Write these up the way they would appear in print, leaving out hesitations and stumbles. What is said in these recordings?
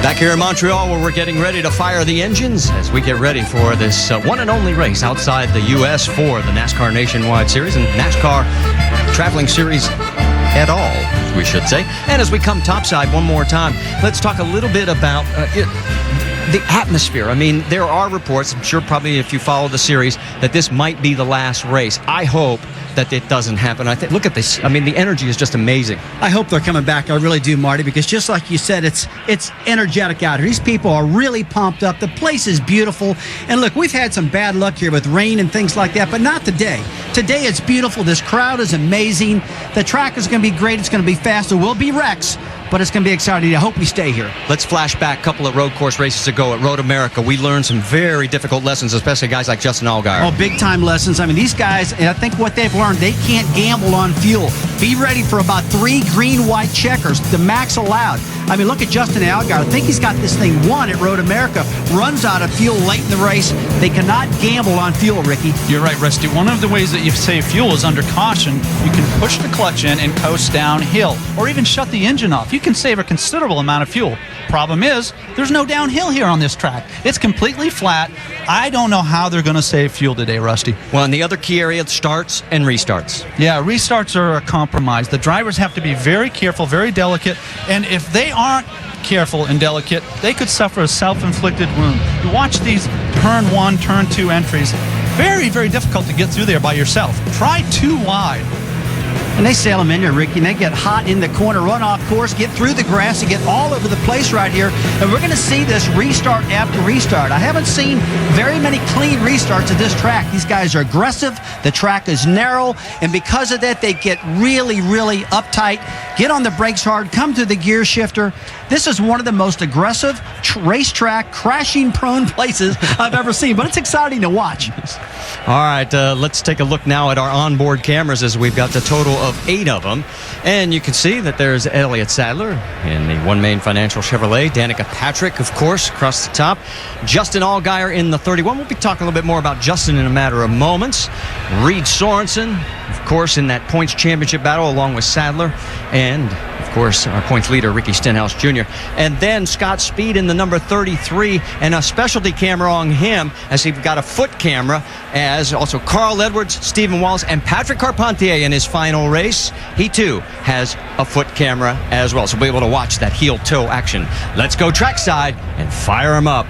Back here in Montreal, where we're getting ready to fire the engines as we get ready for this one and only race outside the U.S. for the NASCAR Nationwide Series and NASCAR Traveling Series at all, we should say. And as we come topside one more time, let's talk a little bit about the atmosphere. I mean, there are reports, I'm sure probably if you follow the series, that this might be the last race. I hope that it doesn't happen. I think, look at this. I mean, the energy is just amazing. I hope they're coming back. I really do, Marty, because just like you said, it's energetic out here. These people are really pumped up. The place is beautiful. And look, we've had some bad luck here with rain and things like that, but not today. Today it's beautiful. This crowd is amazing. The track is going to be great. It's going to be fast. There will be wrecks, but it's going to be exciting. I hope we stay here. Let's flash back a couple of road course races ago at Road America. We learned some very difficult lessons, especially guys like Justin Allgaier. Oh, big-time lessons. I mean, these guys, and I think what they've learned, they can't gamble on fuel. Be ready for about 3 green-white checkers, the max allowed. I mean, look at Justin Allgaier. I think he's got this thing won at Road America. Runs out of fuel late in the race. They cannot gamble on fuel, Ricky. You're right, Rusty. One of the ways that you save fuel is under caution. You can push the clutch in and coast downhill, or even shut the engine off. You can save a considerable amount of fuel. Problem is, there's no downhill here on this track. It's completely flat. I don't know how they're going to save fuel today, Rusty. Well, in the other key area, starts and restarts. Yeah, restarts are a compromise. The drivers have to be very careful, very delicate, and if they aren't careful and delicate, they could suffer a self-inflicted wound. You watch these turn 1, turn 2 entries. Very, very difficult to get through there by yourself. Try too wide. And they sail them in there, Ricky, and they get hot in the corner, run off course, get through the grass, and get all over the place right here. And we're going to see this restart after restart. I haven't seen very many clean restarts at this track. These guys are aggressive. The track is narrow. And because of that, they get really, really uptight, get on the brakes hard, come to the gear shifter. This is one of the most aggressive racetrack, crashing-prone places I've ever seen. But it's exciting to watch. All right, let's take a look now at our onboard cameras as we've got the total of 8 of them. And you can see that there's Elliott Sadler in the One Main Financial Chevrolet. Danica Patrick, of course, across the top. Justin Allgaier in the 31. We'll be talking a little bit more about Justin in a matter of moments. Reed Sorensen, of course, in that points championship battle along with Sadler. And, of course, our points leader, Ricky Stenhouse Jr. And then Scott Speed in the number 33, and a specialty camera on him as he's got a foot camera, as also Carl Edwards, Stephen Wallace, and Patrick Carpentier in his final race. He, too, has a foot camera as well, so we'll be able to watch that heel-toe action. Let's go trackside and fire him up.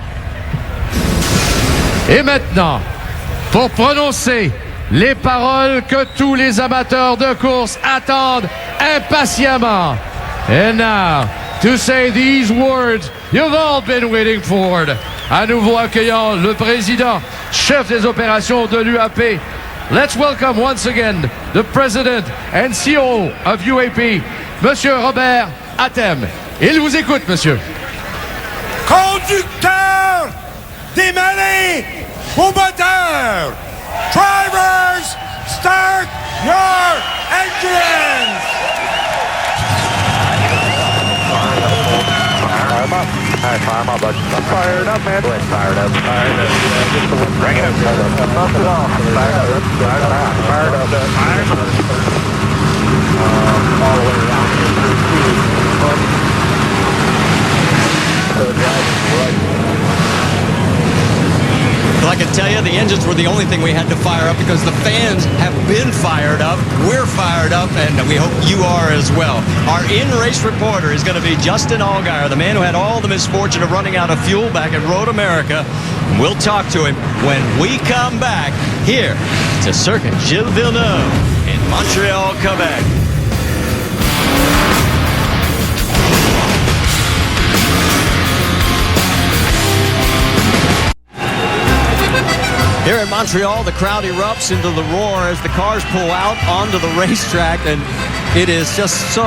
Et maintenant, pour prononcer les paroles que tous les amateurs de course attendent impatiemment. And now, to say these words you've all been waiting for. À nouveau accueillant le président, chef des opérations de l'UAP. Let's welcome once again the president and CEO of UAP, Monsieur Robert Atem. Il vous écoute, monsieur. Conducteurs, démarrez au moteur. Drivers, start your engines. Fire them up. All right, fire them up, bud. I'm fired up, man. Go ahead, fire it up. Fired up. Just the one. Bring it up. Bump it off. Fired up. Fired up. Fired up. Fired up. All the way around here through 2. So driving right. Well, I can tell you, the engines were the only thing we had to fire up because the fans have been fired up. We're fired up, and we hope you are as well. Our in-race reporter is going to be Justin Allgaier, the man who had all the misfortune of running out of fuel back at Road America. We'll talk to him when we come back here to Circuit Gilles Villeneuve in Montreal, Quebec. Here in Montreal, the crowd erupts into the roar as the cars pull out onto the racetrack, and it is just so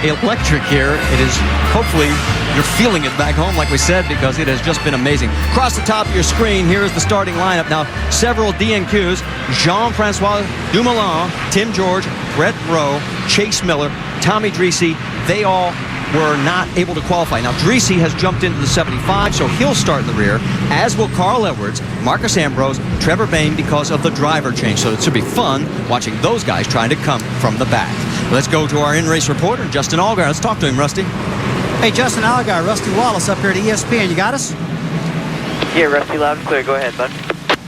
electric here. It is, hopefully, you're feeling it back home, like we said, because it has just been amazing. Across the top of your screen, here is the starting lineup. Now, several DNQs, Jean-Francois Dumoulin, Tim George, Brett Rowe, Chase Miller, Tommy Dreese, they all were not able to qualify. Now, Dreese has jumped into the 75, so he'll start in the rear, as will Carl Edwards, Marcus Ambrose, Trevor Bayne, because of the driver change. So it should be fun watching those guys trying to come from the back. Let's go to our in-race reporter, Justin Allgaier. Let's talk to him, Rusty. Hey, Justin Allgaier, Rusty Wallace up here at ESPN. You got us? Yeah, Rusty, loud and clear. Go ahead, bud.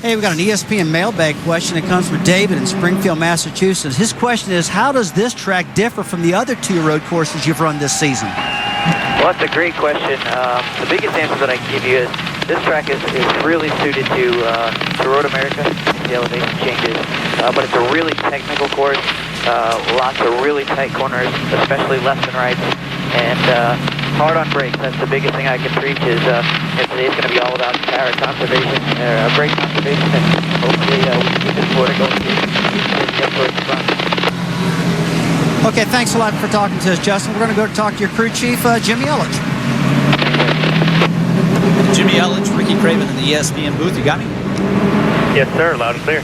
Hey, we've got an ESPN mailbag question that comes from David in Springfield, Massachusetts. His question is, how does this track differ from the other 2 road courses you've run this season? Well, that's a great question. The biggest answer that I can give you is this track is really suited to Road America, the elevation changes, but it's a really technical course, lots of really tight corners, especially left and right, and hard on brakes. That's the biggest thing I can preach is it's going to be all about power conservation, brake conservation, and hopefully we can keep this Florida going towards the front. Okay, thanks a lot for talking to us, Justin. We're going to go talk to your crew chief, Jimmy Elledge. Jimmy Elledge, Ricky Craven in the ESPN booth. You got me? Yes, sir. Loud and clear.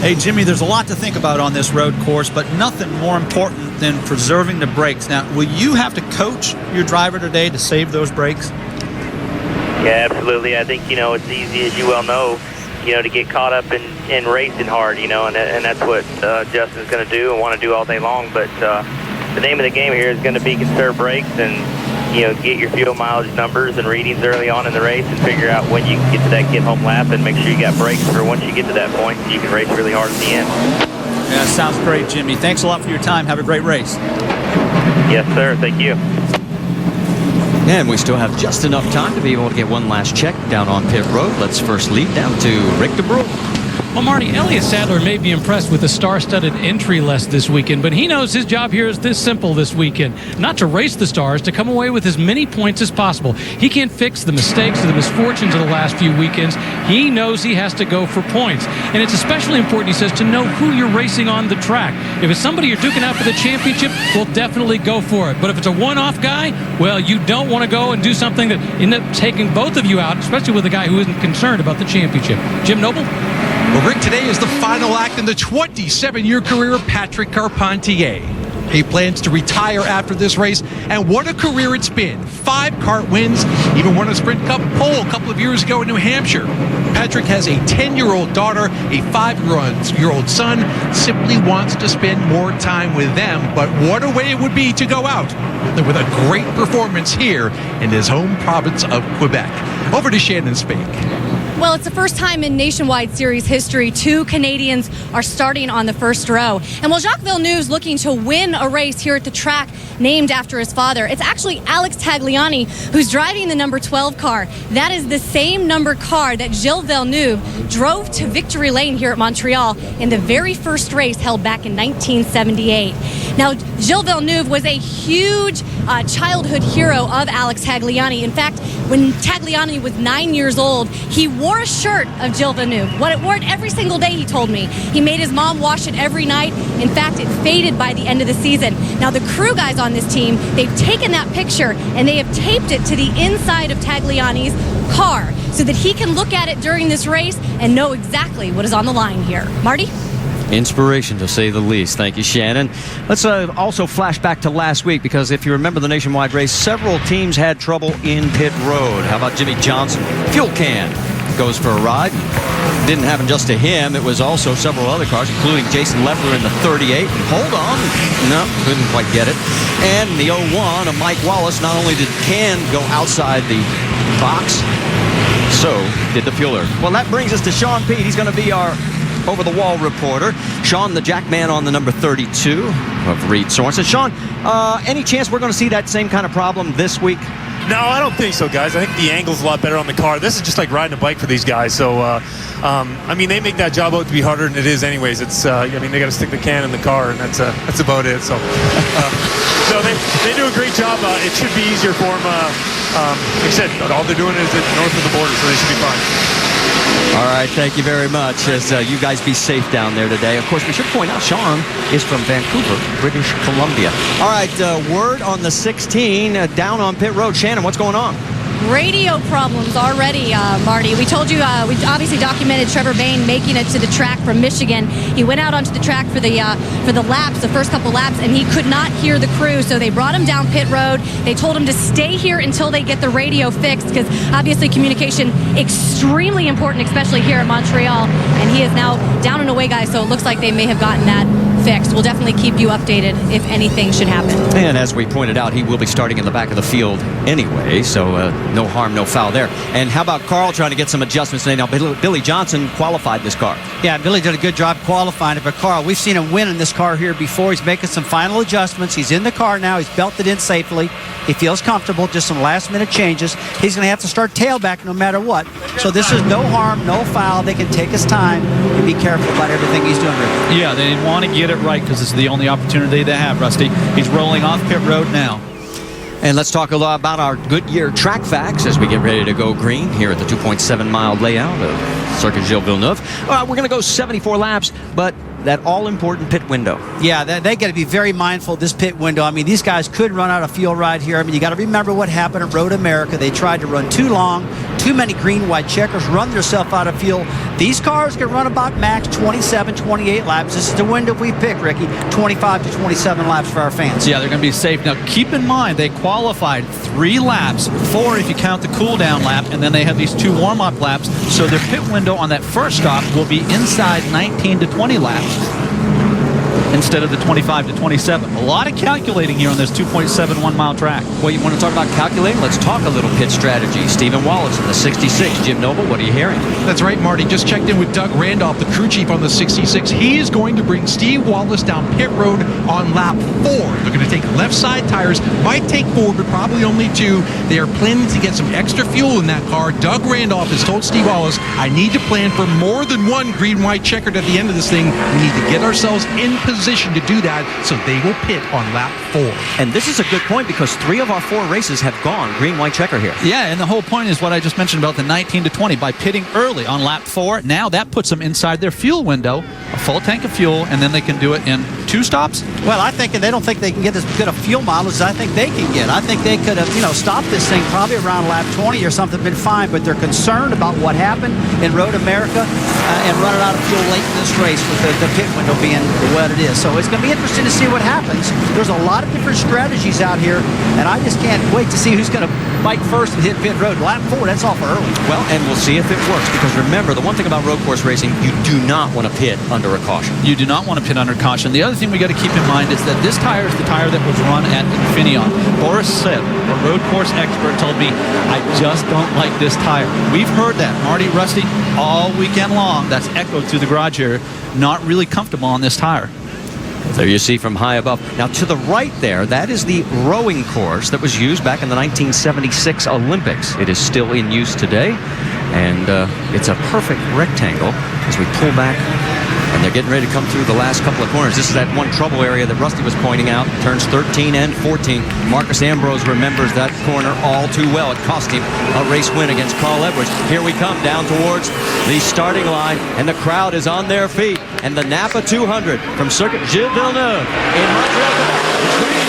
Hey, Jimmy, there's a lot to think about on this road course, but nothing more important than preserving the brakes. Now, will you have to coach your driver today to save those brakes? Yeah, absolutely. I think, it's easy, as you well know, to get caught up in racing hard, and that's what Justin's going to do and want to do all day long. But the name of the game here is going to be conserve brakes and, get your fuel mileage numbers and readings early on in the race and figure out when you can get to that get-home lap and make sure you got brakes for once you get to that point so you can race really hard at the end. Yeah, sounds great, Jimmy. Thanks a lot for your time. Have a great race. Yes, sir. Thank you. And we still have just enough time to be able to get one last check down on pit road. Let's first lead down to Rick DeBrule. Well, Marty, Elliott Sadler may be impressed with the star-studded entry list this weekend, but he knows his job here is this simple this weekend. Not to race the stars, to come away with as many points as possible. He can't fix the mistakes or the misfortunes of the last few weekends. He knows he has to go for points. And it's especially important, he says, to know who you're racing on the track. If it's somebody you're duking out for the championship, well, definitely go for it. But if it's a one-off guy, well, you don't want to go and do something that ends up taking both of you out, especially with a guy who isn't concerned about the championship. Jim Noble? Well, Rick, today is the final act in the 27-year career of Patrick Carpentier. He plans to retire after this race, and what a career it's been. 5 kart wins, even won a Sprint Cup pole a couple of years ago in New Hampshire. Patrick has a 10-year-old daughter, a 5-year-old son, simply wants to spend more time with them, but what a way it would be to go out with a great performance here in his home province of Quebec. Over to Shannon Spake. Well, it's the first time in Nationwide Series history 2 Canadians are starting on the first row. And while Jacques Villeneuve's looking to win a race here at the track named after his father, it's actually Alex Tagliani who's driving the number 12 car. That is the same number car that Gilles Villeneuve drove to victory lane here at Montreal in the very first race held back in 1978. Now, Gilles Villeneuve was a huge childhood hero of Alex Tagliani. In fact, when Tagliani was 9 years old, he wore a shirt of Gilles Villeneuve. Wore it every single day, he told me. He made his mom wash it every night. In fact, it faded by the end of the season. Now, the crew guys on this team, they've taken that picture and they have taped it to the inside of Tagliani's car so that he can look at it during this race and know exactly what is on the line here. Marty? Inspiration, to say the least. Thank you, Shannon. Let's also flash back to last week, because if you remember the nationwide race, several teams had trouble in pit road. How about Jimmy Johnson? Fuel can goes for a ride. Didn't happen just to him. It was also several other cars, including Jason Leffler in the 38. Hold on. No, couldn't quite get it. And the 01 of Mike Wallace, not only did can go outside the box, so did the fueler. Well, that brings us to Sean Pete. He's going to be our over-the-wall reporter. Sean, the Jackman on the number 32 of Reed Sorensen. Sean, any chance we're going to see that same kind of problem this week? No, I don't think so, guys. I think the angle's a lot better on the car. This is just like riding a bike for these guys. So, I mean, they make that job out to be harder than it is anyways. It's, I mean, they got to stick the can in the car, and that's about it. So, so they do a great job. It should be easier for them. Like I said, all they're doing is north of the border, so they should be fine. All right, thank you very much. As you guys be safe down there today. Of course, we should point out Sean is from Vancouver, British Columbia. All right, word on the 16 down on pit road. Shannon, what's going on? Radio problems already, Marty. We told you, we obviously documented Trevor Bayne making it to the track from Michigan. He went out onto the track for the laps, the first couple laps, and he could not hear the crew, so they brought him down pit road. They told him to stay here until they get the radio fixed, because obviously communication extremely important, especially here in Montreal, and he is now down and away, guys, so it looks like they may have gotten that fixed. We'll definitely keep you updated if anything should happen. And as we pointed out, he will be starting in the back of the field anyway, so no harm, no foul there. And how about Carl trying to get some adjustments today? Now, Billy Johnson qualified this car. Yeah, Billy did a good job qualifying it, but Carl, we've seen him win in this car here before. He's making some final adjustments. He's in the car now. He's belted in safely. He feels comfortable, just some last-minute changes. He's going to have to start tailback no matter what. So this is no harm, no foul. They can take his time and be careful about everything he's doing. Rick. Yeah, they want to get it right because it's the only opportunity they have, Rusty. He's rolling off pit road now. And let's talk a lot about our Goodyear track facts as we get ready to go green here at the 2.7-mile layout of Circuit Gilles Villeneuve. We're going to go 74 laps, but that all-important pit window. Yeah, they got to be very mindful of this pit window. I mean, these guys could run out of fuel right here. I mean, you got to remember what happened at Road America. They tried to run too long, too many green-white checkers, run themselves out of fuel. These cars can run about max 27, 28 laps. This is the window we pick, Ricky, 25 to 27 laps for our fans. Yeah, they're going to be safe. Now, keep in mind, they qualified 3 laps, 4 if you count the cool-down lap, and then they have these 2 warm-up laps. So their pit window on that first stop will be inside 19 to 20 laps instead of the 25 to 27. A lot of calculating here on this 2.71-mile track. Well, you want to talk about calculating? Let's talk a little pit strategy. Stephen Wallace in the 66. Jim Noble, what are you hearing? That's right, Marty. Just checked in with Doug Randolph, the crew chief on the 66. He is going to bring Steve Wallace down pit road on lap 4. They're going to take left side tires. Might take 4, but probably only 2. They are planning to get some extra fuel in that car. Doug Randolph has told Steve Wallace, I need to plan for more than 1 green-white checkered at the end of this thing. We need to get ourselves in position to do that, so they will pit on lap 4. And this is a good point because 3 of our 4 races have gone green-white checker here. Yeah, and the whole point is what I just mentioned about the 19 to 20. By pitting early on lap 4, now that puts them inside their fuel window, a full tank of fuel, and then they can do it in 2 stops. Well, I think they don't think they can get as good a fuel mileage as I think they can get. I think they could have, stopped this thing probably around lap 20 or something, been fine, but they're concerned about what happened in Road America and running out of fuel late in this race with the pit window being what it is. So it's going to be interesting to see what happens. There's a lot of different strategies out here, and I just can't wait to see who's going to bite first and hit pit road. Lap 4, that's all for early. Well, and we'll see if it works, because remember, the one thing about road course racing, you do not want to pit under a caution. You do not want to pit under caution. The other thing we got to keep in mind is that this tire is the tire that was run at Infineon. Boris Sitt, a road course expert, told me, I just don't like this tire. We've heard that, Marty, Rusty, all weekend long. That's echoed through the garage here. Not really comfortable on this tire. There you see from high above. Now to the right there, that is the rowing course that was used back in the 1976 Olympics. It is still in use today, and it's a perfect rectangle as we pull back. And they're getting ready to come through the last couple of corners. This is that one trouble area that Rusty was pointing out. Turns 13 and 14. Marcus Ambrose remembers that corner all too well. It cost him a race win against Carl Edwards. Here we come down towards the starting line, and the crowd is on their feet. And the Napa 200 from Circuit Gilles Villeneuve in Montreal, Quebec. It's green.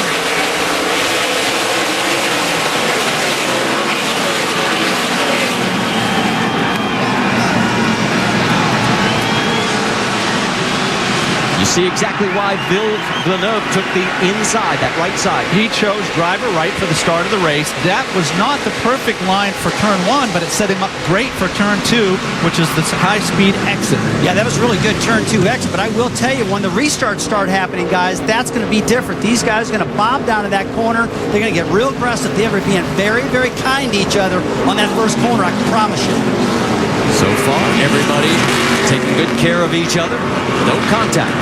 See exactly why Villeneuve took the inside, that right side. He chose driver right for the start of the race. That was not the perfect line for turn 1, but it set him up great for turn 2, which is the high-speed exit. Yeah, that was really good turn 2 exit, but I will tell you, when the restarts start happening, guys, that's going to be different. These guys are going to bomb down to that corner. They're going to get real aggressive. They're being very, very kind to each other on that first corner, I can promise you. So far, everybody taking good care of each other. No contact.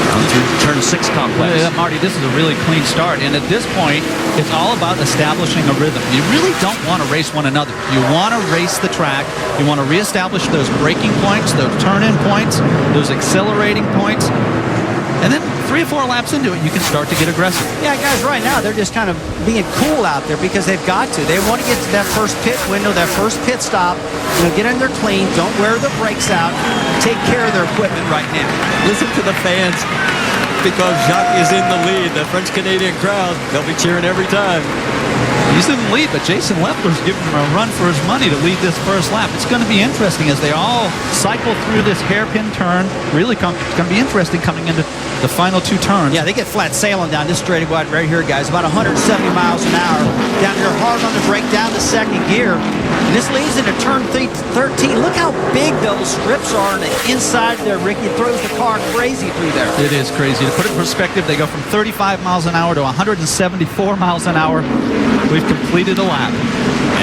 Down through turn 6 complex. Marty, this is a really clean start. And at this point, it's all about establishing a rhythm. You really don't want to race one another. You want to race the track. You want to reestablish those braking points, those turn-in points, those accelerating points. And then 3 or 4 laps into it, you can start to get aggressive. Yeah, guys, right now, they're just kind of being cool out there because they've got to. They want to get to that first pit window, that first pit stop, get in there clean, don't wear the brakes out, take care of their equipment right now. Listen to the fans, because Jacques is in the lead. The French-Canadian crowd, they'll be cheering every time. He's in the lead, but Jason Leffler's giving him a run for his money to lead this first lap. It's going to be interesting as they all cycle through this hairpin turn. Really, it's going to be interesting coming into the final 2 turns. Yeah, they get flat sailing down this straightaway right here, guys. About 170 miles an hour. Down here hard on the brake, down to second gear. And this leads into turn 13. Look how big those strips are on the inside there, Ricky. It throws the car crazy through there. It is crazy. To put it in perspective, they go from 35 miles an hour to 174 miles an hour. We've completed a lap.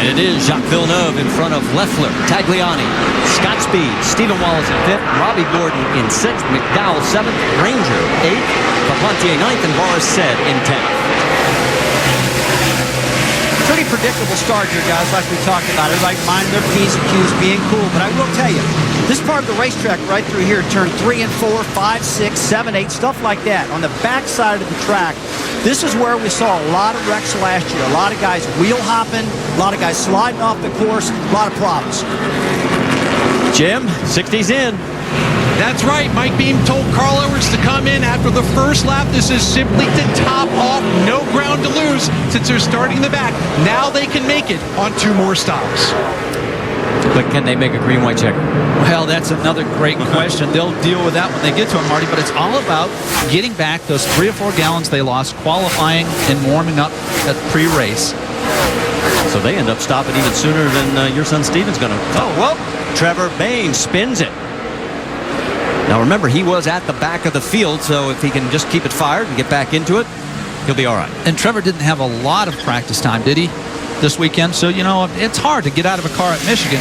And it is Jacques Villeneuve in front of Leffler, Tagliani, Scott Speed, Stephen Wallace in 5th, Robbie Gordon in 6th, McDowell 7th, Ranger 8th, Carpentier 9th, and Boris Said in 10th. Pretty predictable start here, guys, like we talked about. Everybody minding their P's and Q's, being cool. But I will tell you, this part of the racetrack right through here, turn 3 and 4, 5, 6, 7, 8, stuff like that. On the back side of the track, this is where we saw a lot of wrecks last year. A lot of guys wheel hopping, a lot of guys sliding off the course, a lot of problems. Jim, 60's in. That's right. Mike Beam told Carl Edwards to come in after the first lap. This is simply to top off. No ground to lose since they're starting in the back. Now they can make it on 2 more stops. But can they make a green-white checker? Well, that's another great question. They'll deal with that when they get to it, Marty. But it's all about getting back those 3 or 4 gallons they lost qualifying and warming up at pre-race. So they end up stopping even sooner than your son Steven's going to. Oh, well, Trevor Bayne spins it. Now remember, he was at the back of the field, so if he can just keep it fired and get back into it, he'll be all right. And Trevor didn't have a lot of practice time, did he, this weekend? So, you know, it's hard to get out of a car at Michigan.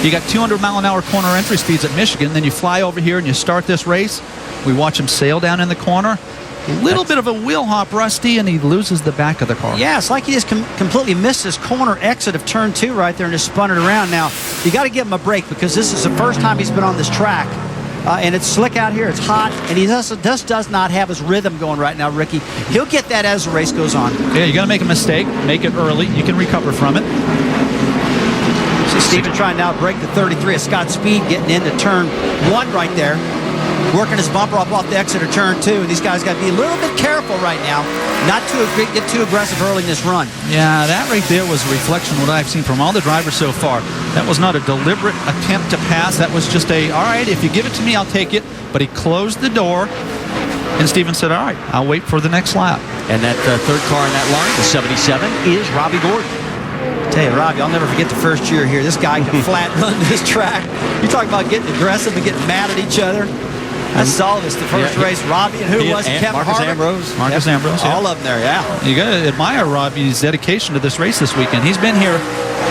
You got 200-mile-an-hour corner entry speeds at Michigan, then you fly over here and you start this race. We watch him sail down in the corner. A little bit of a wheel hop, Rusty, and he loses the back of the car. Yeah, it's like he just completely missed his corner exit of turn 2 right there and just spun it around. Now, you got to give him a break because this is the first time he's been on this track. And it's slick out here, it's hot, and he just does not have his rhythm going right now, Ricky. He'll get that as the race goes on. Yeah, you got to make a mistake, make it early. You can recover from it. See Steven trying now to break the 33 of Scott Speed, getting into turn 1 right there. Working his bumper up off the exit of turn 2, and these guys got to be a little bit careful right now, not to get too aggressive early in this run. Yeah, that right there was a reflection of what I've seen from all the drivers so far. That was not a deliberate attempt to pass. That was just a, all right, if you give it to me, I'll take it. But he closed the door, and Steven said, all right, I'll wait for the next lap. And that third car in that line, the 77, is Robbie Gordon. I tell you, Robbie, I'll never forget the first year here. This guy can flat run this track. You talk about getting aggressive and getting mad at each other. I saw this the first race. Robbie and who was it? Kevin Marcus Harvick? Ambrose. Marcus Ambrose, yeah. All of them there, yeah. You got to admire Robbie's dedication to this race this weekend. He's been here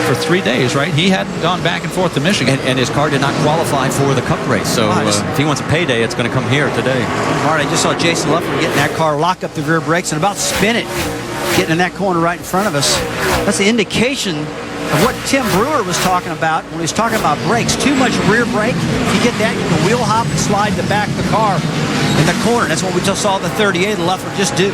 for 3 days, right? He hadn't gone back and forth to Michigan. And his car did not qualify for the Cup race. So if he wants a payday, it's going to come here today. Marty, I just saw Jason Leffler getting that car, lock up the rear brakes, and about to spin it, getting in that corner right in front of us. That's the indication of what Tim Brewer was talking about when he was talking about brakes. Too much rear brake. If you get that, you can wheel hop and slide the back of the car in the corner. That's what we just saw the 38 Leffler just do.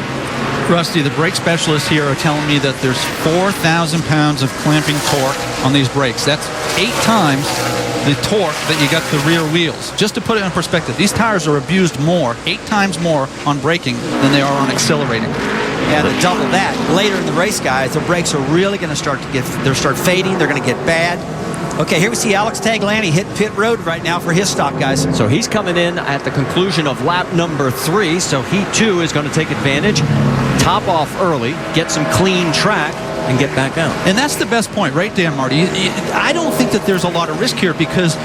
Rusty, the brake specialists here are telling me that there's 4,000 pounds of clamping torque on these brakes. That's 8 times the torque that you got the rear wheels. Just to put it in perspective, these tires are abused more, 8 times more on braking than they are on accelerating. Yeah, to double that. Later in the race, guys, the brakes are really going to start fading. They're going to get bad. Okay, here we see Alex Tagliani hit pit road right now for his stop, guys. So he's coming in at the conclusion of lap number 3. So he, too, is going to take advantage, top off early, get some clean track, and get back out. And that's the best point right there, Marty. I don't think that there's a lot of risk here because,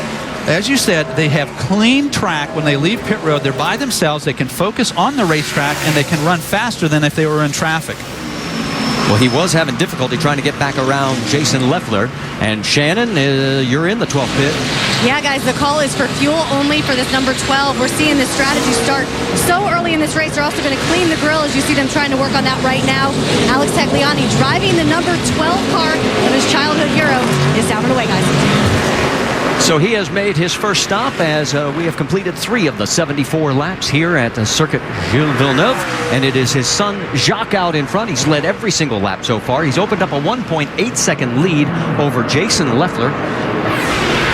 as you said, they have clean track when they leave pit road. They're by themselves. They can focus on the racetrack, and they can run faster than if they were in traffic. Well, he was having difficulty trying to get back around Jason Leffler. And Shannon, you're in the 12th pit. Yeah, guys, the call is for fuel only for this number 12. We're seeing this strategy start so early in this race. They're also going to clean the grill as you see them trying to work on that right now. Alex Tagliani driving the number 12 car of his childhood hero is down and away, guys. So he has made his first stop as we have completed 3 of the 74 laps here at the circuit Gilles Villeneuve. And it is his son Jacques out in front. He's led every single lap so far. He's opened up a 1.8-second lead over Jason Leffler.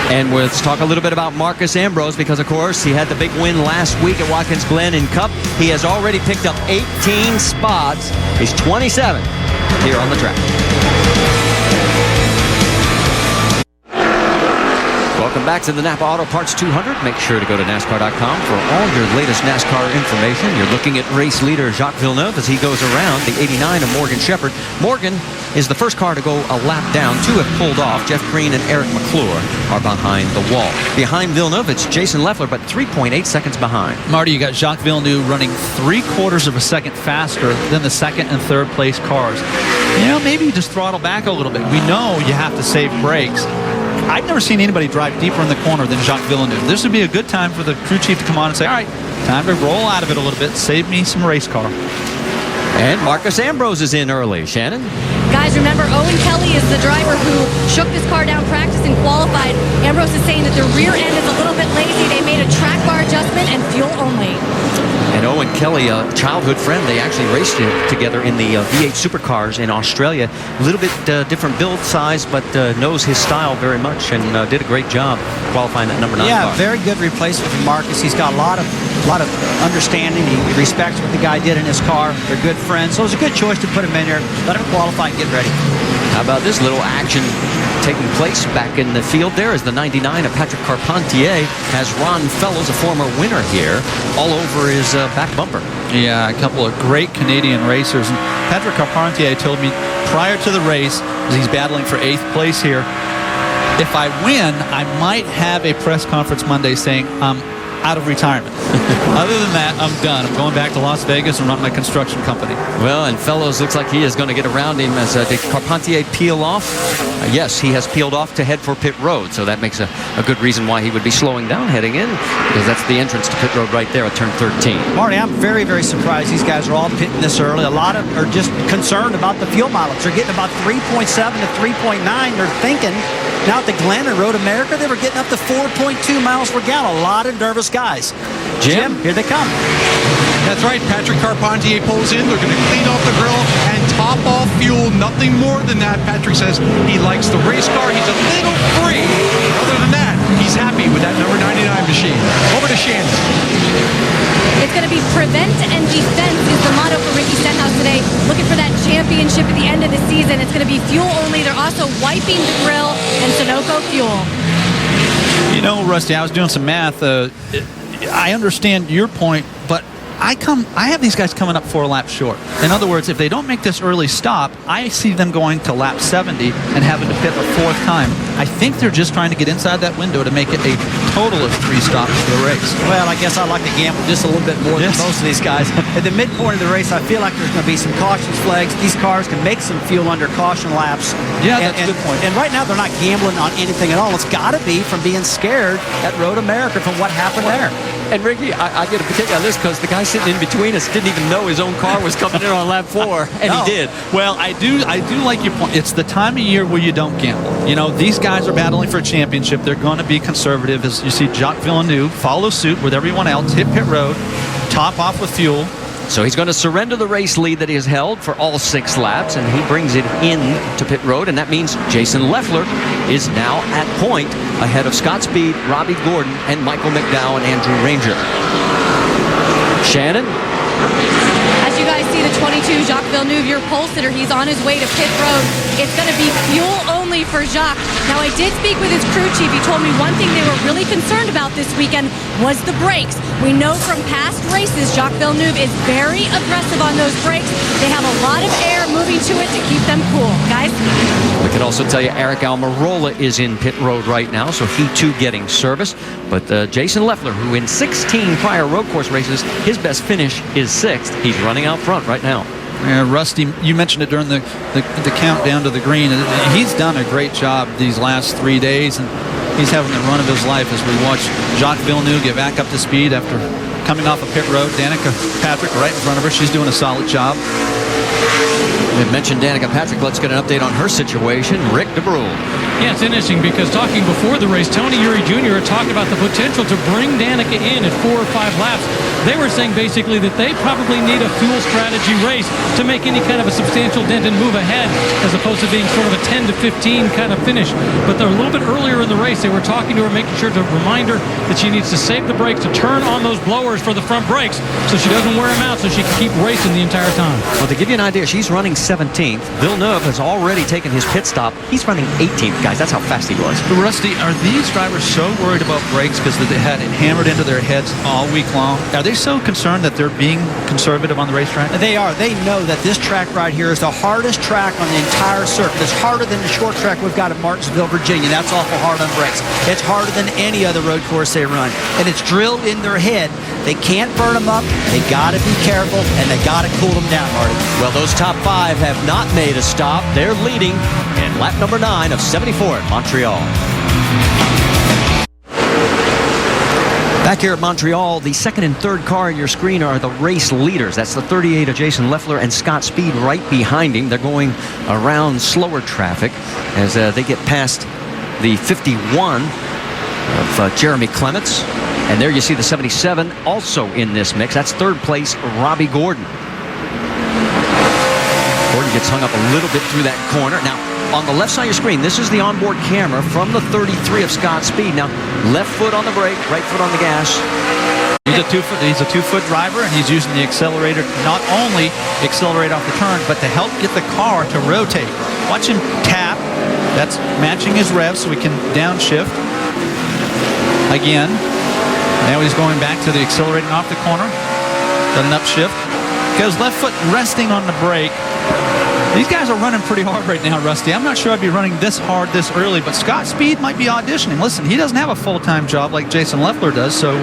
And let's talk a little bit about Marcus Ambrose because, of course, he had the big win last week at Watkins Glen in Cup. He has already picked up 18 spots. He's 27 here on the track. Welcome back to the Napa Auto Parts 200. Make sure to go to NASCAR.com for all your latest NASCAR information. You're looking at race leader Jacques Villeneuve as he goes around the 89 of Morgan Shepherd. Morgan is the first car to go a lap down. 2 have pulled off. Jeff Green and Eric McClure are behind the wall. Behind Villeneuve, it's Jason Leffler, but 3.8 seconds behind. Marty, you got Jacques Villeneuve running 3/4 of a second faster than the second and third place cars. Maybe you just throttle back a little bit. We know you have to save brakes. I've never seen anybody drive deeper in the corner than Jacques Villeneuve. This would be a good time for the crew chief to come on and say, all right, time to roll out of it a little bit, save me some race car. And Marcus Ambrose is in early. Shannon? Guys, remember, Owen Kelly is the driver who shook this car down practice and qualified. Ambrose is saying that the rear end is a little bit lazy. They made a track bar adjustment and fuel only. And Owen Kelly, a childhood friend, they actually raced together in the V8 supercars in Australia. A little bit different build size, but knows his style very much and did a great job qualifying that number 9 car. Very good replacement for Marcus. He's got a lot of understanding. He respects what the guy did in his car. They're good friends, so it was a good choice to put him in there. Let him qualify and get ready. How about this little action taking place back in the field there as the 99 of Patrick Carpentier has Ron Fellows, a former winner here, all over his back bumper. Yeah, a couple of great Canadian racers. And Patrick Carpentier told me prior to the race, as he's battling for 8th place here, if I win, I might have a press conference Monday saying I'm out of retirement. Other than that, I'm done. I'm going back to Las Vegas and run my construction company. Well, and Fellows looks like he is going to get around him as did Carpentier peel off. Yes, he has peeled off to head for pit road, so that makes a good reason why he would be slowing down heading in, because that's the entrance to pit road right there at turn 13. Marty, I'm very, very surprised these guys are all pitting this early. A lot of them are just concerned about the fuel mileage. They're getting about 3.7 to 3.9. They're thinking now at the Glen and Road America, they were getting up to 4.2 miles per gallon. A lot of nervous guys. Jim, here they come. That's right. Patrick Carpentier pulls in. They're going to clean off the grill and top off fuel. Nothing more than that. Patrick says he likes the race car. He's a little free. Other than that, he's happy with that number 99 machine. Over to Shannon. It's going to be prevent and defense is the motto for Ricky Stenhouse today. Looking for that championship at the end of the season. It's going to be fuel only. They're also wiping the grill and Sunoco fuel. Rusty, I was doing some math. I understand your point, but I have these guys coming up 4 laps short. In other words, if they don't make this early stop, I see them going to lap 70 and having to pit a 4th time. I think they're just trying to get inside that window to make it a total of 3 stops for the race. Well, I guess I like to gamble just a little bit more than most of these guys. At the midpoint of the race, I feel like there's going to be some caution flags. These cars can make some fuel under caution laps. Yeah, that's a good point. And right now, they're not gambling on anything at all. It's got to be from being scared at Road America from what happened there. And Ricky, I get a particular on this because the guy sitting in between us didn't even know his own car was coming in on lap 4, and he did. Well, I do like your point. It's the time of year where you don't gamble. These guys are battling for a championship. They're going to be conservative. As you see, Jacques Villeneuve follow suit with everyone else, hit pit road, top off with fuel. So he's going to surrender the race lead that he has held for all 6 laps, and he brings it in to pit road, and that means Jason Leffler is now at point ahead of Scott Speed, Robbie Gordon, and Michael McDowell and Andrew Ranger. Shannon? As you guys see the 22, Jacques Villeneuve, your pole sitter, he's on his way to pit road. It's going to be fuel only for Jacques. Now, I did speak with his crew chief. He told me one thing they were really concerned about this weekend was the brakes. We know from past races, Jacques Villeneuve is very aggressive on those brakes. They have a lot of air moving to it to keep them cool. Guys? We can also tell you Eric Almirola is in pit road right now, so he too getting service. But Jason Leffler, who in 16 prior road course races, his best finish is 6th. He's running out front right now. Rusty, you mentioned it during the countdown to the green. He's done a great job these last 3 days, and he's having the run of his life as we watch Jacques Villeneuve get back up to speed after coming off a pit road. Danica Patrick right in front of her. She's doing a solid job. We mentioned Danica Patrick. Let's get an update on her situation. Rick DeBrule. Yeah, it's interesting because talking before the race, Tony Uri Jr. had talked about the potential to bring Danica in at 4 or 5 laps. They were saying basically that they probably need a fuel strategy race to make any kind of a substantial dent and move ahead, as opposed to being sort of a 10 to 15 kind of finish. But they're a little bit earlier in the race. They were talking to her, making sure to remind her that she needs to save the brakes to turn on those blowers for the front brakes so she doesn't wear them out, so she can keep racing the entire time. Well, to give you an idea, she's running 17th. Villeneuve has already taken his pit stop. He's running 18th, guys. That's how fast he was. Rusty, are these drivers so worried about brakes because they had it hammered into their heads all week long? Are they so concerned that they're being conservative on the racetrack? They are. They know that this track right here is the hardest track on the entire circuit. It's harder than the short track we've got at Martinsville, Virginia. That's awful hard on brakes. It's harder than any other road course they run. And it's drilled in their head. They can't burn them up. They got to be careful, and they got to cool them down, Marty. Well, those top 5 have not made a stop. They're leading in lap number 9 of 74 at Montreal. Back here at Montreal, the second and third car on your screen are the race leaders. That's the 38 of Jason Leffler and Scott Speed right behind him. They're going around slower traffic as they get past the 51 of Jeremy Clements. And there you see the 77 also in this mix. That's third place, Robbie Gordon. Gordon gets hung up a little bit through that corner. Now, on the left side of your screen, this is the onboard camera from the 33 of Scott Speed. Now, left foot on the brake, right foot on the gas. He's a two-foot driver, and he's using the accelerator to not only accelerate off the turn, but to help get the car to rotate. Watch him tap. That's matching his revs so we can downshift. Again. Now he's going back to the accelerating off the corner. Got an upshift. Goes left foot resting on the brake. These guys are running pretty hard right now, Rusty. I'm not sure I'd be running this hard this early, but Scott Speed might be auditioning. Listen, he doesn't have a full-time job like Jason Leffler does, so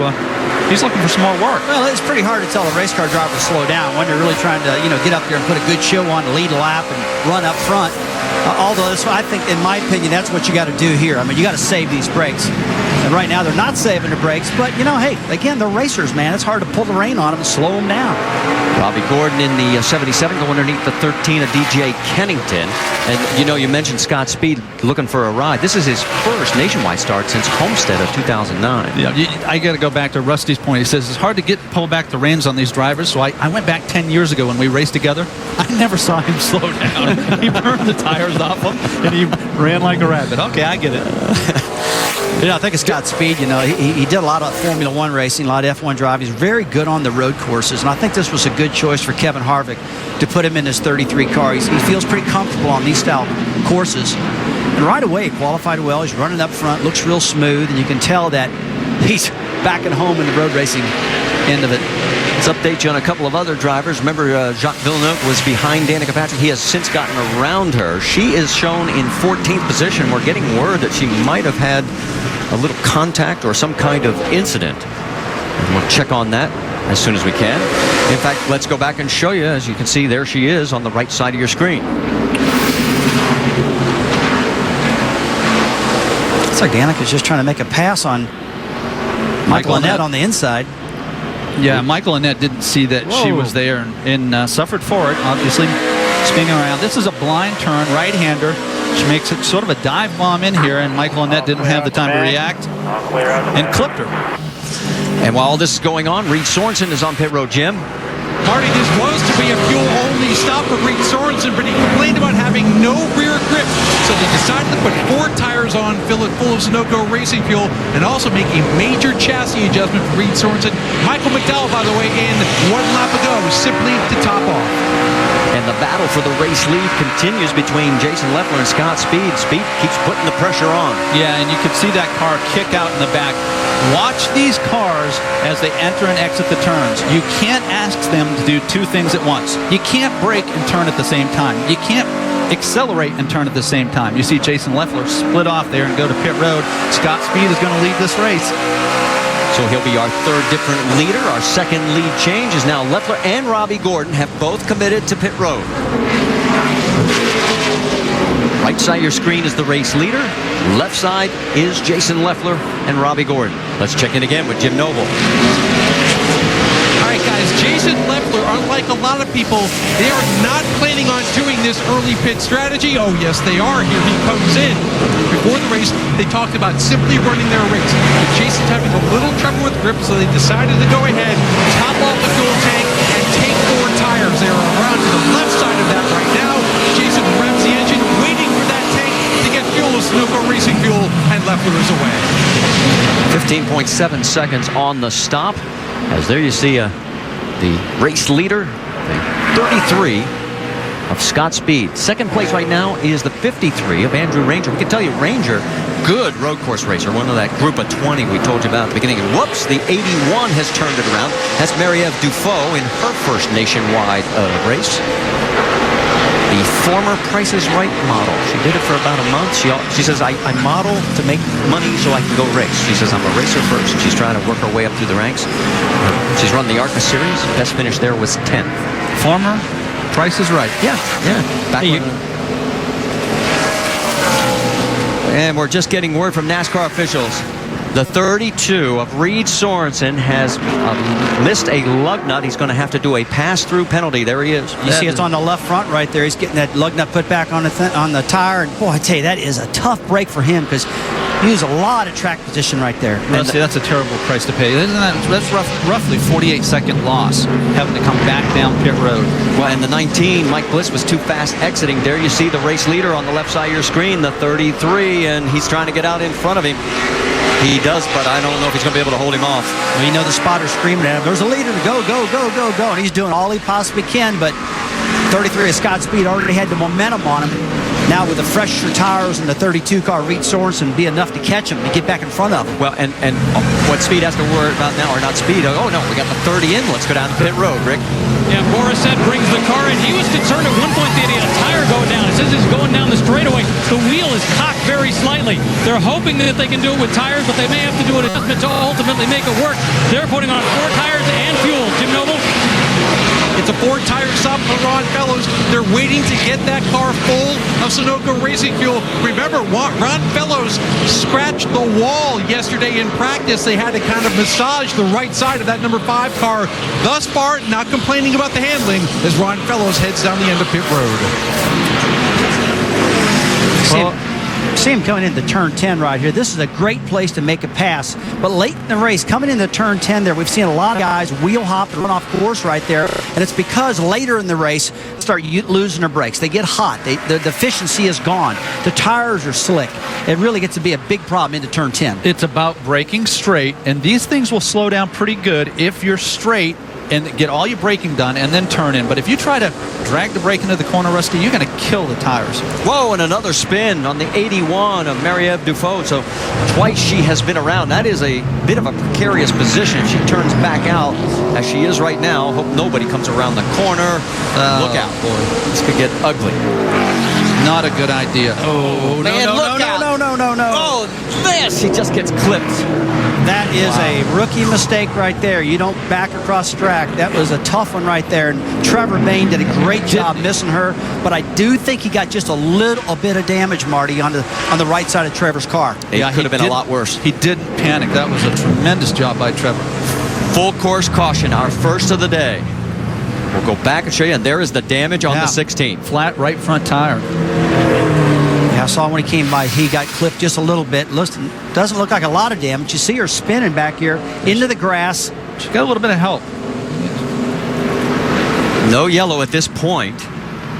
he's looking for some more work. Well, it's pretty hard to tell a race car driver to slow down when they're really trying to, get up there and put a good show on, lead a lap, and run up front. Although I think, in my opinion, that's what you got to do here. I mean, you got to save these brakes. And right now, they're not saving the brakes. But, hey, again, they're racers, man. It's hard to pull the rein on them and slow them down. Robbie Gordon in the 77 going underneath the 13 of DJ Kennington. And, you mentioned Scott Speed looking for a ride. This is his first nationwide start since Homestead of 2009. Yeah, I got to go back to Rusty's point. He says it's hard to pull back the reins on these drivers. So I went back 10 years ago when we raced together. I never saw him slow down. He burned the tires off him, and he ran like a rabbit. Okay, I get it. I think it's Scott Speed. He did a lot of Formula One racing, a lot of F1 driving. He's very good on the road courses, and I think this was a good choice for Kevin Harvick to put him in his 33 car. He feels pretty comfortable on these style courses. And right away, he qualified well. He's running up front, looks real smooth, and you can tell that he's back at home in the road racing end of it. Let's update you on a couple of other drivers. Remember, Jacques Villeneuve was behind Danica Patrick. He has since gotten around her. She is shown in 14th position. We're getting word that she might have had a little contact or some kind of incident. And we'll check on that as soon as we can. In fact, let's go back and show you. As you can see, there she is on the right side of your screen. Looks like Danica's just trying to make a pass on Michael Annette on the inside. Yeah, Michael Annette didn't see that she was there and suffered for it, obviously spinning around. This is a blind turn, right-hander. She makes it sort of a dive bomb in here, and Michael Annette didn't have the time to react and clipped her. And while all this is going on, Reed Sorensen is on pit road, Jim. Marty, this was to be a fuel-only stop for Reed Sorensen, but he complained about having no rear grip. So they decided to put 4 tires on, fill it full of Sunoco racing fuel, and also make a major chassis adjustment for Reed Sorensen. Michael McDowell, by the way, in 1 lap ago, simply to top off. And the battle for the race lead continues between Jason Leffler and Scott Speed. Speed keeps putting the pressure on. Yeah, and you can see that car kick out in the back. Watch these cars as they enter and exit the turns. You can't ask them to do 2 things at once. You can't brake and turn at the same time. You can't accelerate and turn at the same time. You see Jason Leffler split off there and go to pit road. Scott Speed is going to lead this race. So he'll be our third different leader. Our second lead change is now Leffler and Robbie Gordon have both committed to pit road. Right side of your screen is the race leader. Left side is Jason Leffler and Robbie Gordon. Let's check in again with Jim Noble. All right, guys, Jason Leffler, unlike a lot of people, they are not planning on doing this early pit strategy. Oh, yes, they are. Here he comes in. Before the race, they talked about simply running their race. But Jason's having a little trouble with grip, so they decided to go ahead, top off the fuel tank, and take 4 tires. They are around to the left side of that right now. Jason revs the engine, waiting for that tank to get fuel with Sunoco racing fuel, and Leffler is away. 15.7 seconds on the stop. As there you see the race leader, the 33 of Scott Speed. Second place right now is the 53 of Andrew Ranger. We can tell you, Ranger, good road course racer, one of that group of 20 we told you about at the beginning. And whoops, the 81 has turned it around. That's Marie-Eve Dufault in her first nationwide race. The former Price is Right model. She did it for about a month. She says, I model to make money so I can go race. She says, I'm a racer first. She's trying to work her way up through the ranks. She's run the ARCA series. Best finish there was 10th. Former Price is Right. Yeah. Back and we're just getting word from NASCAR officials. The 32 of Reed Sorensen has missed a lug nut. He's going to have to do a pass-through penalty. There he is. You see it's on the left front right there. He's getting that lug nut put back on the tire. And boy, I tell you, that is a tough break for him because he used a lot of track position right there. And see, that's a terrible price to pay. That's roughly 48-second loss, having to come back down pit road. Well, and the 19, Mike Bliss was too fast exiting. There you see the race leader on the left side of your screen, the 33, and he's trying to get out in front of him. He does, but I don't know if he's going to be able to hold him off. Well, you know the spotter's screaming at him, there's a leader to go, go, go, go, go. And he's doing all he possibly can, but 33 of Scott Speed already had the momentum on him. Now with the fresher tires and the 32 car, Reed Sorensen be enough to catch him and get back in front of him. Well, and what Speed has to worry about now, or not Speed, oh no, we got the 30 in, let's go down to pit road, Rick. Yeah, Morissette brings the car in. He was concerned at one point that he had a tire going down. It says he's going down the straightaway. The wheel is cocked very slightly. They're hoping that they can do it with tires, but they may have to do an adjustment to ultimately make it work. They're putting on 4 tires and fuel. Jim Noble? It's a 4-tire stop for Ron Fellows. They're waiting to get that car full of Sunoco racing fuel. Remember, Ron Fellows scratched the wall yesterday in practice. They had to kind of massage the right side of that number 5 car. Thus far, not complaining about the handling as Ron Fellows heads down the end of pit road. See him coming into turn 10 right here. This is a great place to make a pass. But late in the race, coming into turn 10 there, we've seen a lot of guys wheel hop and run off course right there. And it's because later in the race, they start losing their brakes. They get hot. The efficiency is gone. The tires are slick. It really gets to be a big problem into turn 10. It's about braking straight, and these things will slow down pretty good if you're straight and get all your braking done and then turn in. But if you try to drag the brake into the corner, Rusty, you're going to kill the tires. Whoa, and another spin on the 81 of Marie-Eve Dufault. So twice she has been around. That is a bit of a precarious position. She turns back out as she is right now. Hope nobody comes around the corner. Look out, boy. This could get ugly. Not a good idea. Oh, man, no. Oh, this. He just gets clipped. That is a rookie mistake right there. You don't back across the track. That was a tough one right there. And Trevor Bain did a great job missing her. But I do think he got just a little bit of damage, Marty, on the right side of Trevor's car. It could have been a lot worse. He didn't panic. That was a tremendous job by Trevor. Full course caution, our first of the day. We'll go back and show you. And there is the damage on the 16. Flat right front tire. Yeah, I saw when he came by, he got clipped just a little bit. Listen, doesn't look like a lot of damage. You see her spinning back here into the grass. She got a little bit of help. No yellow at this point.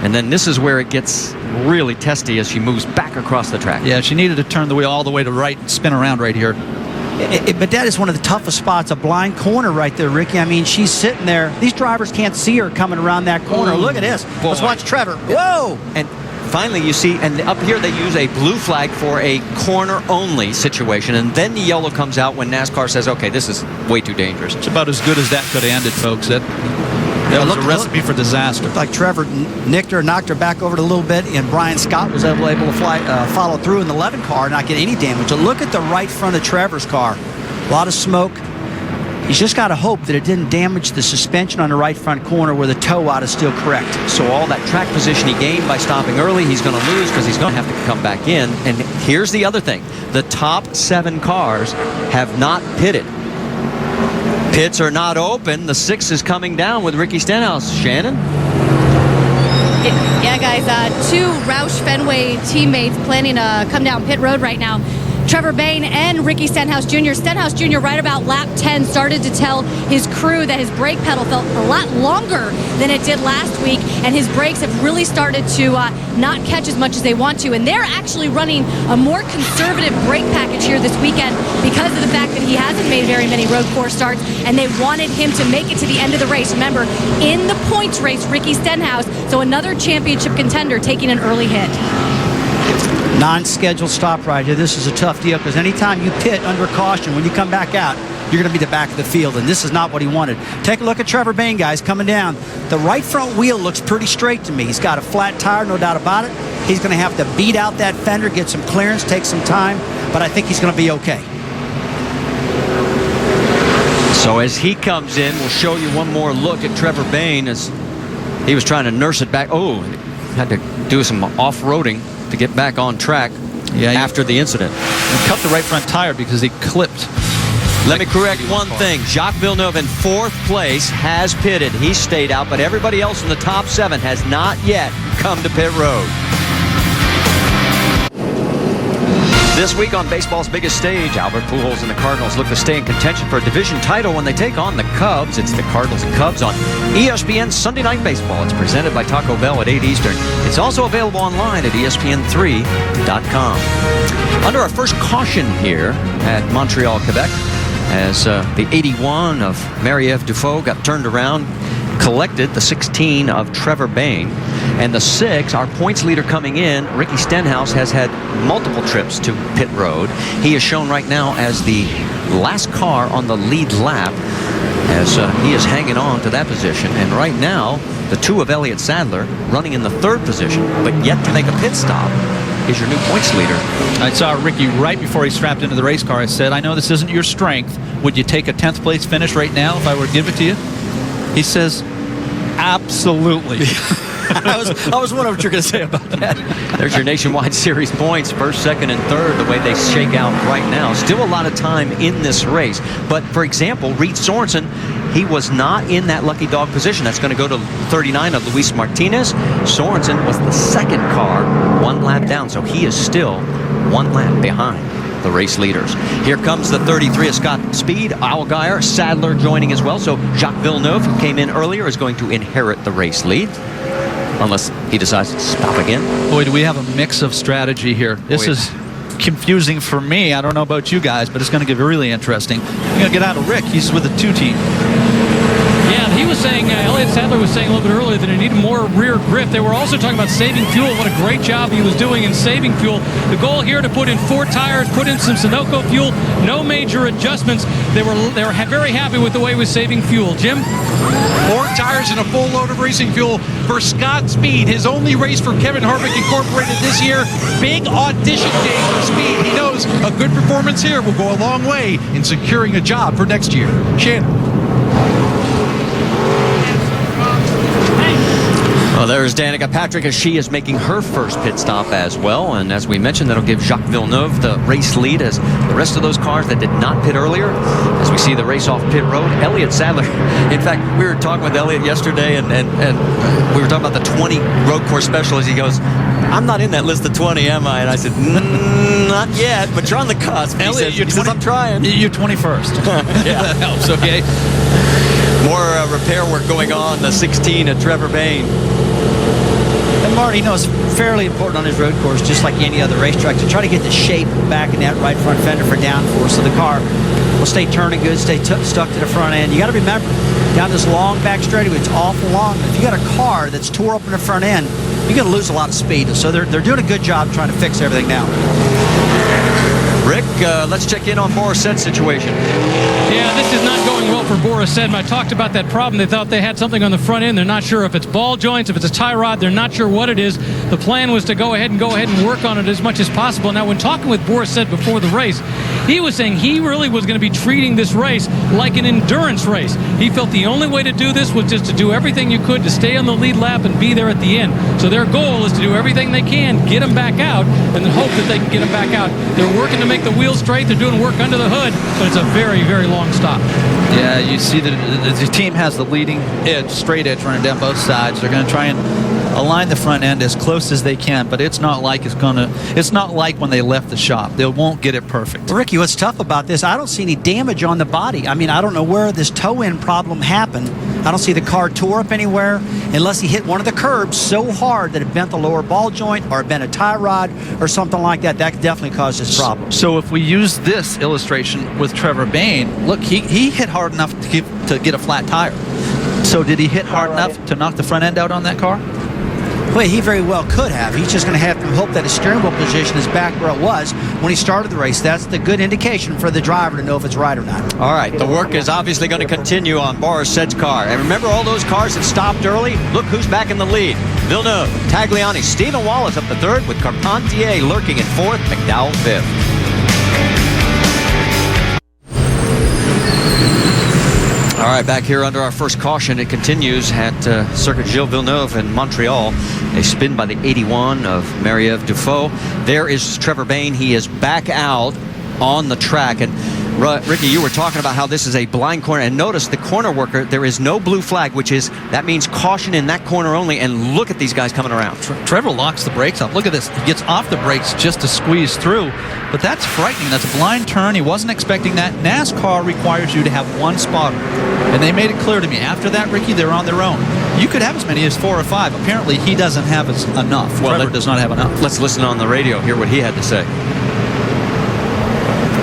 And then this is where it gets really testy as she moves back across the track. Yeah, she needed to turn the wheel all the way to right and spin around right here. But that is one of the toughest spots, a blind corner right there, Ricky. I mean, she's sitting there. These drivers can't see her coming around that corner. Ooh, look at this. Boy. Let's watch Trevor. Whoa! And finally, you see, and up here they use a blue flag for a corner-only situation, and then the yellow comes out when NASCAR says, okay, this is way too dangerous. It's about as good as that could have ended, folks. That was a recipe for disaster. Looked like Trevor nicked her, knocked her back over it a little bit, and Brian Scott was able to follow through in the 11 car and not get any damage. So look at the right front of Trevor's car. A lot of smoke. He's just got to hope that it didn't damage the suspension on the right front corner where the toe out is still correct. So all that track position he gained by stopping early, he's going to lose because he's going to have to come back in. And here's the other thing. The top 7 cars have not pitted. Pits are not open. The 6 is coming down with Ricky Stenhouse. Shannon? Yeah, guys, 2 Roush Fenway teammates planning to come down pit road right now. Trevor Bayne and Ricky Stenhouse Jr. Stenhouse Jr. right about lap 10 started to tell his crew that his brake pedal felt a lot longer than it did last week, and his brakes have really started to not catch as much as they want to, and they're actually running a more conservative brake package here this weekend because of the fact that he hasn't made very many road course starts, and they wanted him to make it to the end of the race. Remember, in the points race, Ricky Stenhouse, so another championship contender taking an early hit. Non-scheduled stop right here. This is a tough deal because anytime you pit under caution, when you come back out, you're going to be the back of the field, and this is not what he wanted. Take a look at Trevor Bayne, guys, coming down. The right front wheel looks pretty straight to me. He's got a flat tire, no doubt about it. He's going to have to beat out that fender, get some clearance, take some time, but I think he's going to be okay. So as he comes in, we'll show you one more look at Trevor Bayne as he was trying to nurse it back. Oh, had to do some off-roading to get back on track after the incident. He cut the right front tire because he clipped. Let me correct one thing. Jacques Villeneuve in 4th place has pitted. He stayed out, but everybody else in the top 7 has not yet come to pit road. This week on baseball's biggest stage, Albert Pujols and the Cardinals look to stay in contention for a division title when they take on the Cubs. It's the Cardinals and Cubs on ESPN Sunday Night Baseball. It's presented by Taco Bell at 8 Eastern. It's also available online at ESPN3.com. Under our first caution here at Montreal, Quebec, as the 81 of Marie-Ève Dufault got turned around, collected the 16 of Trevor Bayne, and the 6, our points leader coming in, Ricky Stenhouse, has had multiple trips to pit road. He is shown right now as the last car on the lead lap as he is hanging on to that position. And right now, the 2 of Elliott Sadler running in the 3rd position, but yet to make a pit stop is your new points leader. I saw Ricky right before he strapped into the race car. I said, I know this isn't your strength. Would you take a 10th place finish right now if I were to give it to you? He says, absolutely. I was wondering what you're going to say about that. There's your Nationwide Series points, 1st, 2nd, and 3rd, the way they shake out right now. Still a lot of time in this race. But, for example, Reed Sorensen, he was not in that lucky dog position. That's going to go to 39 of Luis Martinez. Sorensen was the 2nd car, 1 lap down, so he is still 1 lap behind the race leaders. Here comes the 33 of Scott Speed, Allgaier, Sadler joining as well. So Jacques Villeneuve, who came in earlier, is going to inherit the race lead. Unless he decides to stop again. Boy, do we have a mix of strategy here. This is confusing for me. I don't know about you guys, but it's going to get really interesting. We're going to get out of Rick. He's with the 2 team. Yeah, he was saying, Elliott Sadler was saying a little bit earlier that he needed more rear grip. They were also talking about saving fuel. What a great job he was doing in saving fuel. The goal here to put in 4 tires, put in some Sunoco fuel, no major adjustments. They were very happy with the way he was saving fuel. Jim? 4 tires and a full load of racing fuel for Scott Speed. His only race for Kevin Harvick Incorporated this year. Big audition day for Speed. He knows a good performance here will go a long way in securing a job for next year. Shannon. Well, there's Danica Patrick as she is making her first pit stop as well. And as we mentioned, that'll give Jacques Villeneuve the race lead as the rest of those cars that did not pit earlier, as we see the race off pit road. Elliott Sadler, in fact, we were talking with Elliott yesterday, and we were talking about the 20 road course specials. He goes, I'm not in that list of 20, am I? And I said, not yet, but you're on the cusp. Elliott, he says, I'm trying. You're 21st. Yeah. That helps, okay? More repair work going on, the 16 at Trevor Bayne. And Marty, it's fairly important on his road course, just like any other racetrack, to try to get the shape back in that right front fender for downforce, so the car will stay turning good, stay stuck to the front end. You got to remember, down this long back straightaway, it's awful long. If you got a car that's tore up in the front end, you're going to lose a lot of speed. So they're doing a good job trying to fix everything now. Rick, let's check in on Boris Sed's situation. Yeah, this is not going well for Boris Sed. I talked about that problem. They thought they had something on the front end. They're not sure if it's ball joints, if it's a tie rod. They're not sure what it is. The plan was to go ahead and work on it as much as possible. Now, when talking with Boris Sed before the race, he was saying he really was going to be treating this race like an endurance race. He felt the only way to do this was just to do everything you could to stay on the lead lap and be there at the end. So their goal is to do everything they can, get them back out, and hope that they can get them back out. They're working to make the wheels straight. They're doing work under the hood, but it's a very, very long stop. Yeah, you see that the team has the leading edge, straight edge running down both sides. They're going to try and align the front end as close as they can, but it's not like when they left the shop. They won't get it perfect. Ricky, what's tough about this, I don't see any damage on the body. I mean, I don't know where this toe end problem happened. I don't see the car tore up anywhere unless he hit one of the curbs so hard that it bent the lower ball joint or it bent a tie rod or something like that. That could definitely cause this problem. So if we use this illustration with Trevor Bayne, look, he hit hard enough to get a flat tire. So did he hit hard enough to knock the front end out on that car? Well, he very well could have. He's just going to have to hope that his steering wheel position is back where it was when he started the race. That's the good indication for the driver to know if it's right or not. All right, the work is obviously going to continue on Boris Said's car. And remember all those cars that stopped early? Look who's back in the lead. Villeneuve, Tagliani, Stephen Wallace up the third with Carpentier lurking in fourth, McDowell fifth. All right, back here under our first caution, it continues at Circuit Gilles Villeneuve in Montreal. A spin by the 81 of Marie-Ève Dufault. There is Trevor Bayne. He is back out on the track. And Ricky, you were talking about how this is a blind corner. And notice the corner worker, there is no blue flag, that means caution in that corner only. And look at these guys coming around. Trevor locks the brakes up. Look at this. He gets off the brakes just to squeeze through. But that's frightening. That's a blind turn. He wasn't expecting that. NASCAR requires you to have one spotter. And they made it clear to me. After that, Ricky, they're on their own. You could have as many as 4 or 5. Apparently, he doesn't have enough. Trevor does not have enough. Let's listen on the radio, hear what he had to say.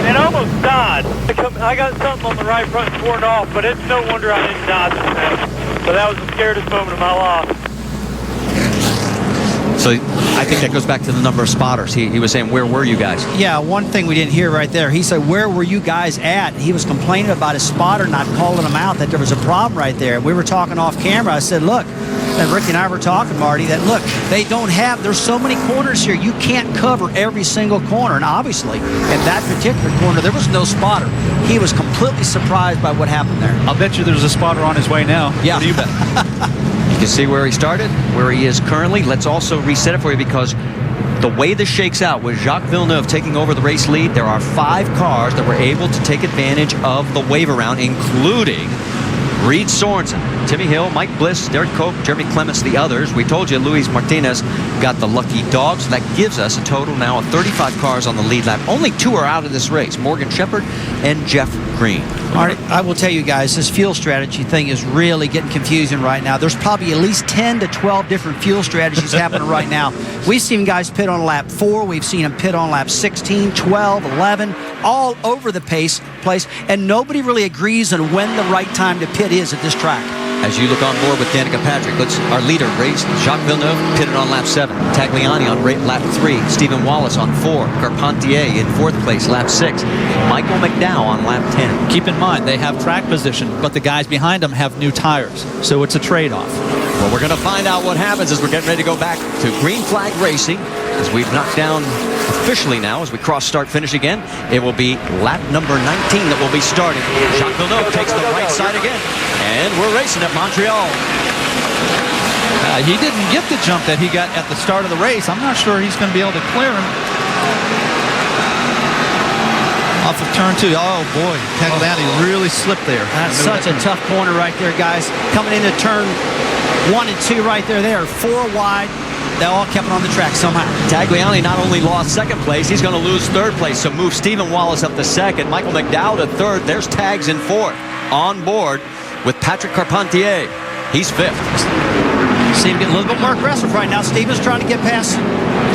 It almost died. I got something on the right front and tore off, but it's no wonder I didn't die this time. So that was the scariest moment of my life. So I think that goes back to the number of spotters. He was saying, where were you guys? Yeah, one thing we didn't hear right there. He said, where were you guys at? He was complaining about his spotter not calling him out, that there was a problem right there. We were talking off camera. I said, look, and Ricky and I were talking, Marty, that look, there's so many corners here. You can't cover every single corner. And obviously, in that particular corner, there was no spotter. He was completely surprised by what happened there. I'll bet you there's a spotter on his way now. Yeah. What do you bet? You can see where he started, where he is currently. Let's also reset it for you because the way this shakes out with Jacques Villeneuve taking over the race lead, there are 5 cars that were able to take advantage of the wave around, including Reed Sorensen, Timmy Hill, Mike Bliss, Derek Koch, Jeremy Clements, the others. We told you Luis Martinez got the lucky dog, so that gives us a total now of 35 cars on the lead lap. Only 2 are out of this race, Morgan Shepherd and Jeff Green. Marty, I will tell you guys, this fuel strategy thing is really getting confusing right now. There's probably at least 10 to 12 different fuel strategies happening right now. We've seen guys pit on lap 4. We've seen them pit on lap 16, 12, 11, all over the place, and nobody really agrees on when the right time to pit is at this track. As you look on board with Danica Patrick, our leader raced Jacques Villeneuve, pitted on lap 7. Tagliani on lap 3. Stephen Wallace on 4. Carpentier in 4th place, lap 6. Michael McDowell on lap 10. Keep in mind, they have track position, but the guys behind them have new tires, so it's a trade-off. Well, we're going to find out what happens as we're getting ready to go back to green flag racing. As we've knocked down officially now, as we cross start finish again, it will be lap number 19 that will be starting. Jacques Villeneuve takes the right side again, and we're racing at Montreal. He didn't get the jump that he got at the start of the race. I'm not sure he's going to be able to clear him. Off of turn 2. Oh, boy. Tagliani really slipped there. That's such a tough corner right there, guys. Coming into turn 1 and 2 right there. They are 4 wide. They all kept it on the track somehow. Tagliani not only lost 2nd place, he's going to lose 3rd place. So move Stephen Wallace up to 2nd. Michael McDowell to 3rd. There's Tags in 4th. On board with Patrick Carpentier. He's 5th. See him get a little bit more aggressive right now. Stephen's trying to get past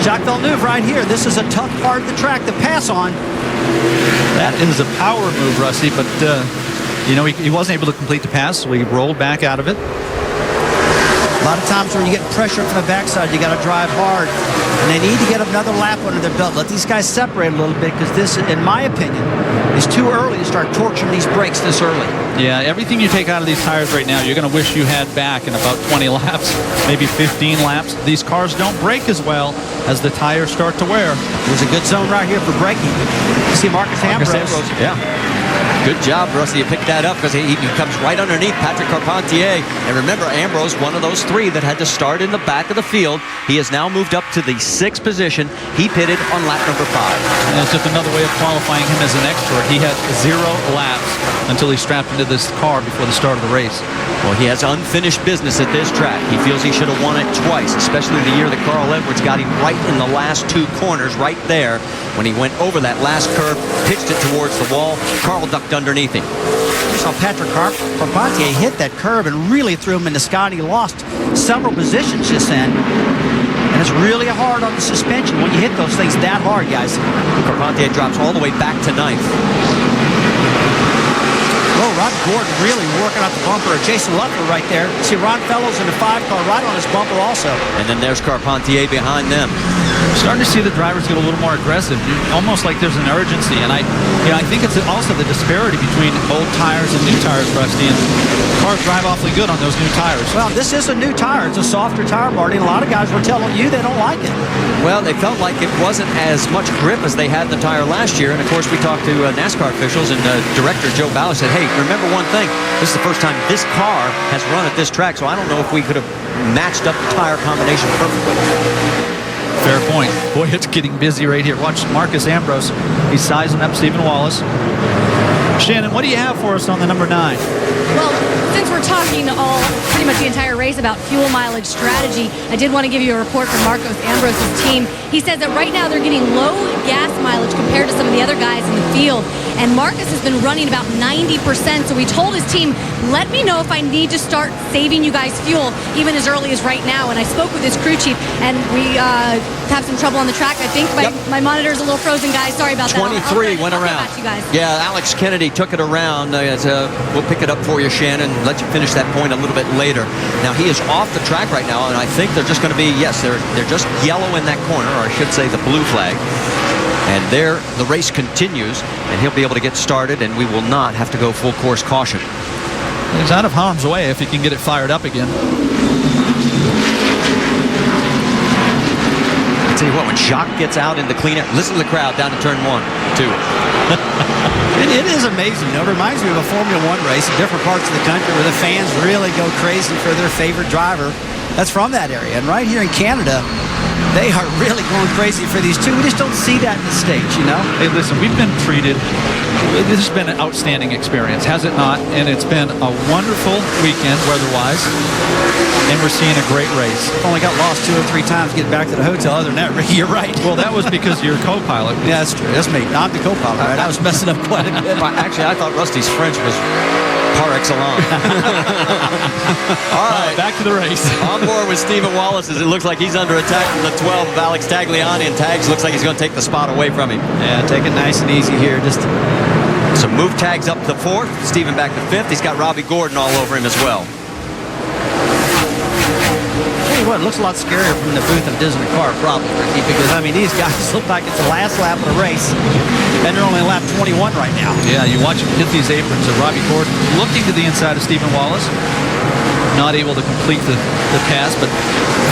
Jacques Villeneuve right here. This is a tough part of the track to pass on. That is a power move, Rusty, but he wasn't able to complete the pass, so he rolled back out of it. A lot of times when you get pressure from the backside, you got to drive hard. And they need to get another lap under their belt. Let these guys separate a little bit because this, in my opinion, is too early to start torturing these brakes this early. Yeah, everything you take out of these tires right now, you're going to wish you had back in about 20 laps, maybe 15 laps. These cars don't brake as well as the tires start to wear. There's a good zone right here for braking. You see Marcus Ambrose. Yeah. Good job, Rusty. You picked that up because he comes right underneath Patrick Carpentier. And remember, Ambrose, one of those three that had to start in the back of the field. He has now moved up to the 6th position. He pitted on lap number 5. And it's just another way of qualifying him as an expert. He had 0 laps until he strapped into this car before the start of the race. Well, he has unfinished business at this track. He feels he should have won it twice, especially the year that Carl Edwards got him right in the last 2 corners right there when he went over that last curve, pitched it towards the wall. Carl ducked underneath him. You saw Patrick Carpentier hit that curve and really threw him in the sky. He lost several positions just then. And it's really hard on the suspension when you hit those things that hard, guys. Carpentier drops all the way back to 9th. Oh, Ron Gordon really working out the bumper. Jason Lutler right there. See Ron Fellows in the 5 car right on his bumper also. And then there's Carpentier behind them. Starting to see the drivers get a little more aggressive, almost like there's an urgency. And I think it's also the disparity between old tires and new tires, Rusty. And cars drive awfully good on those new tires. Well, this is a new tire. It's a softer tire, Marty. And a lot of guys were telling you they don't like it. Well, they felt like it wasn't as much grip as they had in the tire last year. And, of course, we talked to NASCAR officials, and Director Joe Ballard said, hey, remember one thing. This is the first time this car has run at this track, so I don't know if we could have matched up the tire combination perfectly. Fair point. Boy, it's getting busy right here. Watch Marcus Ambrose. He's sizing up Stephen Wallace. Shannon, what do you have for us on the number 9? Well, since we're talking pretty much the entire race about fuel mileage strategy, I did want to give you a report from Marcos Ambrose's team. He says that right now they're getting low gas mileage compared to some of the other guys in the field. And Marcus has been running about 90%. So he told his team, let me know if I need to start saving you guys fuel even as early as right now. And I spoke with his crew chief, and we have some trouble on the track. I think my monitor's a little frozen, guys. Sorry about that. 23 went around. Back to you guys. Yeah, Alex Kennedy took it around. We'll pick it up for you, Shannon, and let you finish that point a little bit later. Now, he is off the track right now, and I think they're just going to be, yes, they're just yellow in that corner, or I should say the blue flag. And there, the race continues, and he'll be able to get started, and we will not have to go full course caution. He's out of harm's way if he can get it fired up again. I tell you what, when Jacques gets out in the clean air, listen to the crowd down to turn 1, 2. It is amazing. It reminds me of a Formula 1 race in different parts of the country where the fans really go crazy for their favorite driver that's from that area. And right here in Canada, they are really going crazy for these two. We just don't see that in the States, you know? Hey, listen, we've been treated. This has been an outstanding experience, has it not? And it's been a wonderful weekend weather-wise. And we're seeing a great race. Only got lost 2 or 3 times getting back to the hotel. Other than that, Ricky, you're right. Well, that was because you're co-pilot. Yeah, that's true. That's me. I'm the co-pilot. Right? I was messing up quite a bit. Actually, I thought Rusty's French was par excellence. All right. Back to the race. On board with Stephen Wallace as it looks like he's under attack from the 12 of Alex Tagliani, and Tags looks like he's going to take the spot away from him. Yeah, take it nice and easy here. Just some move Tags up to 4th, Stephen back to 5th. He's got Robbie Gordon all over him as well. Tell you what, it looks a lot scarier from the booth of Disney car, probably, Ricky, because, I mean, these guys look like it's the last lap of the race, and they're only on lap 21 right now. Yeah, you watch him hit these aprons. Robbie Gordon looking to the inside of Stephen Wallace. Not able to complete the pass, but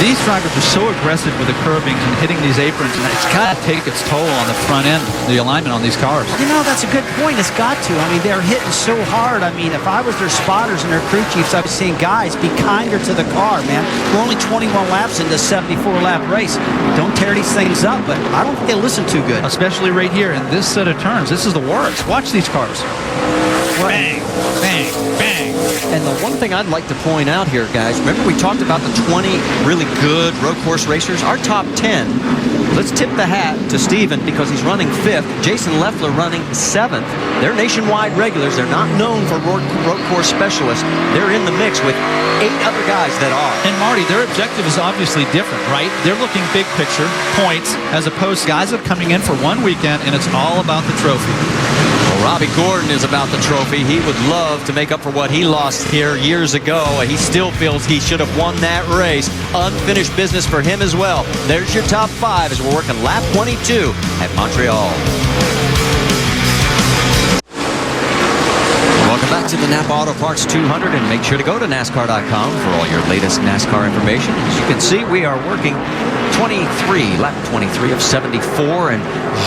these drivers are so aggressive with the curbings and hitting these aprons, and it's got to take its toll on the front end, the alignment on these cars. You know, that's a good point. It's got to. I mean, they're hitting so hard. I mean, if I was their spotters and their crew chiefs, I'd be seeing guys be kinder to the car, man. We're only 21 laps into a 74-lap race. Don't tear these things up, but I don't think they listen too good. Especially right here in this set of turns. This is the worst. Watch these cars. Bang, bang, bang. And the one thing I'd like to point out here, guys, remember we talked about the 20 really good road course racers? Our top 10, let's tip the hat to Steven because he's running 5th. Jason Leffler running 7th. They're nationwide regulars. They're not known for road course specialists. They're in the mix with 8 other guys that are. And Marty, their objective is obviously different, right? They're looking big picture, points, as opposed to guys that are coming in for one weekend, and it's all about the trophy. Well, Robbie Gordon is about the trophy. He would love to make up for what he lost here years ago. He still feels he should have won that race. Unfinished business for him as well. There's your top 5 as we're working lap 22 at Montreal. Welcome back to the Napa Auto Parts 200, and make sure to go to NASCAR.com for all your latest NASCAR information. As you can see, we are working lap 23 of 74, and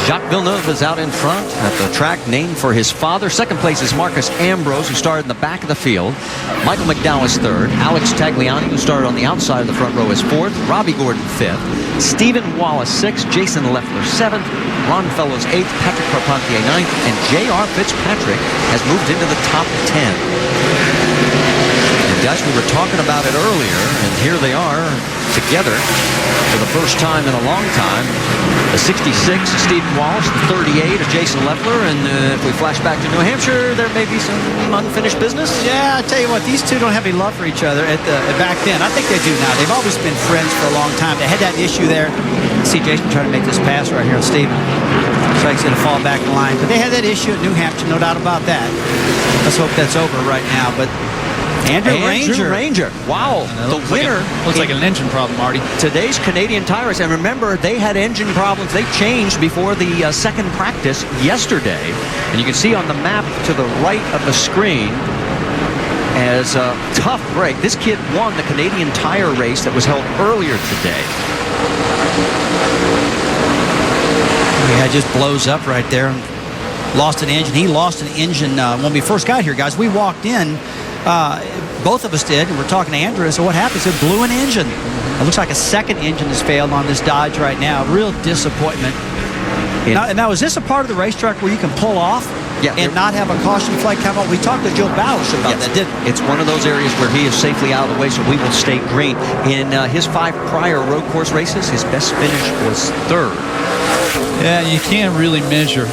Jacques Villeneuve is out in front at the track named for his father. Second place is Marcus Ambrose, who started in the back of the field. Michael McDowell is third. Alex Tagliani, who started on the outside of the front row, is fourth. Robbie Gordon fifth. Stephen Wallace sixth. Jason Leffler seventh. Ron Fellows eighth. Patrick Carpentier ninth. And J.R. Fitzpatrick has moved into the top 10. And guys, we were talking about it earlier, and here they are together for the first time in a long time. The 66 is Stephen Wallace, the 38 is Jason Leffler, and if we flash back to New Hampshire, there may be some unfinished business. Yeah, I tell you what, these two don't have any love for each other back then. I think they do now. They've always been friends for a long time. They had that issue there. See Jason trying to make this pass right here on Stephen. Looks like he's going to fall back in line. But they had that issue at New Hampshire, no doubt about that. Let's hope that's over right now. But Andrew Ranger. Wow. The winner. Looks like an engine problem, Marty. Today's Canadian Tires. And remember, they had engine problems. They changed before the second practice yesterday. And you can see on the map to the right of the screen as a tough break. This kid won the Canadian Tire race that was held earlier today. Yeah, it just blows up right there. Lost an engine. He lost an engine when we first got here, guys. We walked in. Both of us did, and we're talking to Andrew. So what happened? It blew an engine. It looks like a second engine has failed on this Dodge right now. Real disappointment. Now, is this a part of the racetrack where you can pull off and not have a caution flag come out? We talked to Joe Ballast about that, didn't we? It's one of those areas where he is safely out of the way, so we will stay green. In his 5 prior road course races, his best finish was third. Yeah, you can't really measure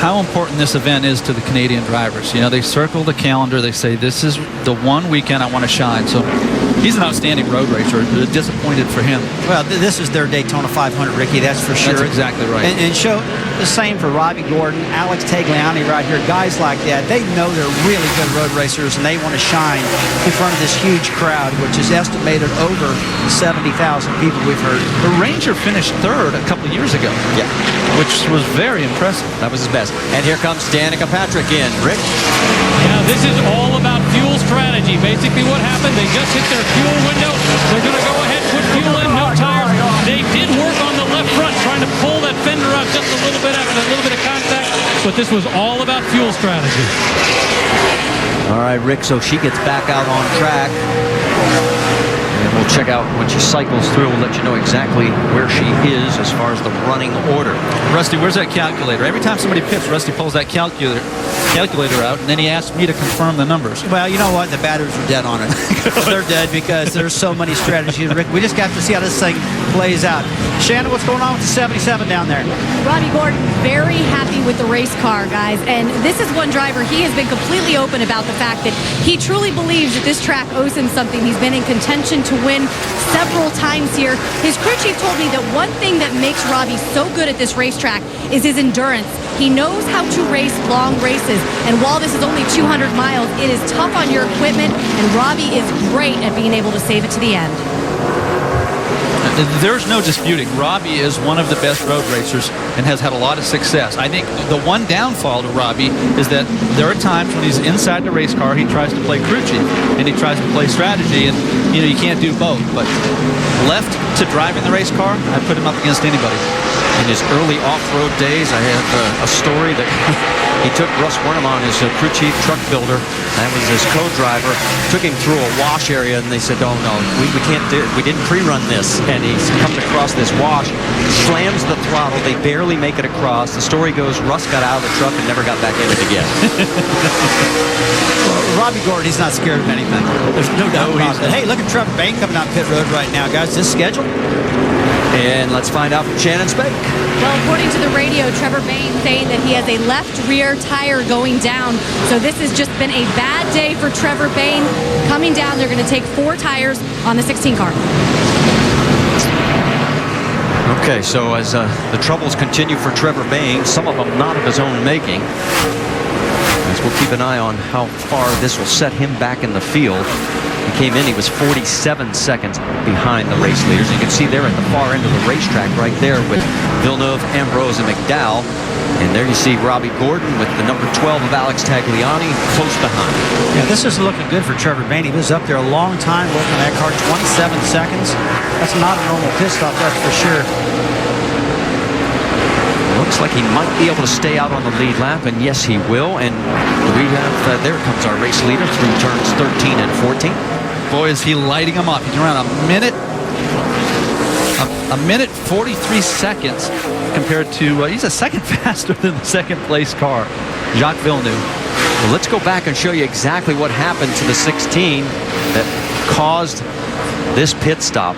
how important this event is to the Canadian drivers. You know, they circle the calendar. They say, this is the one weekend I want to shine. So he's an outstanding road racer. Disappointed for him. Well, this is their Daytona 500, Ricky. That's for sure. That's exactly right. And show the same for Robbie Gordon, Alex Tagliani right here. Guys like that, they know they're really good road racers, and they want to shine in front of this huge crowd, which is estimated over 70,000 people we've heard. The Ranger finished third a couple of years ago. Yeah. Which was very impressive. That was his best. And here comes Danica Patrick in. Rick? Yeah, this is all about fuel strategy. Basically what happened, they just hit their fuel window. They're going to go ahead, put fuel in, no tires. They did work on the left front, trying to pull that fender out just a little bit after a little bit of contact. But this was all about fuel strategy. All right, Rick, so she gets back out on track. And we'll check out when she cycles through. We'll let you know exactly where she is as far as the running order. Rusty, where's that calculator? Every time somebody pits, Rusty pulls that calculator out, and then he asks me to confirm the numbers. Well, you know what? The batteries are dead on it. They're dead because there's so many strategies, Rick. We just got to see how this thing plays out. Shannon, what's going on with the 77 down there? Robbie Gordon, very happy with the race car, guys. And this is one driver, he has been completely open about the fact that he truly believes that this track owes him something. He's been in contention to win several times here. His crew chief told me that one thing that makes Robbie so good at this racetrack is his endurance. He knows how to race long races, and while this is only 200 miles, it is tough on your equipment, and Robbie is great at being able to save it to the end. There's no disputing. Robbie is one of the best road racers and has had a lot of success. I think the one downfall to Robbie is that there are times when he's inside the race car, he tries to play crew chief and he tries to play strategy, and you can't do both. But left to driving the race car, I put him up against anybody. In his early off-road days, I have a story that he took Russ Wernemann, his crew chief truck builder, that was his co-driver, took him through a wash area, and they said, oh no, we can't do it. We didn't pre-run this. And he's come across this wash, slams the throttle, they barely make it across. The story goes, Russ got out of the truck and never got back in it again. Robbie Gordon, he's not scared of anything. There's no doubt about that. Hey, look at Trevor Bain coming down pit road right now, guys. This schedule? And let's find out from Shannon Spake. Well, according to the radio, Trevor Bain saying that he has a left rear tire going down. So this has just been a bad day for Trevor Bain. Coming down, they're going to take 4 tires on the 16 car. Okay, so as the troubles continue for Trevor Bain, some of them not of his own making, as we'll keep an eye on how far this will set him back in the field. He came in, he was 47 seconds behind the race leaders. You can see there at the far end of the racetrack right there with Villeneuve, Ambrose, and McDowell. And there you see Robbie Gordon with the number 12 of Alex Tagliani close behind. Yeah, this is looking good for Trevor Bayne. He was up there a long time working on that car, 27 seconds. That's not a normal pit stop, that's for sure. Looks like he might be able to stay out on the lead lap, and yes, he will. And we have, there comes our race leader through turns 13 and 14. Boy, is he lighting them up. He's around a minute 43 seconds compared to, he's a second faster than the second place car, Jacques Villeneuve. Well, let's go back and show you exactly what happened to the 16 that caused this pit stop.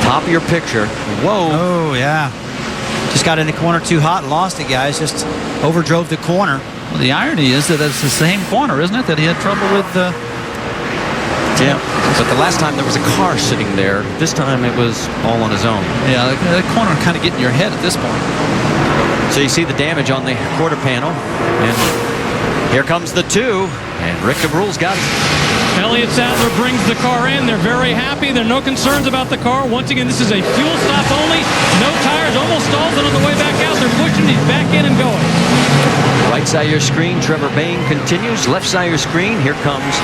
Top of your picture. Whoa. Oh, yeah. Just got in the corner too hot and lost it, guys. Just overdrove the corner. Well, the irony is that it's the same corner, isn't it, that he had trouble with? Yeah, but the last time there was a car sitting there. This time it was all on his own. Yeah, the corner kind of get in your head at this point. So you see the damage on the quarter panel. And here comes the 2. And Rick DeBrule's got it. Elliott Sadler brings the car in. They're very happy. There are no concerns about the car. Once again, this is a fuel stop only. No tires, almost stalls, and on the way back out, they're pushing. He's back in and going. Right side of your screen, Trevor Bayne continues. Left side of your screen, here comes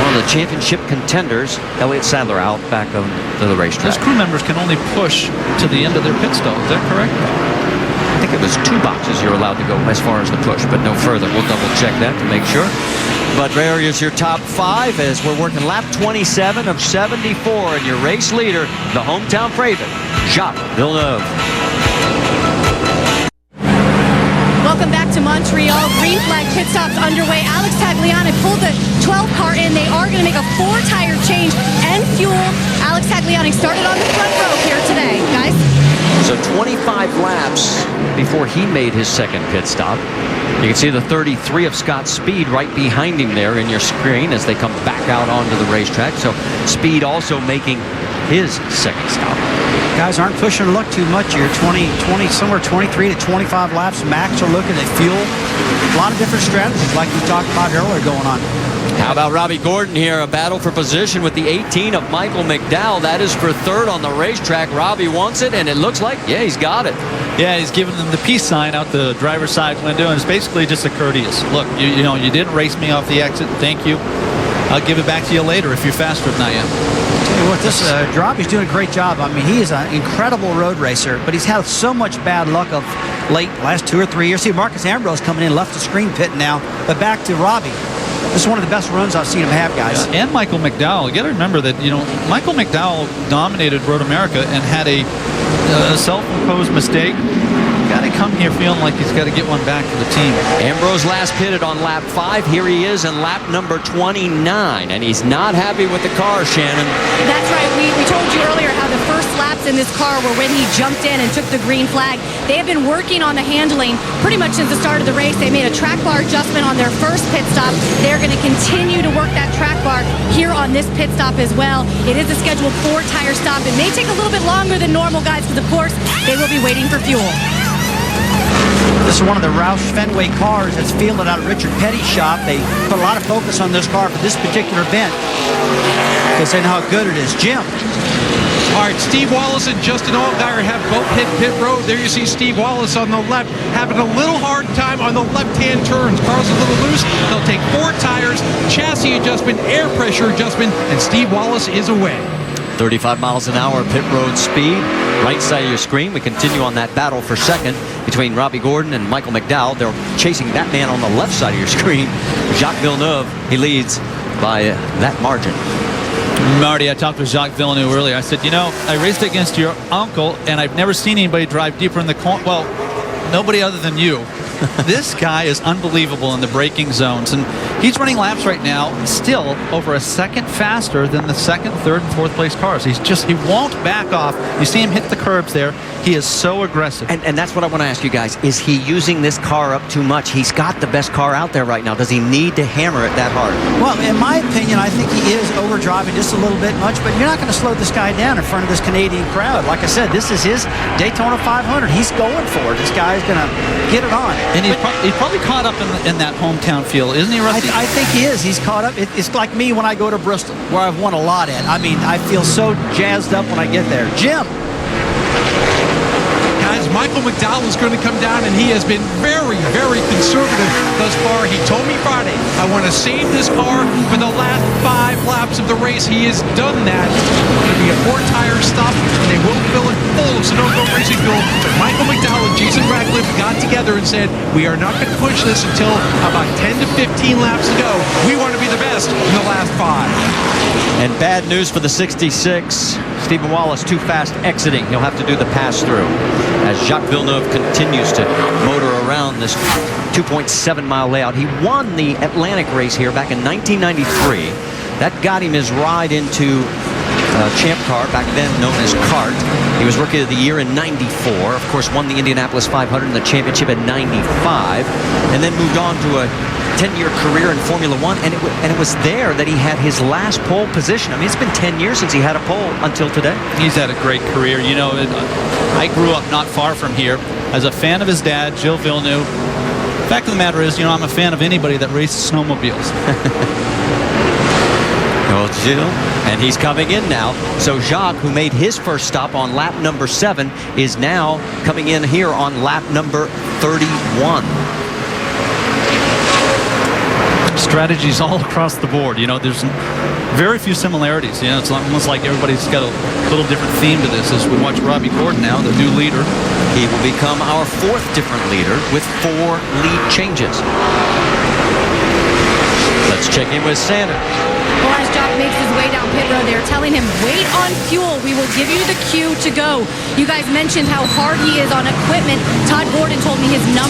one of the championship contenders, Elliott Sadler, out back of the racetrack. Those crew members can only push to the end of their pit stop. Is that correct? I think it was 2 boxes you're allowed to go as far as the push, but no further. We'll double check that to make sure. But there is your top 5 as we're working lap 27 of 74, and your race leader, the hometown favorite, Jacques Villeneuve. Welcome back to Montreal. Green flag pit stops underway. Alex Tagliani pulled the 12 car in. They are going to make a 4-tire change and fuel. Alex Tagliani started on the front row here today, guys. So 25 laps before he made his second pit stop. You can see the 33 of Scott Speed right behind him there in your screen as they come back out onto the racetrack. So Speed also making his second stop. Guys aren't pushing luck too much here. 20, somewhere 23 to 25 laps max are looking at fuel. A lot of different strategies like we talked about earlier going on. How about Robbie Gordon here? A battle for position with the 18 of Michael McDowell. That is for 3rd on the racetrack. Robbie wants it, and it looks like, yeah, he's got it. Yeah, he's giving them the peace sign out the driver's side window, and it's basically just a courteous. Look, you know, you didn't race me off the exit. Thank you. I'll give it back to you later if you're faster than I am. Tell you what, this Robbie's doing a great job. I mean, he is an incredible road racer, but he's had so much bad luck of late, last 2 or 3 years. See, Marcus Ambrose coming in, left the screen pit now, but back to Robbie. This is one of the best runs I've seen him have, guys. Yeah, and Michael McDowell. You got to remember that, you know, Michael McDowell dominated Road America and had a self-imposed mistake. Got to come here feeling like he's got to get one back to the team. Ambrose last pitted on lap 5. Here he is in lap number 29, and he's not happy with the car, Shannon. That's right. We told you earlier how the first laps in this car were when he jumped in and took the green flag. They have been working on the handling pretty much since the start of the race. They made a track bar adjustment on their first pit stop. They're going to continue to work that track bar here on this pit stop as well. It is a scheduled 4-tire stop. It may take a little bit longer than normal, guys, because, of course, they will be waiting for fuel. This is one of the Roush Fenway cars that's fielded out of Richard Petty's shop. They put a lot of focus on this car for this particular event because they know how good it is. Jim. All right, Steve Wallace and Justin Allgaier have both hit pit road. There you see Steve Wallace on the left having a little hard time on the left-hand turns. Car's a little loose. They'll take 4 tires, chassis adjustment, air pressure adjustment, and Steve Wallace is away. 35 miles an hour pit road speed. Right side of your screen, we continue on that battle for second between Robbie Gordon and Michael McDowell. They're chasing that man on the left side of your screen. Jacques Villeneuve, he leads by that margin. Marty, I talked to Jacques Villeneuve earlier. I said, you know, I raced against your uncle, and I've never seen anybody drive deeper in the corner. Well, nobody other than you. This guy is unbelievable in the braking zones, and he's running laps right now still over a second faster than the second, third, and fourth place cars. He won't back off. You see him hit the curbs there. He is so aggressive. And that's what I want to ask you guys. Is he using this car up too much? He's got the best car out there right now. Does he need to hammer it that hard? Well, in my opinion, I think he is overdriving just a little bit much, but you're not going to slow this guy down in front of this Canadian crowd. Like I said, this is his Daytona 500. He's going for it. This guy's going to get it on. And he's probably caught up in that hometown feel, isn't he, Rusty? I think he is. He's caught up. It's like me when I go to Bristol, where I've won a lot at. I mean, I feel so jazzed up when I get there. Jim. Guys, my Michael McDowell is going to come down, and he has been very, very conservative thus far. He told me Friday, I want to save this car for the last 5 laps of the race. He has done that. It's going to be a 4-tire stop, and they will fill it full of Sunoco racing fuel. But Michael McDowell and Jason Radcliffe got together and said, we are not going to push this until about 10 to 15 laps to go. We want to be the best in the last 5. And bad news for the 66. Stephen Wallace too fast exiting. He'll have to do the pass-through as Jacques Villeneuve continues to motor around this 2.7-mile layout. He won the Atlantic race here back in 1993. That got him his ride into Champ Car, back then known as CART. He was Rookie of the Year in 94. Of course, won the Indianapolis 500 and the championship in 95. And then moved on to a 10-year career in Formula One, and it was there that he had his last pole position. I mean, it's been 10 years since he had a pole until today. He's had a great career. You know, I grew up not far from here as a fan of his dad, Gilles Villeneuve. The fact of the matter is, you know, I'm a fan of anybody that races snowmobiles. Well, Gilles, and he's coming in now. So Jacques, who made his first stop on lap number 7, is now coming in here on lap number 31. Strategies all across the board. You know, there's very few similarities. You know, it's almost like everybody's got a little different theme to this as we watch Robbie Gordon now, the new leader. He will become our 4th different leader with 4 lead changes. Let's check in with Sanders. Well, as Jock makes his way down pit road, they're telling him, wait on fuel. We will give you the cue to go. You guys mentioned how hard he is on equipment. Todd Gordon told me his #1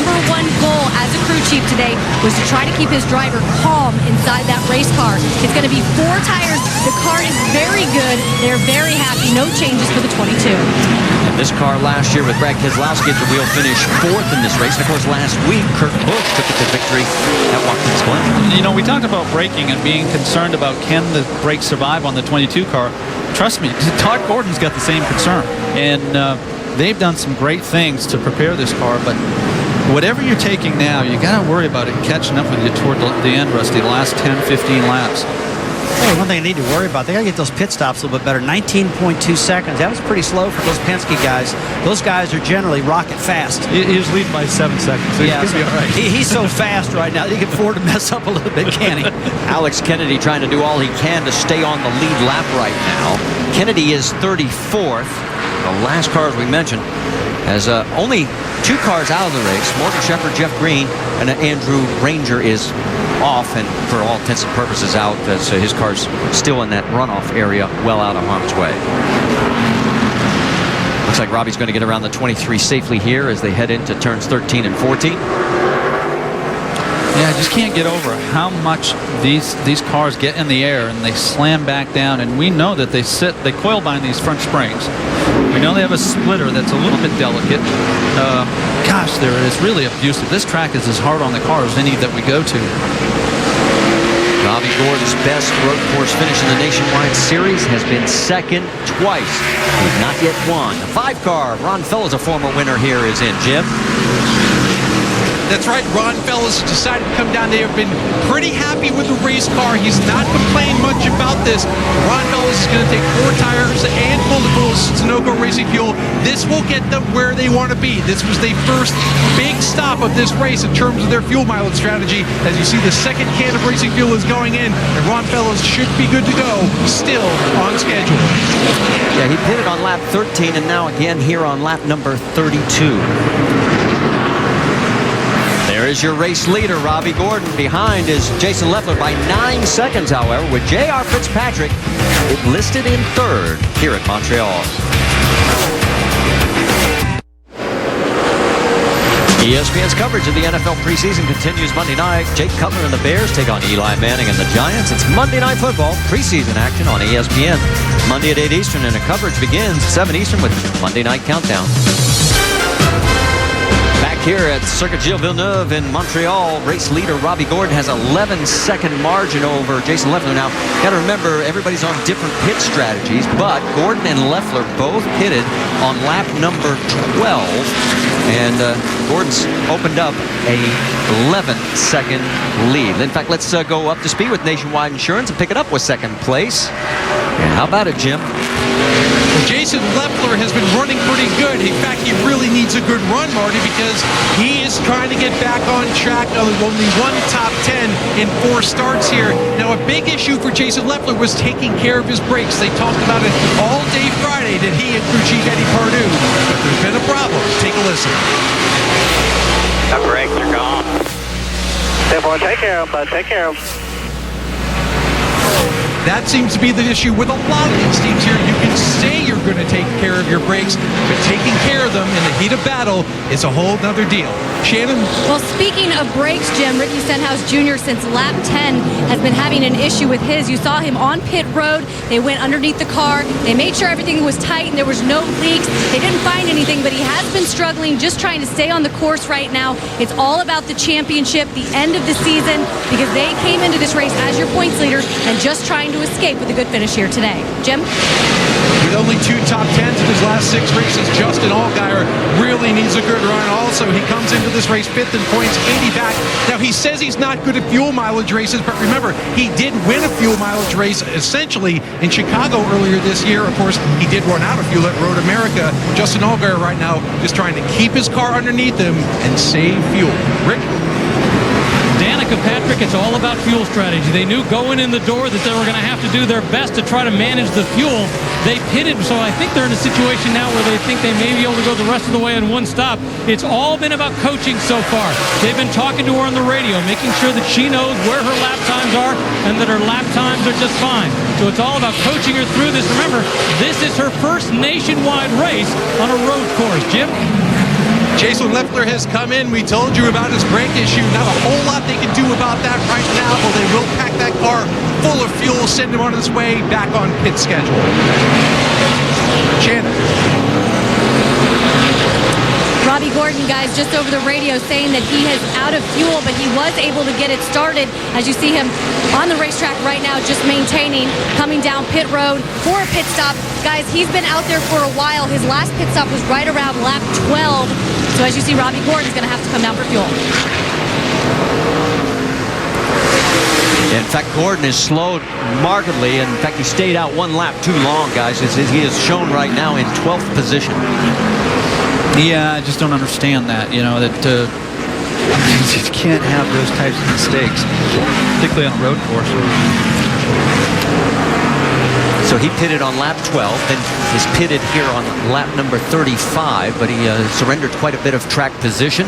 goal as a crew chief today was to try to keep his driver calm inside that race car. It's going to be 4 tires. The car is very good. They're very happy. No changes for the 22. And this car last year with Brad Keselowski at the wheel finished 4th in this race. And of course, last week, Kurt Busch took it to victory at Watkins Glen. You know, we talked about braking and being concerned about can the brakes survive on the 22 car. Trust me, Todd Gordon's got the same concern. And they've done some great things to prepare this car. But whatever you're taking now, you got to worry about it catching up with you toward the end, Rusty, the last 10, 15 laps. Hey, one thing I need to worry about, they got to get those pit stops a little bit better. 19.2 seconds. That was pretty slow for those Penske guys. Those guys are generally rocket fast. He was leading by 7 seconds. So yeah, he's going to be all right. He's so fast right now. He can afford to mess up a little bit, can't he? Alex Kennedy trying to do all he can to stay on the lead lap right now. Kennedy is 34th. The last car, as we mentioned, has only 2 cars out of the race. Morgan Shepherd, Jeff Green, and Andrew Ranger is off and for all intents and purposes out, so his car's still in that runoff area, well out of harm's way. Looks like Robbie's going to get around the 23 safely here as they head into turns 13 and 14. Yeah, I just can't get over how much these cars get in the air and they slam back down. And we know that they coil bind these front springs. We know they have a splitter that's a little bit delicate. Gosh, it's really abusive. This track is as hard on the car as any that we go to. Robbie Gordon's best road course finish in the Nationwide Series has been second twice. He's not yet won. The 5-car, Ron Fellows, a former winner here, is in. Jim? That's right, Ron Fellows decided to come down. They have been pretty happy with the race car. He's not complaining much about this. Ron Fellows is going to take 4 tires and full of Sunoco racing fuel. This will get them where they want to be. This was their first big stop of this race in terms of their fuel mileage strategy. As you see, the 2nd can of racing fuel is going in, and Ron Fellows should be good to go, still on schedule. Yeah, he pitted on lap 13 and now again here on lap number 32. There is your race leader, Robbie Gordon. Behind is Jason Leffler by 9 seconds, however, with J.R. Fitzpatrick listed in 3rd here at Montreal. ESPN's coverage of the NFL preseason continues Monday night. Jake Cutler and the Bears take on Eli Manning and the Giants. It's Monday Night Football, preseason action on ESPN. Monday at 8 Eastern, and the coverage begins at 7 Eastern with Monday Night Countdown. Back here at Circuit Gilles Villeneuve in Montreal, race leader Robbie Gordon has 11-second margin over Jason Leffler. Now, got to remember, everybody's on different pit strategies, but Gordon and Leffler both pitted on lap number 12, and Gordon's opened up a 11-second lead. In fact, let's go up to speed with Nationwide Insurance and pick it up with 2nd place. And how about it, Jim? Jason Leffler has been running pretty good. In fact, he really needs a good run, Marty, because he is trying to get back on track of only one top 10 in 4 starts here. Now, a big issue for Jason Leffler was taking care of his brakes. They talked about it all day Friday, that he and crew chief Eddie Perdue. But there's been a problem. Take a listen. The brakes are gone. Take care of them, bud. Take care of them. That seems to be the issue with a lot of these teams here. You can say you're going to take care of your brakes, but taking care of them in the heat of battle is a whole nother deal. Shannon? Well, speaking of brakes, Jim, Ricky Stenhouse Jr. since lap 10 has been having an issue with his. You saw him on pit road. They went underneath the car. They made sure everything was tight and there was no leaks. They didn't find anything, but he has been struggling, just trying to stay on the course right now. It's all about the championship, the end of the season, because they came into this race as your points leader and just trying to escape with a good finish here today. Jim? With only 2 top 10s in his last 6 races, Justin Allgaier really needs a good run. Also, he comes into this race 5th in points, 80 back. Now, he says he's not good at fuel mileage races, but remember, he did win a fuel mileage race essentially in Chicago earlier this year. Of course, he did run out of fuel at Road America. Justin Allgaier right now just trying to keep his car underneath him and save fuel. Rick? Danica Patrick, it's all about fuel strategy. They knew going in the door that they were going to have to do their best to try to manage the fuel. They pitted, so I think they're in a situation now where they think they may be able to go the rest of the way in one stop. It's all been about coaching so far. They've been talking to her on the radio, making sure that she knows where her lap times are and that her lap times are just fine. So it's all about coaching her through this. Remember, this is her first nationwide race on a road course. Jim? Jason Leffler has come in. We told you about his brake issue. Not a whole lot they can do about that right now, or they will pack that car full of fuel, send him on his way back on pit schedule. Shannon. Robbie Gordon, guys, just over the radio saying that he is out of fuel, but he was able to get it started. As you see him on the racetrack right now, just maintaining, coming down pit road for a pit stop. Guys, he's been out there for a while. His last pit stop was right around lap 12. So as you see, Robbie Gordon's going to have to come down for fuel. In fact, Gordon has slowed markedly. In fact, he stayed out 1 lap too long, guys. He is shown right now in 12th position. Yeah, I just don't understand that, you know, that you can't have those types of mistakes, particularly on a road course. So he pitted on lap 12, then is pitted here on lap number 35, but he surrendered quite a bit of track position.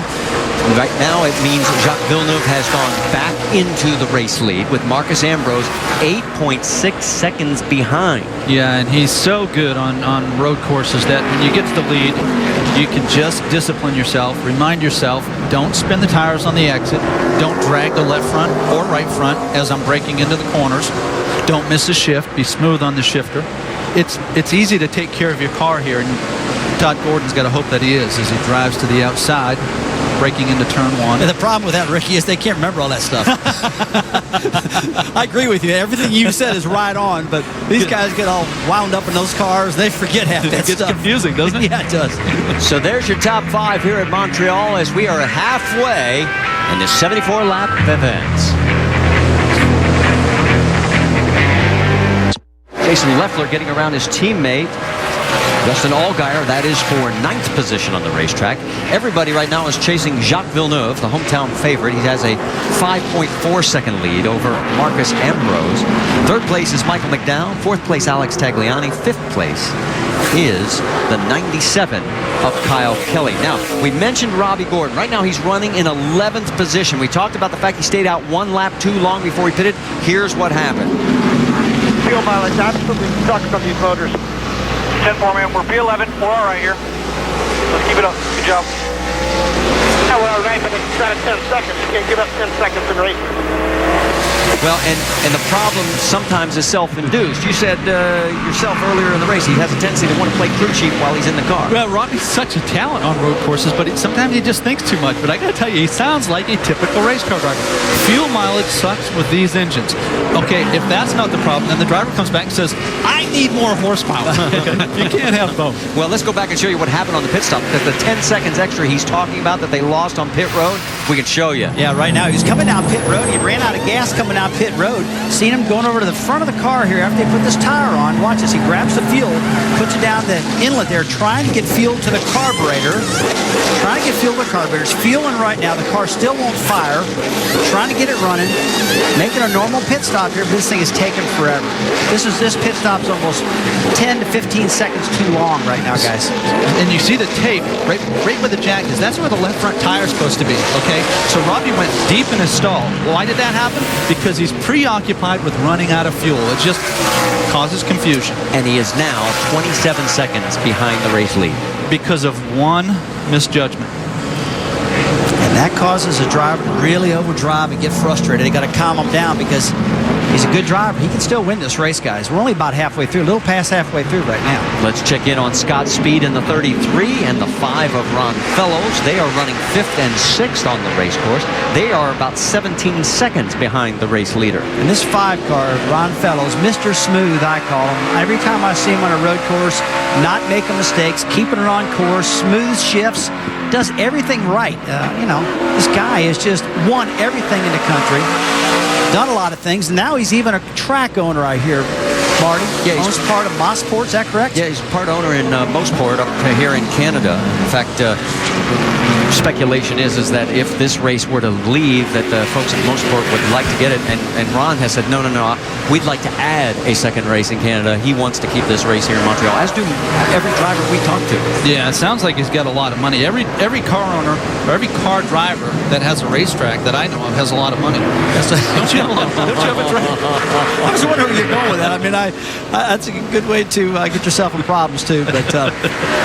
Right now it means Jacques Villeneuve has gone back into the race lead with Marcus Ambrose 8.6 seconds behind. Yeah, and he's so good on road courses that when you get to the lead, you can just discipline yourself, remind yourself, don't spin the tires on the exit, don't drag the left front or right front as I'm braking into the corners. Don't miss a shift. Be smooth on the shifter. It's easy to take care of your car here, and Todd Gordon's got to hope that he is as he drives to the outside, braking into turn 1. And the problem with that, Ricky, is they can't remember all that stuff. I agree with you. Everything you said is right on, but these guys get all wound up in those cars. They forget half that stuff. It gets confusing, doesn't it? Yeah, it does. So there's your top 5 here at Montreal as we are halfway in the 74-lap events. Jason Leffler getting around his teammate Justin Allgaier, that is for 9th position on the racetrack. Everybody right now is chasing Jacques Villeneuve, the hometown favorite. He has a 5.4-second lead over Marcus Ambrose. 3rd place is Michael McDowell. 4th place, Alex Tagliani. 5th place is the 97 of Kyle Kelly. Now, we mentioned Robbie Gordon. Right now, he's running in 11th position. We talked about the fact he stayed out 1 lap too long before he pitted. Here's what happened. Fuel mileage absolutely sucks on these motors. 10-4, man. We're P11. We're all right here. Let's keep it up. Good job. Yeah, we're all right, but it's got 10 seconds. You can't give up 10 seconds in racing. Well, and the problem sometimes is self-induced. You said yourself earlier in the race, he has a tendency to want to play crew chief while he's in the car. Well, Robbie's such a talent on road courses, but sometimes he just thinks too much. But I got to tell you, he sounds like a typical race car driver. Fuel mileage sucks with these engines. Okay, if that's not the problem, then the driver comes back and says, I need more horsepower. You can't have both. Well, let's go back and show you what happened on the pit stop, because the 10 seconds extra he's talking about that they lost on pit road, we can show you. Yeah, right now he's coming down pit road. He ran out of gas coming down pit road. Seen him going over to the front of the car here after they put this tire on. Watch this. He grabs the fuel, puts it down the inlet there, trying to get fuel to the carburetor. Trying to get fuel to the carburetor. It's fueling right now. The car still won't fire. Trying to get it running. Making a normal pit stop here, but this thing is taking forever. This pit stop's almost 10 to 15 seconds too long right now, guys. And you see the tape right where the jack is. That's where the left front tire is supposed to be, okay? So Robbie went deep in his stall. Why did that happen? Because he's preoccupied with running out of fuel. It just causes confusion. And he is now 27 seconds behind the race lead. Because of one misjudgment. And that causes a driver to really overdrive and get frustrated. They got to calm him down because he's a good driver. He can still win this race, guys. We're only about halfway through, a little past halfway through right now. Let's check in on Scott's speed in the 33 and the 5 of Ron Fellows. They are running 5th and 6th on the race course. They are about 17 seconds behind the race leader. And this 5 car, Ron Fellows, Mr. Smooth, I call him. Every time I see him on a road course, not making mistakes, keeping it on course, smooth shifts, does everything right. This guy has just won everything in the country. Done a lot of things. Now he's even a track owner, I hear, Marty. Yeah, owns part of Mosport, is that correct? Yeah, he's part owner in Mosport up here in Canada. In fact, speculation is that if this race were to leave, that the folks at Mosport would like to get it. And Ron has said, no, we'd like to add a second race in Canada. He wants to keep this race here in Montreal, as do every driver we talk to. Yeah, it sounds like he's got a lot of money. Every car owner or every car driver that has a racetrack that I know of has a lot of money. Don't you have a drive? I was wondering where you're going with that. I mean, that's a good way to get yourself in problems, too. But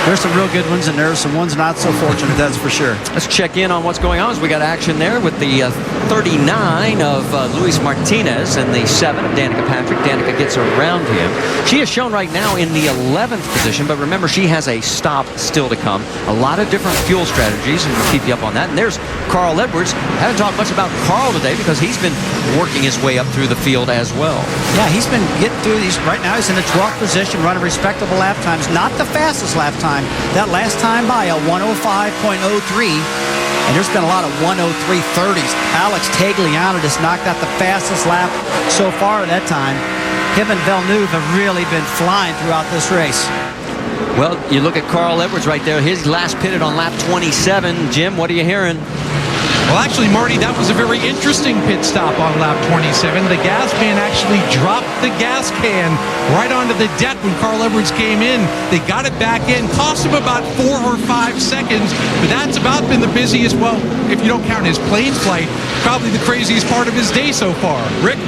there's some real good ones, and there's some ones not so fortunate, that's for sure. Let's check in on what's going on. We got action there with the 39 of Luis Martinez and the 7 of Danica Patrick. Danica gets around him. She is shown right now in the 11th position, but remember, she has a stop still to come. A lot of different fuel strategies, and we'll keep you up on that. And there's Carl Edwards. Haven't talked much about Carl today because he's been working his way up through the field as well. Yeah, he's been getting through these. Right now he's in the 12th position, running respectable lap times. Not the fastest lap time. That last time by a 105.03. And there's been a lot of 103.30s. Alex Tagliano just knocked out the fastest lap so far that time. Him and Villeneuve have really been flying throughout this race. Well, you look at Carl Edwards right there. His last pitted on lap 27. Jim, what are you hearing? Well, actually, Marty, that was a very interesting pit stop on lap 27. The gas man actually dropped the gas can right onto the deck when Carl Edwards came in. They got it back in. Cost him about 4 or 5 seconds, but that's about been the busiest, well, if you don't count his plane flight, probably the craziest part of his day so far. Rick?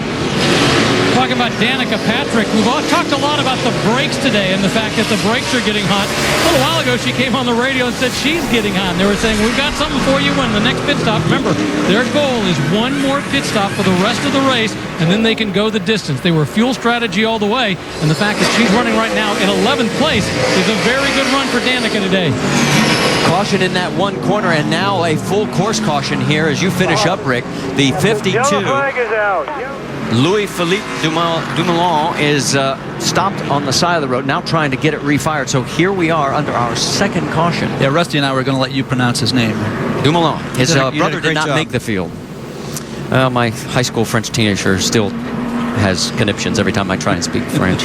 Talking about Danica Patrick, we've all talked a lot about the brakes today and the fact that the brakes are getting hot. A little while ago, she came on the radio and said she's getting hot. And they were saying, we've got something for you when the next pit stop. Remember, their goal is one more pit stop for the rest of the race, and then they can go the distance. They were fuel strategy all the way, and the fact that she's running right now in 11th place is a very good run for Danica today. Caution in that one corner, and now a full course caution here as you finish up, Rick. The 52. Yellow flag is out. Louis-Philippe Dumoulin is stopped on the side of the road, now trying to get it refired. So here we are under our second caution. Yeah, Rusty and I were going to let you pronounce his name. Dumoulin. His brother did not job. make the field. My high school French teenager still has conniptions every time I try and speak French.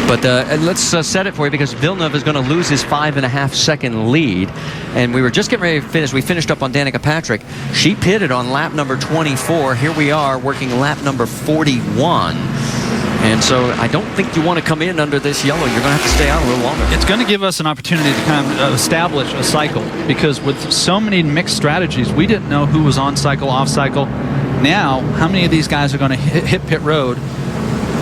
But let's set it for you because Villeneuve is going to lose his 5.5-second lead. And we were just getting ready to finish. We finished up on Danica Patrick. She pitted on lap number 24. Here we are working lap number 41. And so I don't think you want to come in under this yellow. You're going to have to stay out a little longer. It's going to give us an opportunity to kind of establish a cycle because with so many mixed strategies, we didn't know who was on cycle, off cycle. Now, how many of these guys are going to hit pit road?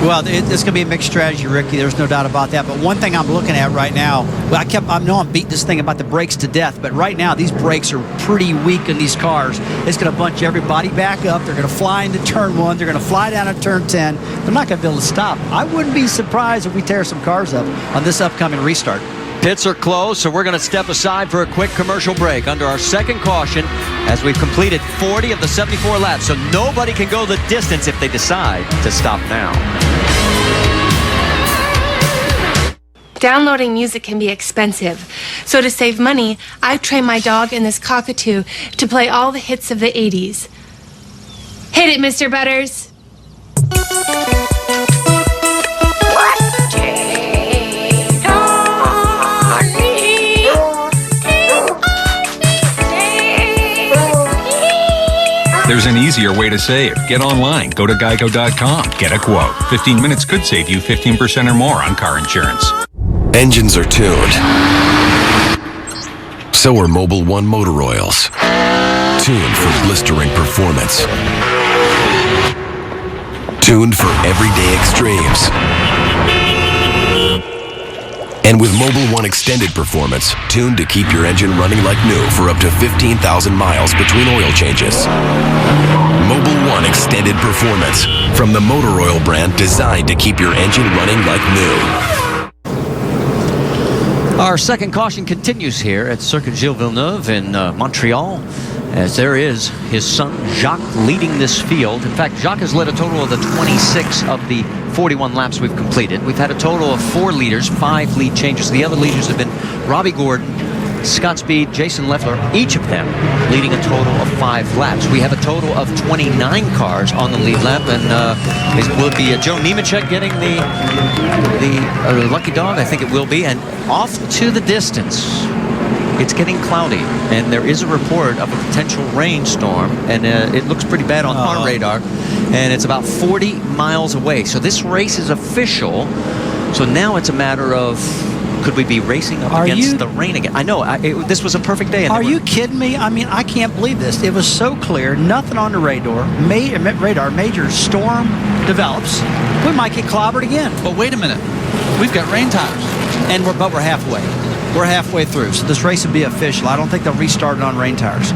Well, it's going to be a mixed strategy, Ricky. There's no doubt about that. But one thing I'm looking at right now, well, I know I'm beating this thing about the brakes to death, but right now these brakes are pretty weak in these cars. It's going to bunch everybody back up. They're going to fly into turn 1. They're going to fly down to turn 10. They're not going to be able to stop. I wouldn't be surprised if we tear some cars up on this upcoming restart. Pits are closed, so we're going to step aside for a quick commercial break under our second caution as we've completed 40 of the 74 laps. So nobody can go the distance if they decide to stop now. Downloading music can be expensive, so to save money, I've trained my dog in this cockatoo to play all the hits of the 80s. Hit it, Mr. Butters. There's an easier way to save. Get online. Go to geico.com. Get a quote. 15 minutes could save you 15% or more on car insurance. Engines are tuned. So are Mobil 1 motor oils. Tuned for blistering performance. Tuned for everyday extremes. And with Mobil 1 Extended Performance, tuned to keep your engine running like new for up to 15,000 miles between oil changes. Mobil 1 Extended Performance, from the motor oil brand designed to keep your engine running like new. Our second caution continues here at Circuit Gilles Villeneuve in Montreal, as there is his son Jacques leading this field. In fact, Jacques has led a total of the 26 of the 41 laps we've completed. We've had a total of 4 leaders, 5 lead changes. The other leaders have been Robbie Gordon, Scott Speed, Jason Leffler, each of them leading a total of 5 laps. We have a total of 29 cars on the lead lap, and it will be Joe Nemechek getting the lucky dog. I think it will be, and off to the distance. It's getting cloudy, and there is a report of a potential rainstorm, and it looks pretty bad on our radar, and it's about 40 miles away. So this race is official, so now it's a matter of, could we be racing up against the rain again? I know, this was a perfect day. Are you kidding me? I mean, I can't believe this. It was so clear, nothing on the radar. Major storm develops. We might get clobbered again. But wait a minute. We've got rain tires. But we're halfway. We're halfway through, so this race will be official. I don't think they'll restart it on rain tires.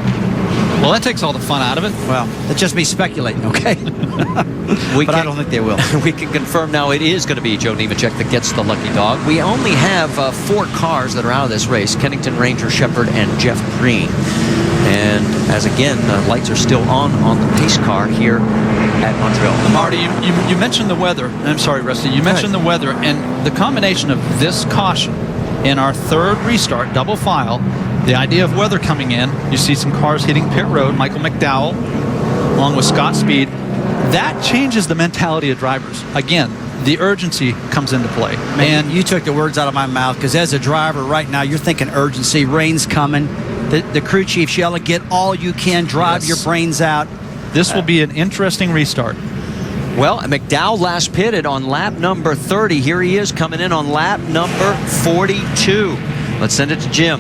Well, that takes all the fun out of it. Well, that's just me speculating, okay? But I don't think they will. We can confirm now it is going to be Joe Nemechek that gets the lucky dog. We only have 4 cars that are out of this race: Kennington, Ranger, Shepard, and Jeff Green. And as again, the lights are still on the pace car here at Montreal. Marty, you mentioned the weather. I'm sorry, Rusty. You mentioned the weather, and the combination of this caution in our third restart, double file, the idea of weather coming in, you see some cars hitting pit road, Michael McDowell, along with Scott Speed. That changes the mentality of drivers. Again, the urgency comes into play. Man, you took the words out of my mouth, because as a driver right now, you're thinking urgency, rain's coming. The crew chief's yelling, get all you can, drive your brains out. This will be an interesting restart. Well, McDowell last pitted on lap number 30. Here he is coming in on lap number 42. Let's send it to Jim.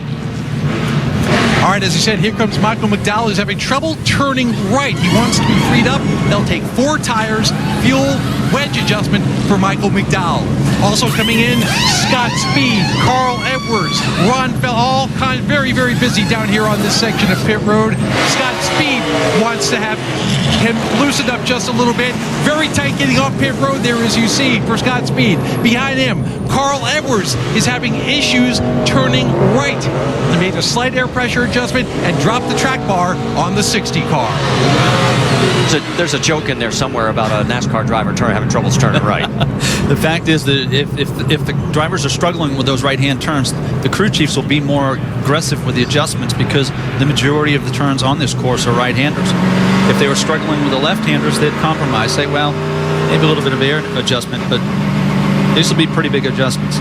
All right, as he said, here comes Michael McDowell. He's having trouble turning right. He wants to be freed up. They'll take 4 tires, fuel, wedge adjustment for Michael McDowell. Also coming in, Scott Speed, Carl Edwards, Ron Fell, all kind of very, very busy down here on this section of pit road. Scott Speed wants to have him loosened up just a little bit. Very tight getting off pit road there, as you see, for Scott Speed. Behind him, Carl Edwards is having issues turning right. They made a slight air pressure adjustment and dropped the track bar on the 60 car. There's a joke in there somewhere about a NASCAR driver having troubles turning right. The fact is that if the drivers are struggling with those right-hand turns, the crew chiefs will be more aggressive with the adjustments, because the majority of the turns on this course are right-handers. If they were struggling with the left-handers, they'd compromise, say, well, maybe a little bit of air adjustment, but these will be pretty big adjustments.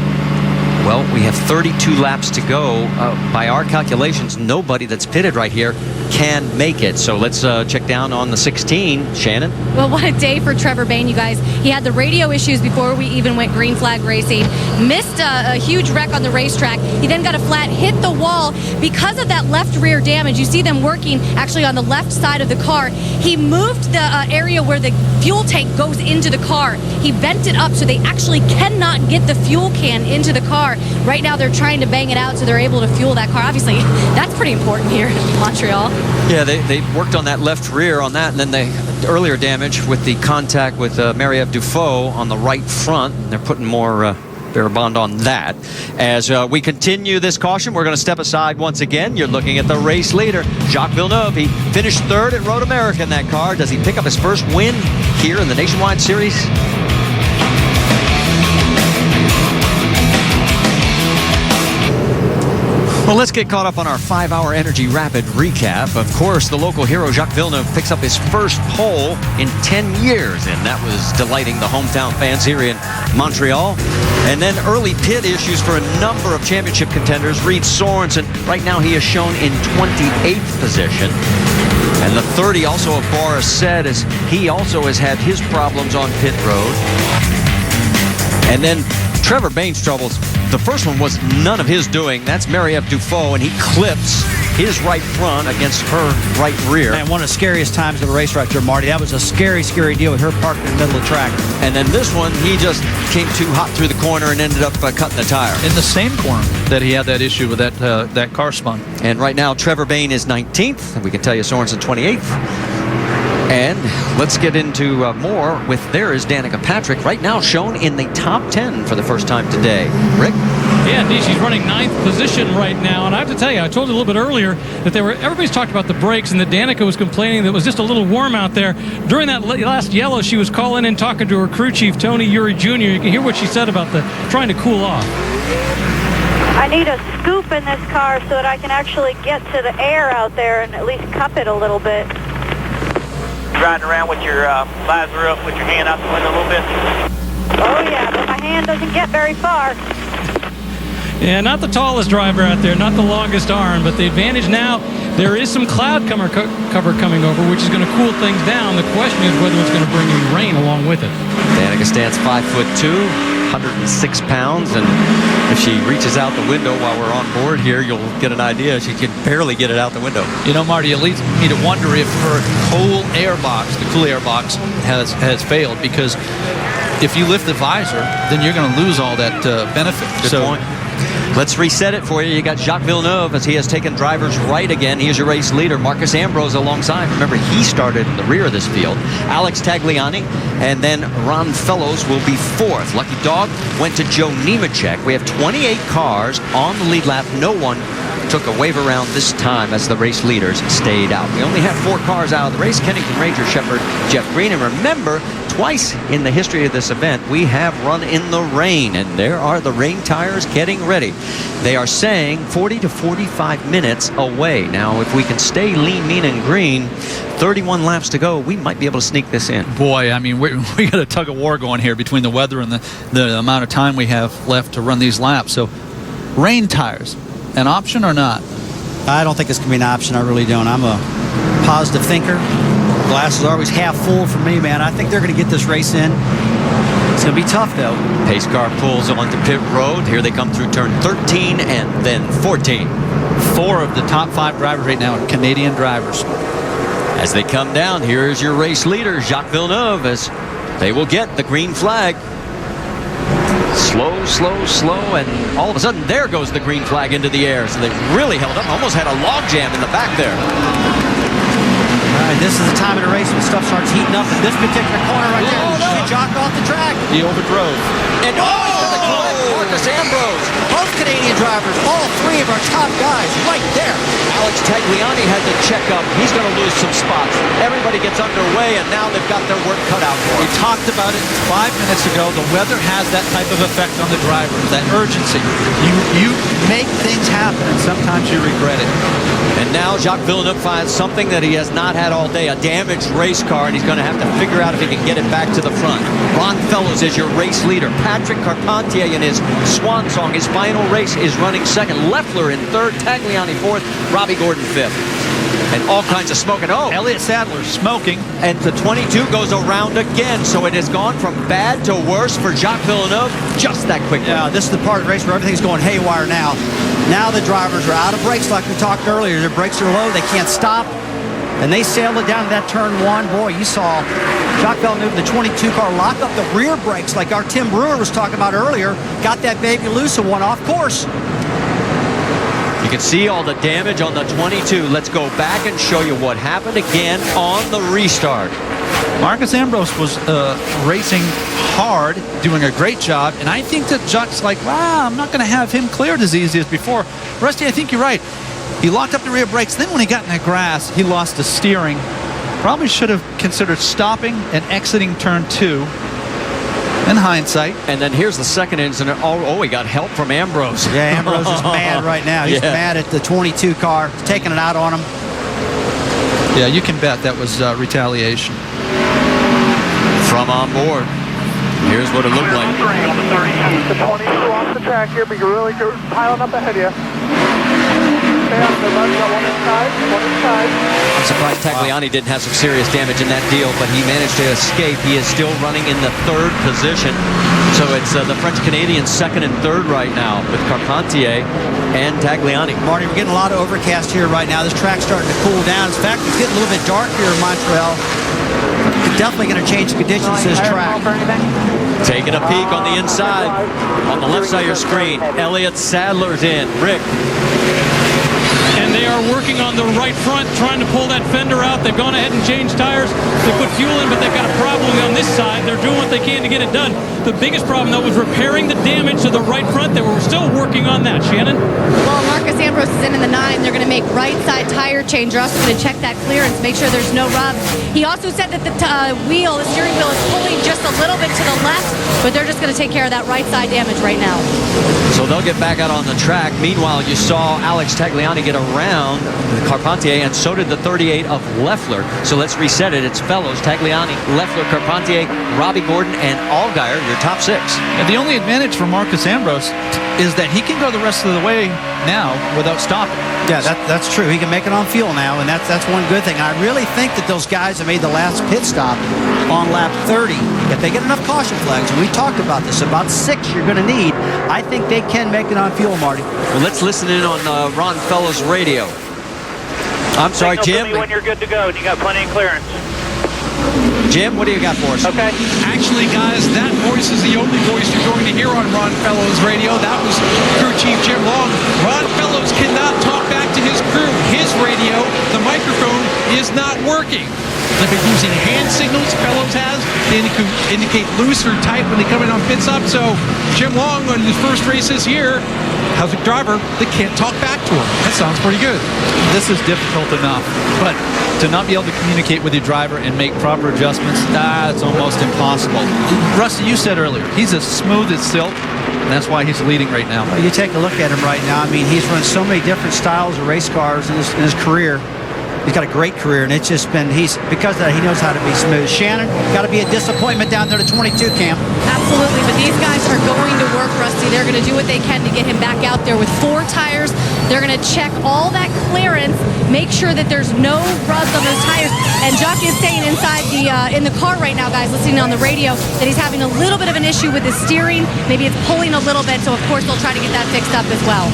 Well, we have 32 laps to go. By our calculations, nobody that's pitted right here can make it. So let's check down on the 16. Shannon? Well, what a day for Trevor Bayne, you guys. He had the radio issues before we even went green flag racing. Missed a huge wreck on the racetrack. He then got a flat, hit the wall. Because of that left rear damage, you see them working actually on the left side of the car. He moved the area where the fuel tank goes into the car. He bent it up so they actually cannot get the fuel can into the car. Right now they're trying to bang it out so they're able to fuel that car. Obviously, that's pretty important here in Montreal. Yeah, they worked on that left rear on that, and then the earlier damage with the contact with Marie-Ève Dufault on the right front. They're putting more Barabond on that. As we continue this caution, we're going to step aside once again. You're looking at the race leader, Jacques Villeneuve. He finished 3rd at Road America in that car. Does he pick up his first win here in the Nationwide Series? Well, let's get caught up on our 5-hour Energy Rapid recap. Of course, the local hero Jacques Villeneuve picks up his first pole in 10 years, and that was delighting the hometown fans here in Montreal. And then early pit issues for a number of championship contenders. Reed Sorensen, right now he is shown in 28th position. And the 30 also of Boris said, as he also has had his problems on pit road. And then Trevor Bain's troubles. The first one was none of his doing. That's Marie-Eve Dufault, and he clips his right front against her right rear. Man, one of the scariest times of the race right there, Marty. That was a scary, scary deal with her parked in the middle of the track. And then this one, he just came too hot through the corner and ended up cutting the tire. In the same corner that he had that issue with that car spun. And right now, Trevor Bain is 19th, and we can tell you Sorensen 28th. And let's get into more with there is Danica Patrick, right now shown in the top 10 for the first time today. Rick? Yeah, indeed, she's running 9th position right now. And I have to tell you, I told you a little bit earlier that everybody's talked about the brakes, and that Danica was complaining that it was just a little warm out there. During that last yellow, she was calling in, talking to her crew chief, Tony Uri Jr. You can hear what she said about trying to cool off. I need a scoop in this car so that I can actually get to the air out there and at least cup it a little bit. Riding around with your visor up, with your hand out the window a little bit. Oh yeah, but my hand doesn't get very far. Yeah, not the tallest driver out there, not the longest arm, but the advantage now, there is some cloud cover coming over, which is going to cool things down. The question is whether it's going to bring any rain along with it. Danica stands 5'2", 106 pounds, and if she reaches out the window while we're on board here, you'll get an idea. She can barely get it out the window. You know, Marty, it leads me to wonder if her cool air box, the cool air box, has failed, because if you lift the visor, then you're going to lose all that benefit. Good point. Let's reset it for you. You got Jacques Villeneuve as he has taken driver's right again. He is your race leader. Marcus Ambrose alongside. Remember, he started in the rear of this field. Alex Tagliani, and then Ron Fellows will be 4th. Lucky Dog went to Joe Nemechek. We have 28 cars on the lead lap. No one took a wave around this time as the race leaders stayed out. We only have 4 cars out of the race. Kennington Ranger Shepherd, Jeff Green. And remember, twice in the history of this event, we have run in the rain, and there are the rain tires getting ready. They are saying 40 to 45 minutes away. Now, if we can stay lean, mean, and green, 31 laps to go, we might be able to sneak this in. Boy, I mean, we got a tug of war going here between the weather and the amount of time we have left to run these laps. So, rain tires, an option or not? I don't think it's going to be an option. I really don't. I'm a positive thinker. Glass is always half full for me, man. I think they're going to get this race in. It's going to be tough, though. Pace car pulls onto pit road. Here they come through turn 13 and then 14. 4 of the top 5 drivers right now are Canadian drivers. As they come down, here is your race leader, Jacques Villeneuve, as they will get the green flag. Slow, slow, slow, and all of a sudden, there goes the green flag into the air. So they really held up, almost had a log jam in the back there. All right, this is the time of the race when stuff starts heating up in this particular corner right there. You see Jock off the track. He overdrove. And he's going to collect Marcus Ambrose. Both Canadian drivers, all 3 of our top guys right there. Alex Tagliani had to check up. He's going to lose some spots. Everybody gets underway, and now they've got their work cut out for them. We talked about it 5 minutes ago. The weather has that type of effect on the drivers, that urgency. You make things happen, and sometimes you regret it. And now Jacques Villeneuve finds something that he has not had all day, a damaged race car, and he's going to have to figure out if he can get it back to the front. Ron Fellows is your race leader. Patrick Carpentier in his swan song, his final race, is running 2nd. Leffler in 3rd, Tagliani 4th, Robbie Gordon 5th. And all kinds of smoke. And Elliott Sadler smoking. And the 22 goes around again. So it has gone from bad to worse for Jacques Villeneuve just that quickly. Yeah, this is the part of the race where everything's going haywire now. Now the drivers are out of brakes like we talked earlier. Their brakes are low. They can't stop. And they sailed it down to that turn 1. Boy, you saw Jacques Villeneuve, the 22 car, lock up the rear brakes like our Tim Brewer was talking about earlier. Got that baby loose and went off course. You can see all the damage on the 22. Let's go back and show you what happened again on the restart. Marcus Ambrose was racing hard, doing a great job, and I think that Jacques like, wow, I'm not going to have him cleared as easy as before. Rusty, I think you're right. He locked up the rear brakes. Then when he got in that grass, he lost the steering. Probably should have considered stopping and exiting turn 2. In hindsight. And then here's the second incident. Oh, he got help from Ambrose. Yeah, Ambrose is mad right now. He's mad at the 22 car, taking it out on him. Yeah, you can bet that was retaliation. From on board. Here's what it looked like. The 22 off the track here, but you're really piling up ahead of you. I'm surprised Tagliani didn't have some serious damage in that deal, but he managed to escape. He is still running in the third position. So it's the French-Canadians second and third right now with Carpentier and Tagliani. Marty, we're getting a lot of overcast here right now. This track's starting to cool down. In fact, it's getting a little bit dark here in Montreal. It's definitely going to change the conditions to this track. Taking a peek on the inside. On the left side of your screen, Elliott Sadler's in. Rick. And they are working on the right front, trying to pull that fender out. They've gone ahead and changed tires. They put fuel in, but they've got a problem on this side. They're doing what they can to get it done. The biggest problem, though, was repairing the damage to the right front. They were still working on that. Shannon? Well, Marcus Ambrose is in the 9. They're going to make right side tire change. They're also going to check that clearance, make sure there's no rubs. He also said that the steering wheel is pulling just a little bit to the left, but they're just going to take care of that right side damage right now. So they'll get back out on the track. Meanwhile, you saw Alex Tagliani get around Carpentier, and so did the 38 of Leffler. So let's reset it. It's Fellows, Tagliani, Leffler, Carpentier, Robbie Gordon, and Allgaier, your top 6. And the only advantage for Marcus Ambrose is that he can go the rest of the way now without stopping. Yeah, that's true. He can make it on fuel now, and that's one good thing. I really think that those guys that made the last pit stop on lap 30, if they get enough caution flags, and we talked about this, about 6 you're going to need, I think they can make it on fuel, Marty. Well, let's listen in on Ron Fellows' radio. I'm sorry, Jim. When you're good to go, and you got plenty of clearance. Jim, what do you got for us? Okay. Actually, guys, that voice is the only voice you're going to hear on Ron Fellows' radio. That was crew chief Jim Long. Ron Fellows cannot talk back to his crew. His radio, the microphone, is not working. They've been using hand signals, Fellows has, to indicate loose or tight when they come in on pit stop. So Jim Long, on his first race this year, has a driver that can't talk back to him. That sounds pretty good. This is difficult enough, but to not be able to communicate with your driver and make proper adjustments, it's almost impossible. Rusty, you said earlier, he's as smooth as silk, and that's why he's leading right now. Well, you take a look at him right now. I mean, he's run so many different styles of race cars in his career. He's got a great career, and it's just been, because of that, he knows how to be smooth. Shannon, got to be a disappointment down there to 22 camp. Absolutely, but these guys are going to work, Rusty. They're going to do what they can to get him back out there with 4 tires. They're going to check all that clearance, make sure that there's no rubs on those tires. And Jacques is saying inside in the car right now, guys, listening on the radio, that he's having a little bit of an issue with his steering. Maybe it's pulling a little bit, so of course they'll try to get that fixed up as well.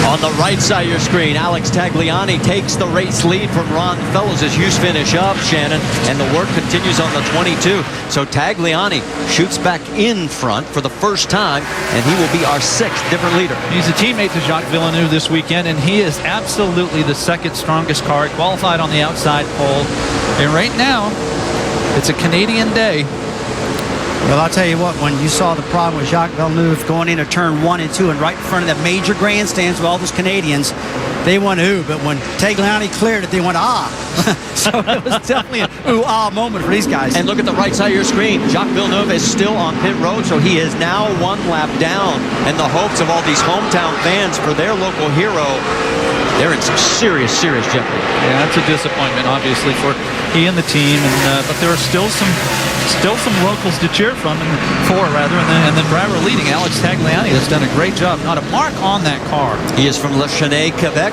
On the right side of your screen, Alex Tagliani takes the race lead from Ron Fellows as you finish up, Shannon, and the work continues on the 22. So Tagliani shoots back in front for the first time, and he will be our 6th different leader. He's a teammate to Jacques Villeneuve this weekend, and he is absolutely the 2nd strongest car. He qualified on the outside pole, and right now, it's a Canadian day. Well, I'll tell you what, when you saw the problem with Jacques Villeneuve going into turn 1 and 2 and right in front of that major grandstands with all those Canadians, they went ooh, but when Tagliani cleared it, they went ah. So it was definitely an ooh-ah moment for these guys. And look at the right side of your screen. Jacques Villeneuve is still on pit road, so he is now 1 lap down. And the hopes of all these hometown fans for their local hero, they're in some serious jeopardy. Yeah, that's a disappointment, obviously, for he and the team. And but there are still some locals to cheer from, and the driver leading, Alex Tagliani, has done a great job. Not a mark on that car. He is from Le Chesnay, Quebec.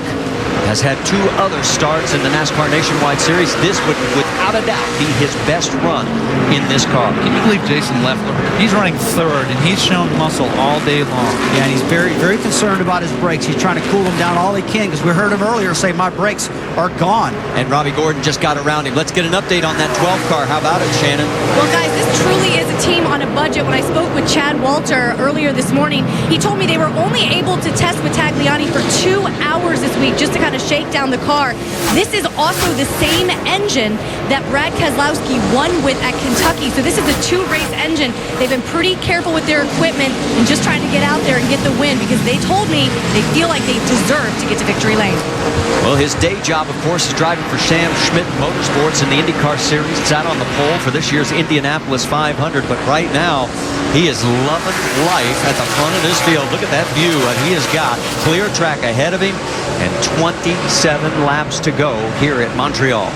Has had 2 other starts in the NASCAR Nationwide Series. This would, without a doubt, be his best run in this car. Can you believe Jason Leffler? He's running 3rd, and he's shown muscle all day long. Yeah, and he's very, very concerned about his brakes. He's trying to cool them down all he can, because we heard him earlier say, my brakes are gone. And Robbie Gordon just got around him. Let's get an update on that 12 car. How about it, Shannon? Well, guys, this truly is a team on a budget. When I spoke with Chad Walter earlier this morning, he told me they were only able to test with Tagliani for 2 hours this week just to kind of shake down the car. This is also the same engine that Brad Keselowski won with at Kentucky. So this is a 2-race engine. They've been pretty careful with their equipment and just trying to get out there and get the win, because they told me they feel like they deserve to get to victory lane. Well, his day job Bob, of course, is driving for Sam Schmidt Motorsports in the IndyCar Series. It's out on the pole for this year's Indianapolis 500, but right now he is loving life at the front of this field. Look at that view. He has got clear track ahead of him and 27 laps to go here at Montreal.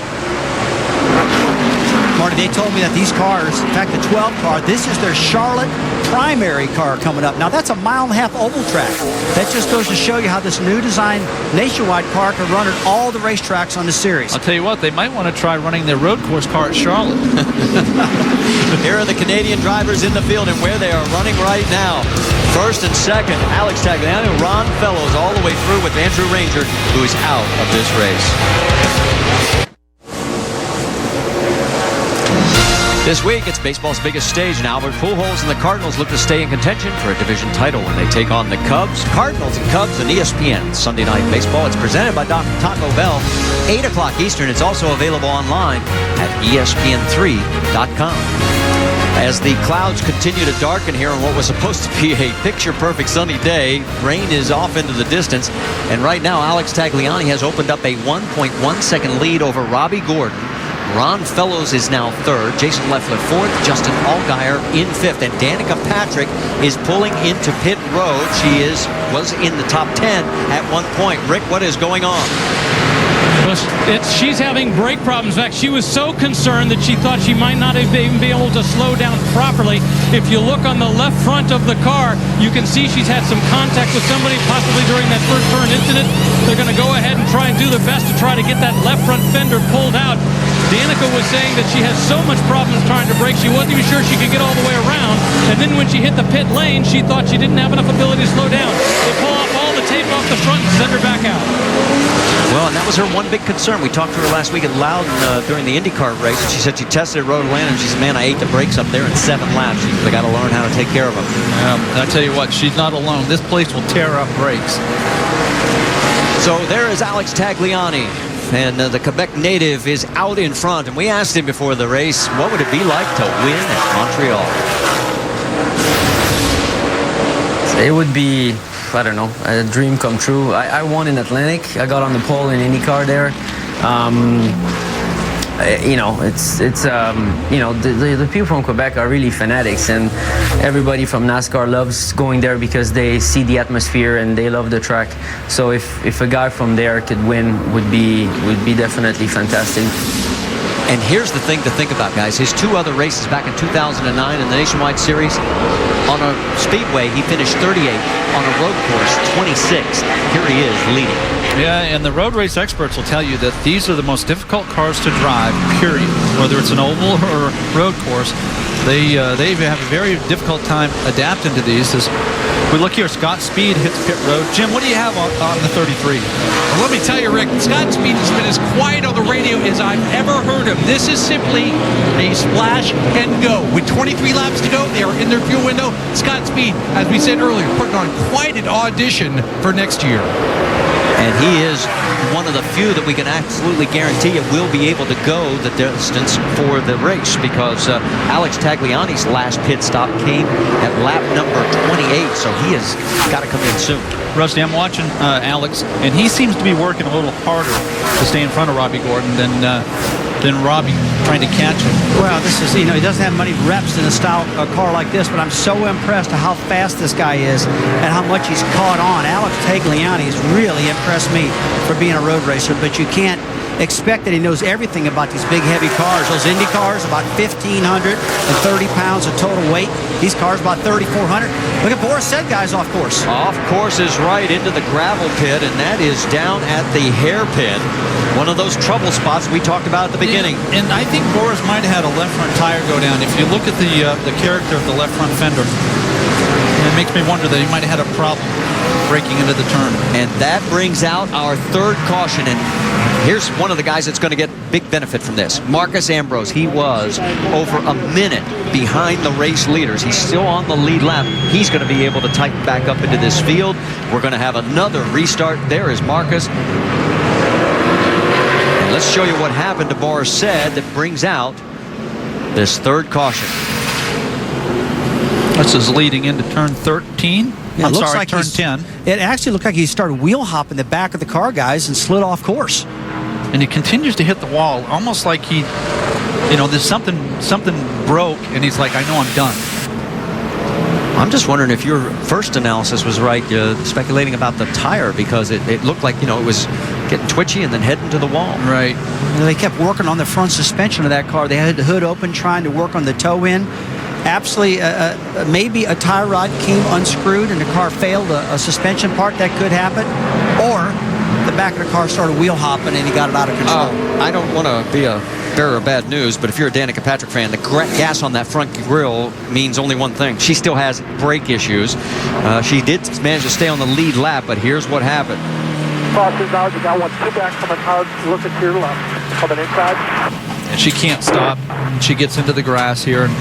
Marty, they told me that these cars, in fact, the 12 car, this is their Charlotte primary car coming up. Now, that's a 1.5 mile oval track. That just goes to show you how this new design nationwide car can run at all the racetracks on the series. I'll tell you what, they might want to try running their road course car at Charlotte. Here are the Canadian drivers in the field and where they are running right now. First and second, Alex Tagliani, Ron Fellows all the way through with Andrew Ranger, who is out of this race. This week, it's baseball's biggest stage, and Albert Pujols and the Cardinals look to stay in contention for a division title when they take on the Cubs. Cardinals and Cubs and ESPN. Sunday Night Baseball. It's presented by Taco Bell. 8 o'clock Eastern. It's also available online at ESPN3.com. As the clouds continue to darken here on what was supposed to be a picture-perfect sunny day, rain is off into the distance, and right now Alex Tagliani has opened up a 1.1 second lead over Robbie Gordon. Ron Fellows is now third, Jason Leffler fourth, Justin Allgaier in fifth, and Danica Patrick is pulling into pit road. She was in the top 10 at one point. Rick, what is going on? She's having brake problems. In fact, she was so concerned that she thought she might not even be able to slow down properly. If you look on the left front of the car, you can see she's had some contact with somebody, possibly during that first turn incident. They're going to go ahead and try and do their best to try to get that left front fender pulled out. Danica was saying that she has so much problems trying to brake, she wasn't even sure she could get all the way around. And then when she hit the pit lane, she thought she didn't have enough ability to slow down. They pull off all the tape off the front and send her back out. Well, and that was her one big concern. We talked to her last week at Loudon during the IndyCar race, and she said she tested at Road Atlanta, and she said, man, I ate the brakes up there in 7 laps. They got to learn how to take care of them. I tell you what, she's not alone. This place will tear up brakes. So there is Alex Tagliani, and the Quebec native is out in front. And we asked him before the race, what would it be like to win at Montreal? It would be, I don't know, a dream come true. I won in Atlantic. I got on the pole in IndyCar there. You know, you know, the people from Quebec are really fanatics, and everybody from NASCAR loves going there because they see the atmosphere and they love the track. So if a guy from there could win, would be definitely fantastic. And here's the thing to think about, guys. His 2 other races back in 2009 in the Nationwide Series, on a speedway, he finished 38. On a road course, 26. Here he is leading. Yeah, and the road race experts will tell you that these are the most difficult cars to drive, period. Whether it's an oval or road course, they have a very difficult time adapting to these. As we look here, Scott Speed hits pit road. Jim, what do you have on the 33? Well, let me tell you, Rick, Scott Speed has been as quiet on the radio as I've ever heard him. This is simply a splash and go. With 23 laps to go, they are in their fuel window. Scott Speed, as we said earlier, putting on quite an audition for next year. And he is one of the few that we can absolutely guarantee it will be able to go the distance for the race, because Alex Tagliani's last pit stop came at lap number 28, so he has got to come in soon. Rusty, I'm watching Alex, and he seems to be working a little harder to stay in front of Robbie Gordon than Robbie trying to catch him. Well, this is, you know, he doesn't have many reps in a car like this, but I'm so impressed at how fast this guy is and how much he's caught on. Alex Tagliani has really impressed me for being a road racer, but you can't expect that he knows everything about these big, heavy cars. Those Indy cars, about 1,530 pounds of total weight. These cars, about 3,400. Look at Boris said, guys, off course. Off course is right into the gravel pit, and that is down at the hairpin. One of those trouble spots we talked about at the beginning. And I think Boris might have had a left front tire go down. If you look at the character of the left front fender, it makes me wonder that he might have had a problem breaking into the turn. And that brings out our third caution. And here's one of the guys that's going to get big benefit from this. Marcus Ambrose. He was over a minute behind the race leaders. He's still on the lead lap. He's going to be able to tighten back up into this field. We're going to have another restart. There is Marcus. And let's show you what happened to Boris said that brings out this third caution. This is leading into turn 13. Yeah, I'm sorry, like turn 10. It actually looked like he started wheel hopping the back of the car, guys, and slid off course. and he continues to hit the wall, almost like he, there's something broke, and he's like, I know I'm done. I'm just wondering if your first analysis was right, speculating about the tire, because it looked like, it was getting twitchy and then heading to the wall. Right. They kept working on the front suspension of that car. They had the hood open, trying to work on the toe end. Absolutely, maybe a tie rod came unscrewed and the car failed a suspension part. That could happen. Or the back of the car started wheel hopping and he got it out of control. I don't want to be a bearer of bad news, but if you're a Danica Patrick fan, the gas on that front grille means only one thing. She still has brake issues. She did manage to stay on the lead lap, but here's what happened. Crosses out, you got one two back coming hard, looking to your left, coming inside. And she can't stop. She gets into the grass here and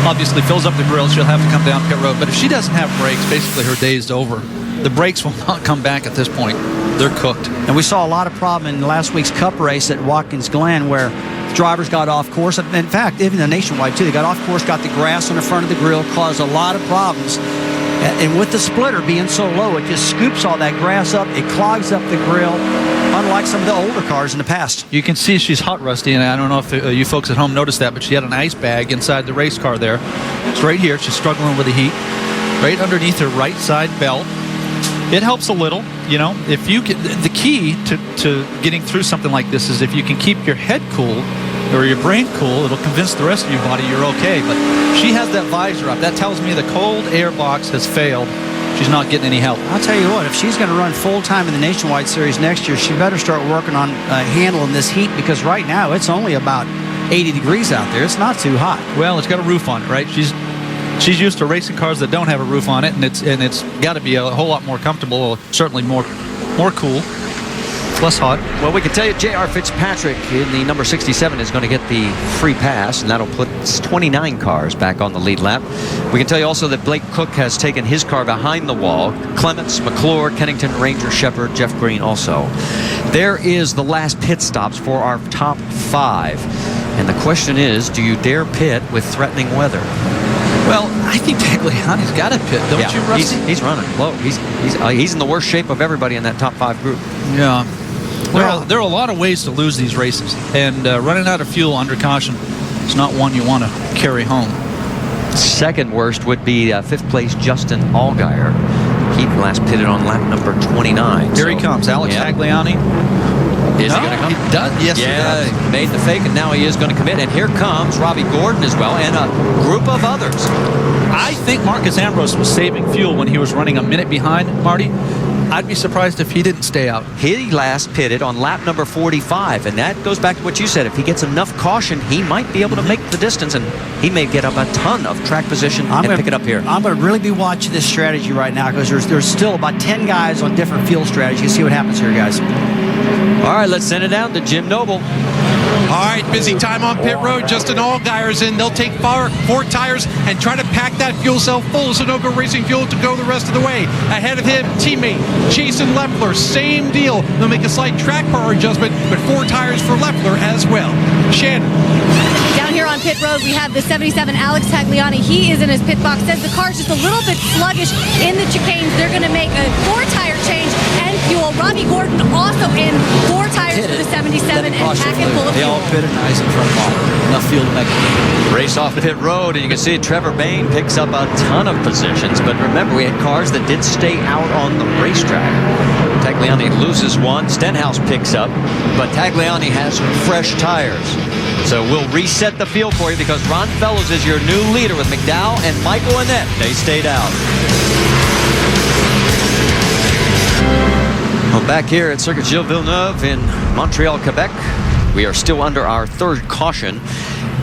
obviously fills up the grill. She'll have to come down pit road. But if she doesn't have brakes, basically her day's over. The brakes will not come back at this point. They're cooked. And we saw a lot of problem in last week's Cup race at Watkins Glen where drivers got off course. In fact, even the Nationwide too, they got off course, got the grass on the front of the grill, caused a lot of problems. And with the splitter being so low, it just scoops all that grass up. It clogs up the grill, unlike some of the older cars in the past. You can see she's hot, Rusty, and I don't know if you folks at home noticed that, but she had an ice bag inside the race car there. It's right here. She's struggling with the heat. Right underneath her right side belt. It helps a little, if you can. The key to getting through something like this is if you can keep your head cool or your brain cool, it'll convince the rest of your body you're okay. But she has that visor up. That tells me the cold air box has failed. She's not getting any help. I'll tell you what, if she's going to run full-time in the Nationwide Series next year, she better start working on handling this heat, because right now it's only about 80 degrees out there. It's not too hot. Well, it's got a roof on it, right? She's used to racing cars that don't have a roof on it, and it's got to be a whole lot more comfortable, certainly more cool. Less hot. Well, we can tell you J.R. Fitzpatrick in the number 67 is going to get the free pass, and that'll put 29 cars back on the lead lap. We can tell you also that Blake Cook has taken his car behind the wall. Clements, McClure, Kennington, Ranger, Shepard, Jeff Green also. There is the last pit stops for our top 5. And the question is, do you dare pit with threatening weather? Well, I think Tagliani's got to pit, don't you, Rusty? He's running low. He's in the worst shape of everybody in that top 5 group. Yeah. Well, there are a lot of ways to lose these races, and running out of fuel under caution is not one you want to carry home. Second worst would be 5th place Justin Allgaier. He last pitted on lap number 29. Here he comes, Alex Tagliani. Is he going to come? He does. Yes, he does. He made the fake, and now he is going to commit. And here comes Robbie Gordon as well, and a group of others. I think Marcus Ambrose was saving fuel when he was running a minute behind, Marty. I'd be surprised if he didn't stay out. He last pitted on lap number 45, and that goes back to what you said. If he gets enough caution, he might be able to make the distance, and he may get up a ton of track position and pick it up here. I'm going to really be watching this strategy right now, because there's still about 10 guys on different field strategies. See what happens here, guys. All right, let's send it down to Jim Noble. All right, busy time on pit road. Justin Allgaier's in. They'll take 4 tires and try to pack that fuel cell full so Sunoco Racing Fuel to go the rest of the way. Ahead of him, teammate Jason Leffler. Same deal. They'll make a slight track power adjustment, but 4 tires for Leffler as well. Shannon. Down here on pit road, we have the 77 Alex Tagliani. He is in his pit box. Says the car's just a little bit sluggish in the chicanes. They're going to make a 4-tire change and fuel. Robbie Gordon also in 4 tires for the 77 and pack it full of They fuel. all pitted nice in front of all. Enough fuel to make it. Race off pit road, and you can see Trevor Bayne picks up a ton of positions. But remember, we had cars that did stay out on the racetrack. Tagliani loses one. Stenhouse picks up, but Tagliani has fresh tires. So we'll reset the field for you, because Ron Fellows is your new leader with McDowell and Michael Annette. They stayed out. Well, back here at Circuit Gilles Villeneuve in Montreal, Quebec, we are still under our 3rd caution,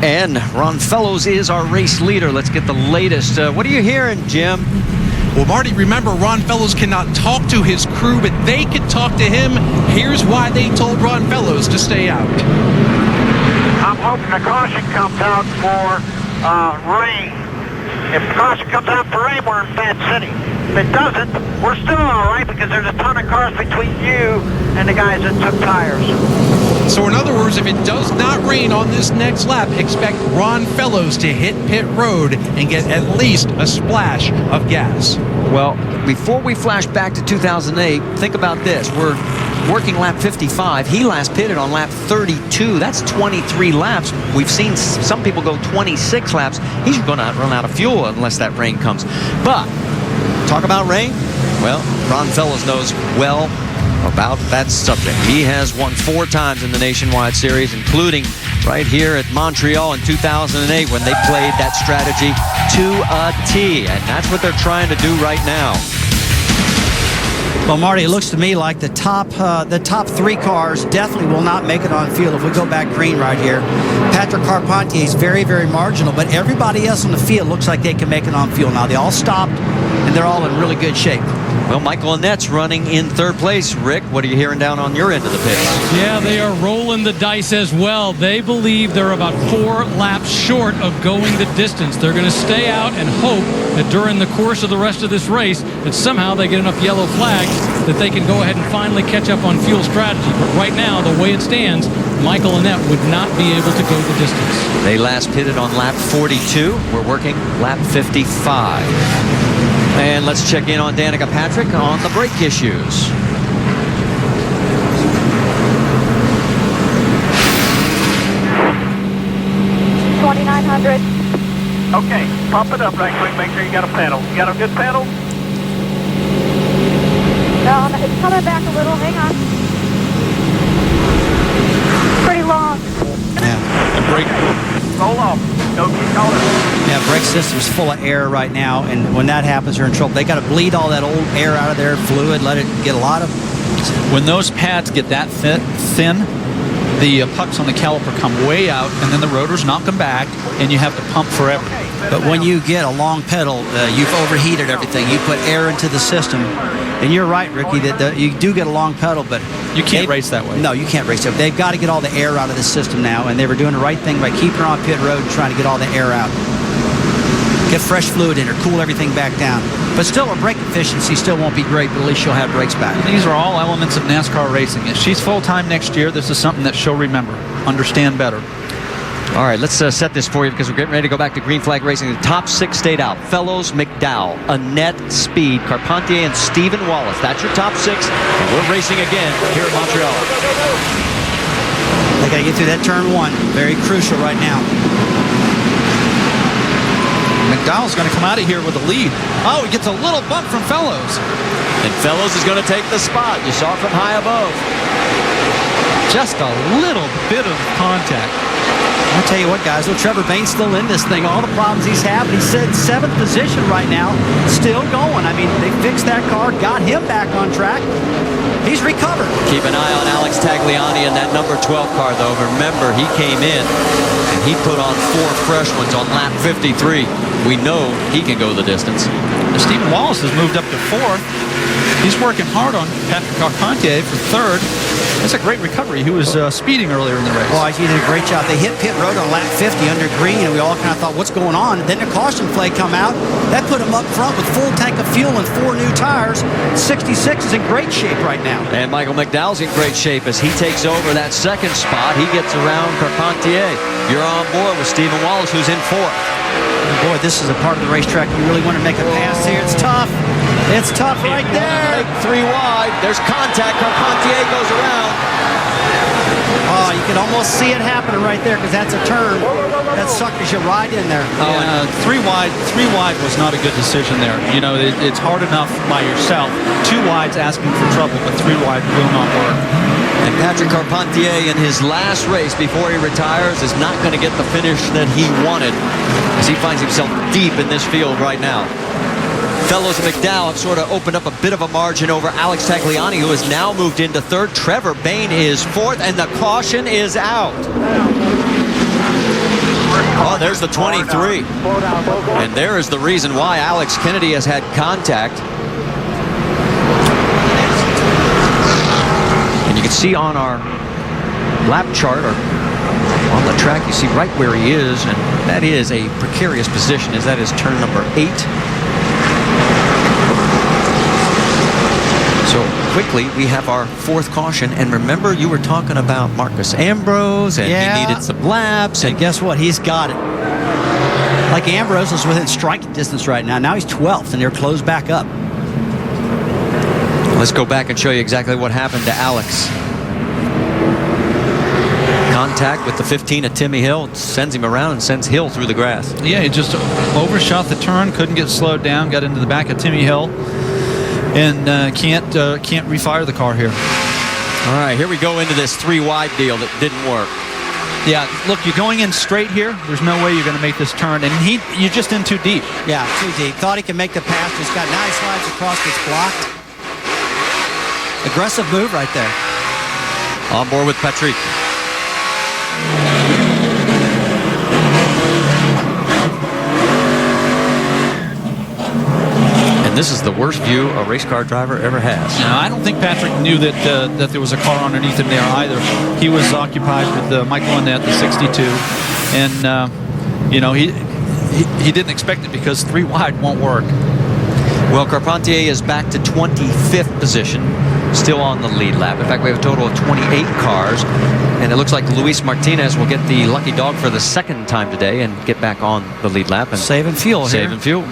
and Ron Fellows is our race leader. Let's get the latest. What are you hearing, Jim? Well, Marty, remember, Ron Fellows cannot talk to his crew, but they can talk to him. Here's why they told Ron Fellows to stay out. I'm hoping the caution comes out for rain. If the caution comes out for rain, we're in bad city. If it doesn't, we're still all right, because there's a ton of cars between you and the guys that took tires. So in other words, drivers, if it does not rain on this next lap, expect Ron Fellows to hit pit road and get at least a splash of gas. Well, before we flash back to 2008, think about this. We're working lap 55. He last pitted on lap 32. That's 23 laps. We've seen some people go 26 laps. He's going to run out of fuel unless that rain comes. But talk about rain. Well, Ron Fellows knows well about that subject. He has won 4 times in the Nationwide Series, including right here at Montreal in 2008 when they played that strategy to a T. And that's what they're trying to do right now. Well, Marty, it looks to me like the top 3 cars definitely will not make it on field if we go back green right here. Patrick Carpentier is very, very marginal, but everybody else on the field looks like they can make it on field now. They all stopped, and they're all in really good shape. Well, Michael Annette's running in 3rd place. Rick, what are you hearing down on your end of the pit? Yeah, they are rolling the dice as well. They believe they're about 4 laps short of going the distance. They're going to stay out and hope that during the course of the rest of this race that somehow they get enough yellow flags that they can go ahead and finally catch up on fuel strategy. But right now, the way it stands, Michael Annette would not be able to go the distance. They last pitted on lap 42. We're working lap 55. And let's check in on Danica Patrick on the brake issues. $2,900. Okay, pump it up right quick. Make sure you got a pedal. You got a good pedal? No, it's coming back a little. Hang on. Pretty long. Yeah. And brake. Roll off. Go keep calling. Yeah, brake system's full of air right now, and when that happens, you're in trouble. They got to bleed all that old air out of there, fluid, let it get a lot of... When those pads get that thin, the pucks on the caliper come way out, and then the rotors knock them back, and you have to pump forever. But when you get a long pedal, you've overheated everything. You put air into the system. And you're right, Ricky, that you do get a long pedal, but... You can't race that way. No, you can't race that way. They've got to get all the air out of the system now, and they were doing the right thing by keeping her on pit road and trying to get all the air out. Get fresh fluid in her, cool everything back down. But still, her brake efficiency still won't be great, but at least she'll have brakes back. These are all elements of NASCAR racing. If she's full-time next year, this is something that she'll remember, understand better. All right, let's set this for you because we're getting ready to go back to green flag racing. The top 6 stayed out. Fellows, McDowell, Annette, Speed, Carpentier, and Stephen Wallace. That's your top 6, and we're racing again here at Montreal. They got to get through that turn 1. Very crucial right now. McDowell's going to come out of here with a lead. Oh, he gets a little bump from Fellows. And Fellows is going to take the spot. You saw from high above. Just a little bit of contact. I'll tell you what, guys, Trevor Bain's still in this thing. All the problems he's having. He's in 7th position right now, still going. I mean, they fixed that car, got him back on track. He's recovered. Keep an eye on Alex Tagliani in that number 12 car, though. Remember, he came in and he put on 4 fresh ones on lap 53. We know he can go the distance. Stephen Wallace has moved up to 4th. He's working hard on Patrick Carpentier for 3rd. That's a great recovery. He was speeding earlier in the race. Oh, he did a great job. They hit pit road on lap 50 under green, and we all kind of thought, what's going on? And then the caution flag come out. That put him up front with full tank of fuel and 4 new tires. 66 is in great shape right now. And Michael McDowell's in great shape as he takes over that 2nd spot. He gets around Carpentier. You're on board with Stephen Wallace, who's in 4th. Boy, this is a part of the racetrack you really want to make a pass here. It's tough. It's tough right there. Make 3 wide. There's contact. Carpentier goes around. Oh, you can almost see it happening right there because that's a turn. That suckers you right in there. Yeah, 3 wide was not a good decision there. You know, it's hard enough by yourself. 2 wide's asking for trouble, but 3 wide will not work. And Patrick Carpentier in his last race before he retires is not going to get the finish that he wanted as he finds himself deep in this field right now. Fellows and McDowell have sort of opened up a bit of a margin over Alex Tagliani, who has now moved into 3rd. Trevor Bain is 4th, and the caution is out. Oh, there's the 23. And there is the reason why Alex Kennedy has had contact. And you can see on our lap chart, or on the track, you see right where he is, and that is a precarious position, as that is turn number 8. So So quickly, we have our fourth caution. And remember, you were talking about Marcus Ambrose, and he needed some laps. And guess what? He's got it. Like Ambrose is within striking distance right now. Now he's 12th, and they're closed back up. Let's go back and show you exactly what happened to Alex. Contact with the 15 at Timmy Hill, sends him around and sends Hill through the grass. Yeah, he just overshot the turn, couldn't get slowed down, got into the back of Timmy Hill, and can't refire the car here. All right, here we go into this 3-wide deal that didn't work. Yeah, look, you're going in straight here. There's no way you're going to make this turn, and you're just in too deep. Yeah, too deep. Thought he could make the pass. He's got 9 slides across, gets blocked. Aggressive move right there. On board with Patrick. And this is the worst view a race car driver ever has. No, I don't think Patrick knew that there was a car underneath him there either. He was occupied with Michael Annette, the 62, and he didn't expect it because 3 wide won't work. Well, Carpentier is back to 25th position, still on the lead lap. In fact, we have a total of 28 cars, and it looks like Luis Martinez will get the lucky dog for the second time today and get back on the lead lap. And saving fuel here. Saving fuel.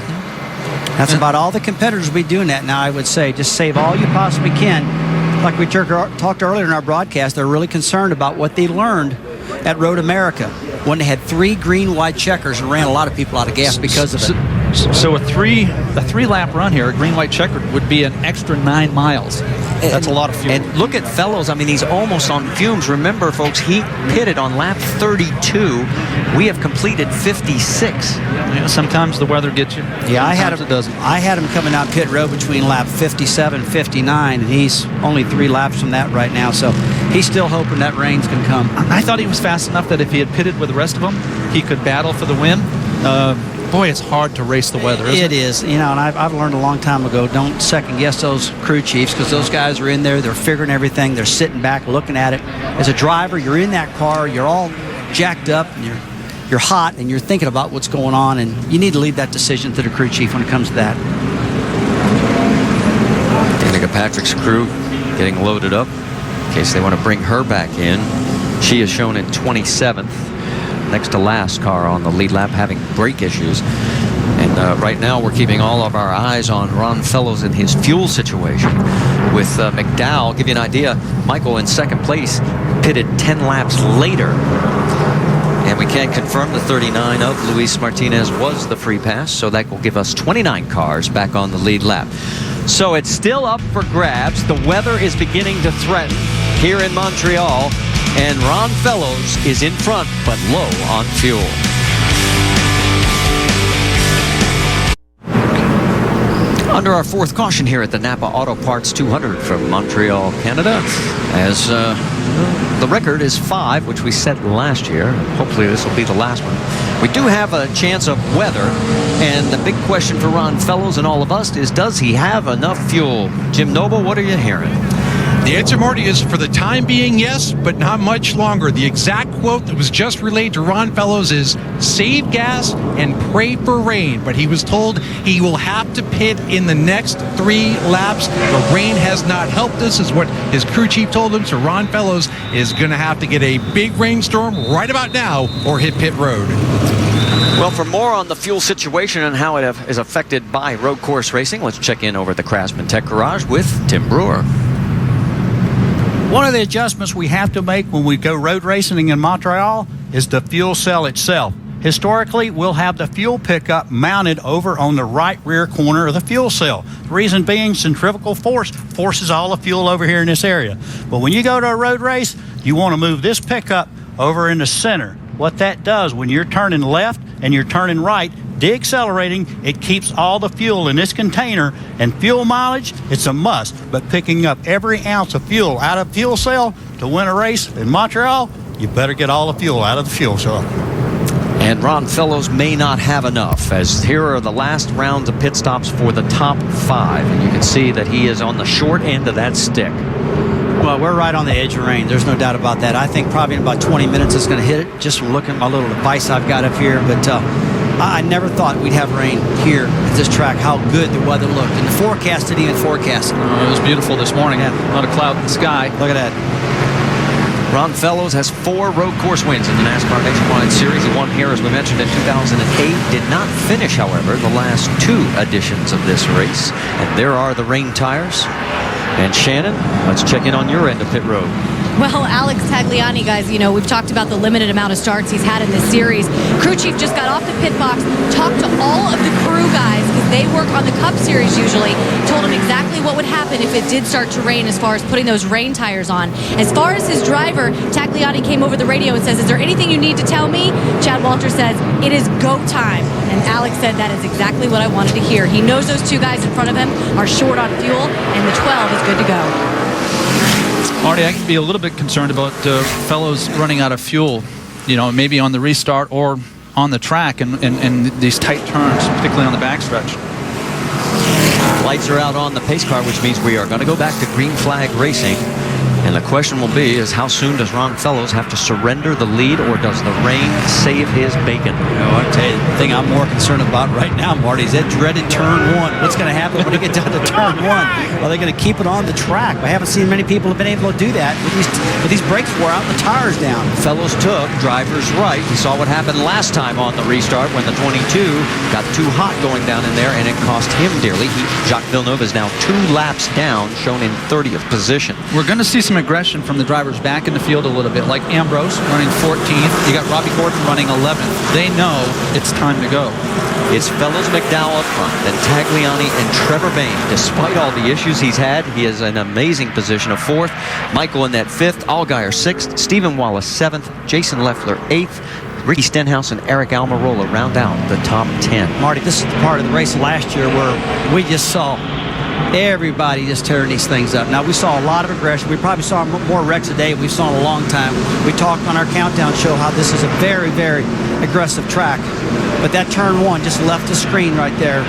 That's about all the competitors will be doing that now, I would say. Just save all you possibly can. Like we talked earlier in our broadcast, they're really concerned about what they learned at Road America when they had 3 green white checkers and ran a lot of people out of gas because of it. So a 3-lap run here, a green-white checkered, would be an extra 9 miles. That's a lot of fuel. And look at Fellows. I mean, he's almost on fumes. Remember, folks, he pitted on lap 32. We have completed 56. Yeah, sometimes the weather gets you. Yeah, I had him coming out pit road between lap 57 and 59, and he's only 3 laps from that right now. So he's still hoping that rain's can come. I thought he was fast enough that if he had pitted with the rest of them, he could battle for the win. Boy, it's hard to race the weather, isn't it? It is. And I've learned a long time ago, don't second-guess those crew chiefs because those guys are in there. They're figuring everything. They're sitting back looking at it. As a driver, you're in that car. You're all jacked up, and you're hot, and you're thinking about what's going on, and you need to leave that decision to the crew chief when it comes to that. Danica Patrick's crew getting loaded up in case they want to bring her back in. She is shown in 27th. Next to last car on the lead lap, having brake issues. And right now we're keeping all of our eyes on Ron Fellows in his fuel situation. With McDowell, give you an idea, Michael in second place pitted 10 laps later. And we can confirm the 39 of Luis Martinez was the free pass, so that will give us 29 cars back on the lead lap. So it's still up for grabs. The weather is beginning to threaten here in Montreal. And Ron Fellows is in front, but low on fuel. Under our fourth caution here at the Napa Auto Parts 200 from Montreal, Canada, as the record is 5, which we set last year. Hopefully this will be the last one. We do have a chance of weather, and the big question for Ron Fellows and all of us is, does he have enough fuel? Jim Noble, what are you hearing? The answer, Marty, is for the time being, yes, but not much longer. The exact quote that was just relayed to Ron Fellows is, save gas and pray for rain. But he was told he will have to pit in the next 3 laps. The rain has not helped us, is what his crew chief told him. So Ron Fellows is going to have to get a big rainstorm right about now or hit pit road. Well, for more on the fuel situation and how it is affected by road course racing, let's check in over at the Craftsman Tech Garage with Tim Brewer. One of the adjustments we have to make when we go road racing in Montreal is the fuel cell itself. Historically, we'll have the fuel pickup mounted over on the right rear corner of the fuel cell. The reason being, centrifugal force forces all the fuel over here in this area. But when you go to a road race, you want to move this pickup over in the center. What that does, when you're turning left and you're turning right, deaccelerating, it keeps all the fuel in this container, and fuel mileage, it's a must. But picking up every ounce of fuel out of fuel cell to win a race in Montreal, you better get all the fuel out of the fuel cell. And Ron Fellows may not have enough, as here are the last rounds of pit stops for the top 5. And you can see that he is on the short end of that stick. Well, we're right on the edge of rain. There's no doubt about that. I think probably in about 20 minutes it's going to hit it, just from looking at my little device I've got up here. But I never thought we'd have rain here at this track, how good the weather looked. And the forecast didn't even forecast it. It was beautiful this morning. Not a cloud in the sky. Look at that. Ron Fellows has 4 road course wins in the NASCAR Nationwide Series. He won here, as we mentioned, in 2008. Did not finish, however, the last 2 editions of this race. And there are the rain tires. And Shannon, let's check in on your end of pit road. Well, Alex Tagliani, guys, you know, we've talked about the limited amount of starts he's had in this series. Crew chief just got off the pit box, talked to all of the crew guys, because they work on the Cup Series usually, told him exactly what would happen if it did start to rain as far as putting those rain tires on. As far as his driver, Tagliani came over the radio and says, "Is there anything you need to tell me?" Chad Walter says, "It is go time." And Alex said, "That is exactly what I wanted to hear." He knows those 2 guys in front of him are short on fuel, and the 12 is good to go. Marty, I can be a little bit concerned about Fellows running out of fuel, you know, maybe on the restart or on the track and these tight turns, particularly on the backstretch. Lights are out on the pace car, which means we are going to go back to green flag racing. And the question will be is how soon does Ron Fellows have to surrender the lead, or does the rain save his bacon? I'll tell you, the thing I'm more concerned about right now, Marty, is that dreaded turn 1. What's going to happen when they get down to turn 1? Are they going to keep it on the track? I haven't seen many people have been able to do that with these brakes wore out and the tires down. Fellows took driver's right. We saw what happened last time on the restart when the 22 got too hot going down in there, and it cost him dearly. Jacques Villeneuve is now 2 laps down, shown in 30th position. We're going to see some aggression from the drivers back in the field a little bit, like Ambrose running 14th. You got Robbie Gordon running 11th. They know it's time to go. It's Fellows, McDowell up front, then Tagliani and Trevor Bayne. Despite all the issues he's had, he is an amazing position of 4th. Michael in that 5th, Allgaier 6th, Stephen Wallace 7th, Jason Leffler 8th. Ricky Stenhouse and Eric Almirola round out the top 10. Marty, this is the part of the race last year where we just saw everybody just tearing these things up. Now, we saw a lot of aggression. We probably saw more wrecks a day than we've saw in a long time. We talked on our countdown show how this is a very, very aggressive track. But that turn 1 just left the screen right there.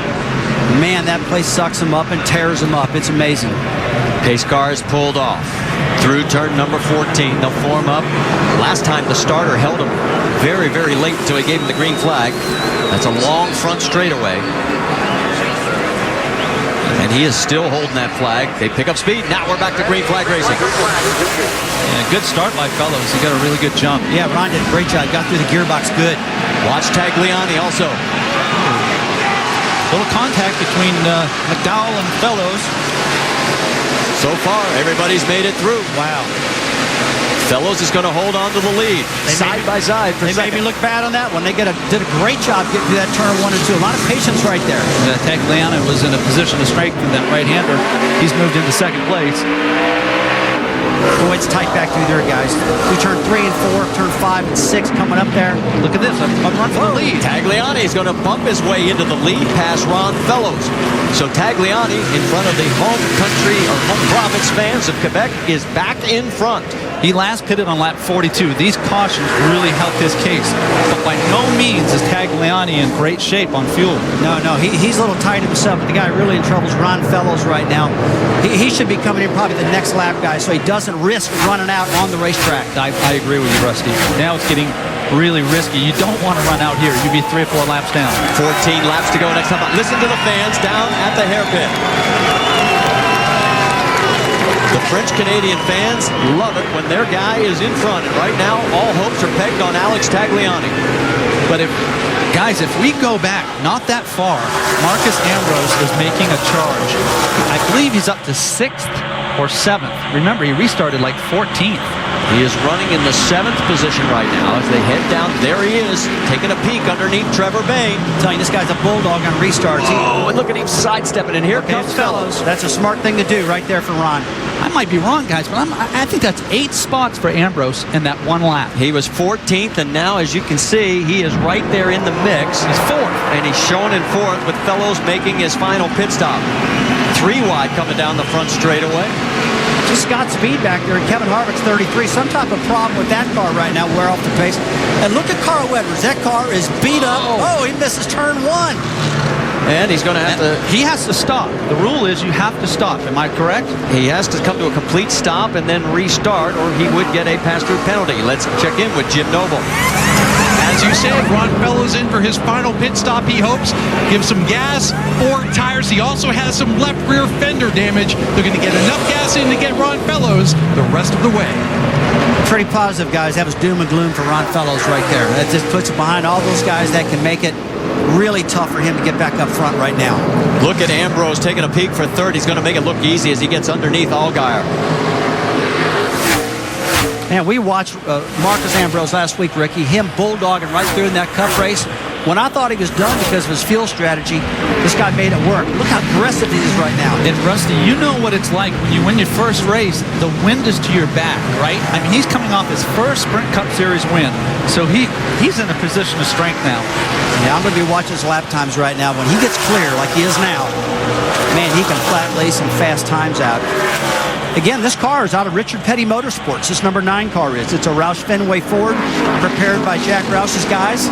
Man, that place sucks them up and tears them up. It's amazing. Pace cars pulled off through turn number 14. They'll form up. Last time the starter held him very, very late until he gave him the green flag. That's a long front straightaway. And he is still holding that flag. They pick up speed. Now we're back to green flag racing. Yeah, good start by Fellows. He got a really good jump. Yeah, Ron did a great job. Got through the gearbox good. Watch Tagliani also. Little contact between McDowell and Fellows. So far, everybody's made it through. Wow. Fellows is going to hold on to the lead, side by side for They second. made me look bad on that one. They did a great job getting through that turn 1 and 2. A lot of patience right there. Tagliani was in a position to strengthen that right-hander. He's moved into second place. Boy, it's tight back through there, guys. We turn 3 and 4, turn 5 and 6 coming up there. Look at this. I'm running for the lead. Tagliani is going to bump his way into the lead past Ron Fellows. So Tagliani, in front of the home country or home province fans of Quebec, is back in front. He last pitted on lap 42. These cautions really helped his case. But by no means is Tagliani in great shape on fuel. No, he's a little tight himself, but the guy really in trouble is Ron Fellows right now. He should be coming in probably the next lap guy, so he doesn't risk running out on the racetrack. I agree with you, Rusty. Now it's getting really risky. You don't want to run out here. You'd be 3 or 4 laps down. 14 laps to go next time. Listen to the fans down at the hairpin. The French-Canadian fans love it when their guy is in front. And right now, all hopes are pegged on Alex Tagliani. But if we go back not that far, Marcus Ambrose is making a charge. I believe he's up to 6th or 7th. Remember, he restarted like 14th. He is running in the 7th position right now as they head down. There he is, taking a peek underneath Trevor Bayne. I'm telling you, this guy's a bulldog on restarts. Oh, and look at him sidestepping, and here comes Fellows. That's a smart thing to do right there for Ron. I might be wrong, guys, but I think that's 8 spots for Ambrose in that 1 lap. He was 14th, and now, as you can see, he is right there in the mix. He's 4th. And he's shown in 4th with Fellows making his final pit stop. 3 wide coming down the front straightaway. Just Scott Speed back there, and Kevin Harvick's 33. Some type of problem with that car right now. We're off the pace. And look at Carl Edwards. That car is beat up. Oh, he misses turn 1. And he's going to have to... He has to stop. The rule is you have to stop. Am I correct? He has to come to a complete stop and then restart, or he would get a pass-through penalty. Let's check in with Jim Noble. As As you said, Ron Fellows in for his final pit stop, he hopes. Give some gas, 4 tires. He also has some left rear fender damage. They're going to get enough gas in to get Ron Fellows the rest of the way. Pretty positive, guys. That was doom and gloom for Ron Fellows right there. That just puts it behind all those guys that can make it really tough for him to get back up front right now. Look at Ambrose taking a peek for third. He's going to make it look easy as he gets underneath Allgaier. Man, we watched Marcus Ambrose last week, Ricky, him bulldogging right through in that cup race. When I thought he was done because of his fuel strategy, this guy made it work. Look how aggressive he is right now. And Rusty, you know what it's like when you win your first race, the wind is to your back, right? I mean, he's coming off his first Sprint Cup Series win. So he's in a position of strength now. Yeah, I'm going to be watching his lap times right now. When he gets clear like he is now, man, he can flat lay some fast times out. Again, this car is out of Richard Petty Motorsports. This number 9 car is. It's a Roush Fenway Ford prepared by Jack Roush's guys.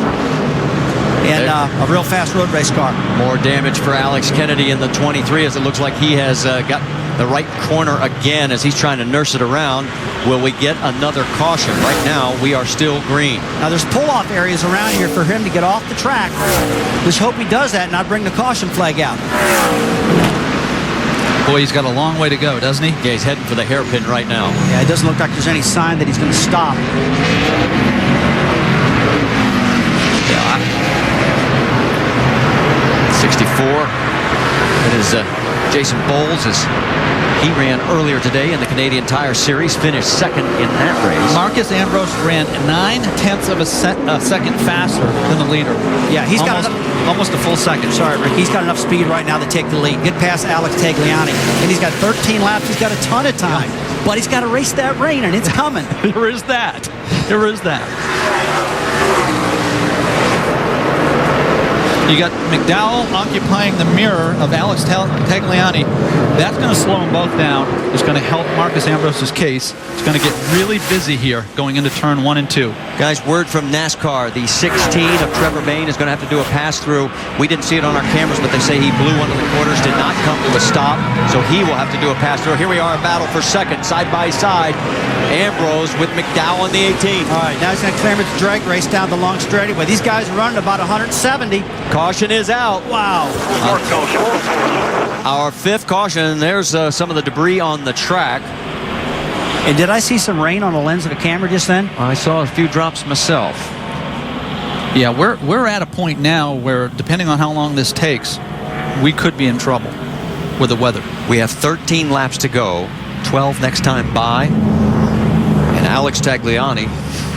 And a real fast road race car. More damage for Alex Kennedy in the 23 as it looks like he has got the right corner again as he's trying to nurse it around. Will we get another caution? Right now, we are still green. Now, there's pull-off areas around here for him to get off the track. Let's hope he does that and not bring the caution flag out. Boy, he's got a long way to go, doesn't he? Yeah, he's heading for the hairpin right now. Yeah, it doesn't look like there's any sign that he's going to stop. Yeah. 64. That is Jason Bowles as he ran earlier today in the Canadian Tire Series, finished second in that race. Marcus Ambrose ran 9/10 of a second faster than the leader. Yeah, he's got almost a full second. Sorry, Rick. He's got enough speed right now to take the lead. Get past Alex Tagliani. And he's got 13 laps. He's got a ton of time. Yeah. But he's got to race that rain, and it's coming. There is that. There is that. You got McDowell occupying the mirror of Alex Tagliani. That's going to slow them both down. It's going to help Marcus Ambrose's case. It's going to get really busy here going into turn 1 and 2. Guys, word from NASCAR. The 16 of Trevor Bayne is going to have to do a pass-through. We didn't see it on our cameras, but they say he blew one of the quarters, did not come to a stop, so he will have to do a pass-through. Here we are, a battle for second, side by side. Ambrose with McDowell in the 18. All right, now he's going to clear him at the drag race down the long straightaway. These guys are running about 170. Caution is out. Wow. Our 5th caution. There's some of the debris on the track. And did I see some rain on the lens of the camera just then? I saw a few drops myself. Yeah, we're at a point now where, depending on how long this takes, we could be in trouble with the weather. We have 13 laps to go, 12 next time by. And Alex Tagliani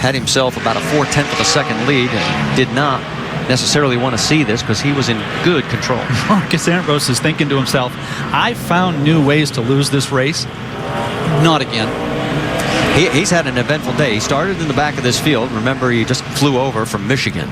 had himself about a 4/10 of a second lead and did not necessarily want to see this because he was in good control. Marcus Ambrose is thinking to himself, I found new ways to lose this race. Not again. He's had an eventful day. He started in the back of this field. Remember, he just flew over from Michigan.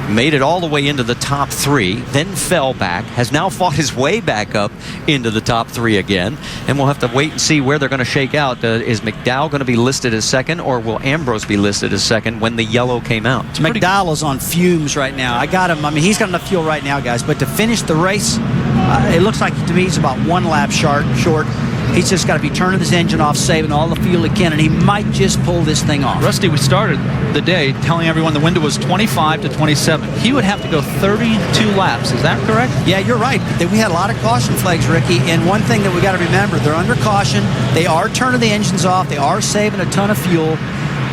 Made it all the way into the top 3, then fell back, has now fought his way back up into the top 3 again. And we'll have to wait and see where they're going to shake out. Is McDowell going to be listed as second, or will Ambrose be listed as second when the yellow came out? McDowell is on fumes right now. I got him. I mean, he's got enough fuel right now, guys. But to finish the race, it looks like to me he's about 1 lap short. He's just got to be turning his engine off, saving all the fuel he can, and he might just pull this thing off. Rusty, we started the day telling everyone the window was 25 to 27. He would have to go 32 laps. Is that correct? Yeah, you're right. We had a lot of caution flags, Ricky, and one thing that we got to remember, they're under caution. They are turning the engines off. They are saving a ton of fuel.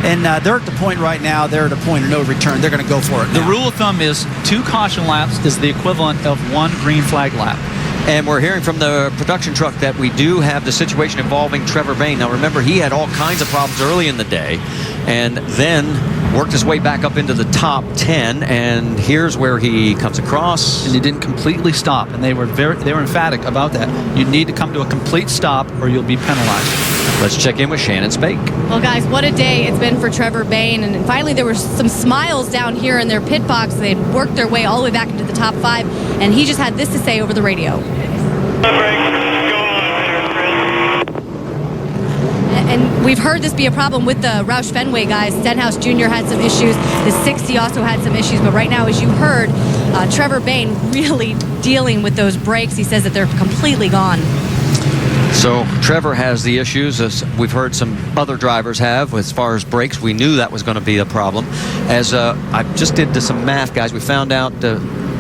And they're at the point right now, they're at a point of no return. They're going to go for it now. The rule of thumb is 2 caution laps is the equivalent of 1 green flag lap. And we're hearing from the production truck that we do have the situation involving Trevor Bayne. Now, remember, he had all kinds of problems early in the day and then worked his way back up into the top 10. And here's where he comes across. And he didn't completely stop. And they were emphatic about that. You need to come to a complete stop or you'll be penalized. Let's check in with Shannon Spake. Well, guys, what a day it's been for Trevor Bayne. And finally, there were some smiles down here in their pit box. They'd worked their way all the way back into the top 5. And he just had this to say over the radio. And we've heard this be a problem with the Roush Fenway guys. Stenhouse Jr. had some issues. The 60 also had some issues. But right now, as you heard, Trevor Bayne really dealing with those brakes. He says that they're completely gone. So Trevor has the issues, as we've heard some other drivers have, as far as brakes. We knew that was going to be a problem. As I just did some math, guys, we found out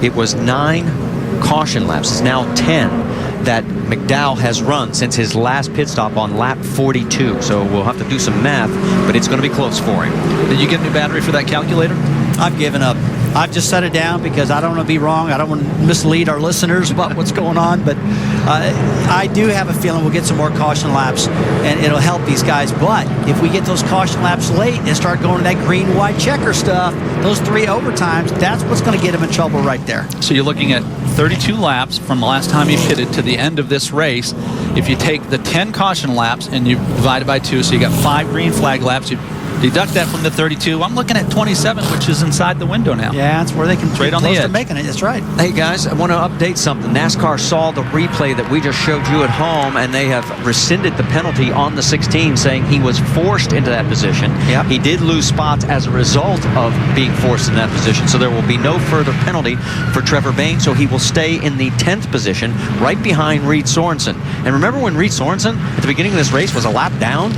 it was 9 caution laps. It's now 10 that McDowell has run since his last pit stop on lap 42. So we'll have to do some math, but it's going to be close for him. Did you get a new battery for that calculator? I've given up. I've just set it down because I don't want to be wrong. I don't want to mislead our listeners about what's going on. But I do have a feeling we'll get some more caution laps, and it'll help these guys. But if we get those caution laps late and start going to that green, white checker stuff, those 3 overtimes, that's what's going to get them in trouble right there. So you're looking at 32 laps from the last time you pitted to the end of this race. If you take the 10 caution laps and you divide it by 2, so you got 5 green flag laps, you deduct that from the 32. I'm looking at 27, which is inside the window now. Yeah, that's where they can trade on the edge. Making it. That's right. Hey guys, I want to update something. NASCAR saw the replay that we just showed you at home, and they have rescinded the penalty on the 16, saying he was forced into that position. Yep. He did lose spots as a result of being forced in that position, so there will be no further penalty for Trevor Bayne, so he will stay in the 10th position, right behind Reed Sorensen. And remember when Reed Sorensen, at the beginning of this race, was a lap down?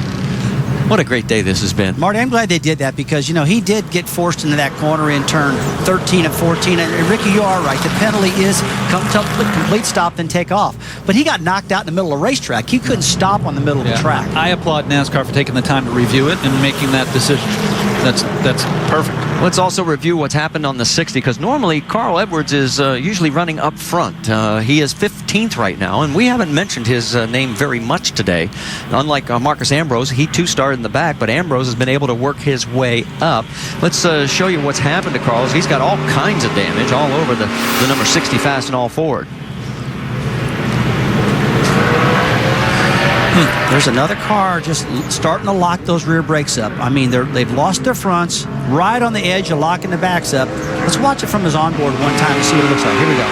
What a great day this has been. Marty, I'm glad they did that because, he did get forced into that corner in turn 13 and 14. And Ricky, you are right. The penalty is come to a complete stop, then take off. But he got knocked out in the middle of the racetrack. He couldn't stop on the middle of the track. I applaud NASCAR for taking the time to review it and making that decision. That's perfect. Let's also review what's happened on the 60, because normally Carl Edwards is usually running up front. He is 15th right now, and we haven't mentioned his name very much today. Unlike Marcus Ambrose, he too started in the back, but Ambrose has been able to work his way up. Let's show you what's happened to Carl. He's got all kinds of damage all over the number 60 fast and all forward. There's another car just starting to lock those rear brakes up. I mean, they've lost their fronts, right on the edge of locking the backs up. Let's watch it from his onboard one time and see what it looks like. Here we go.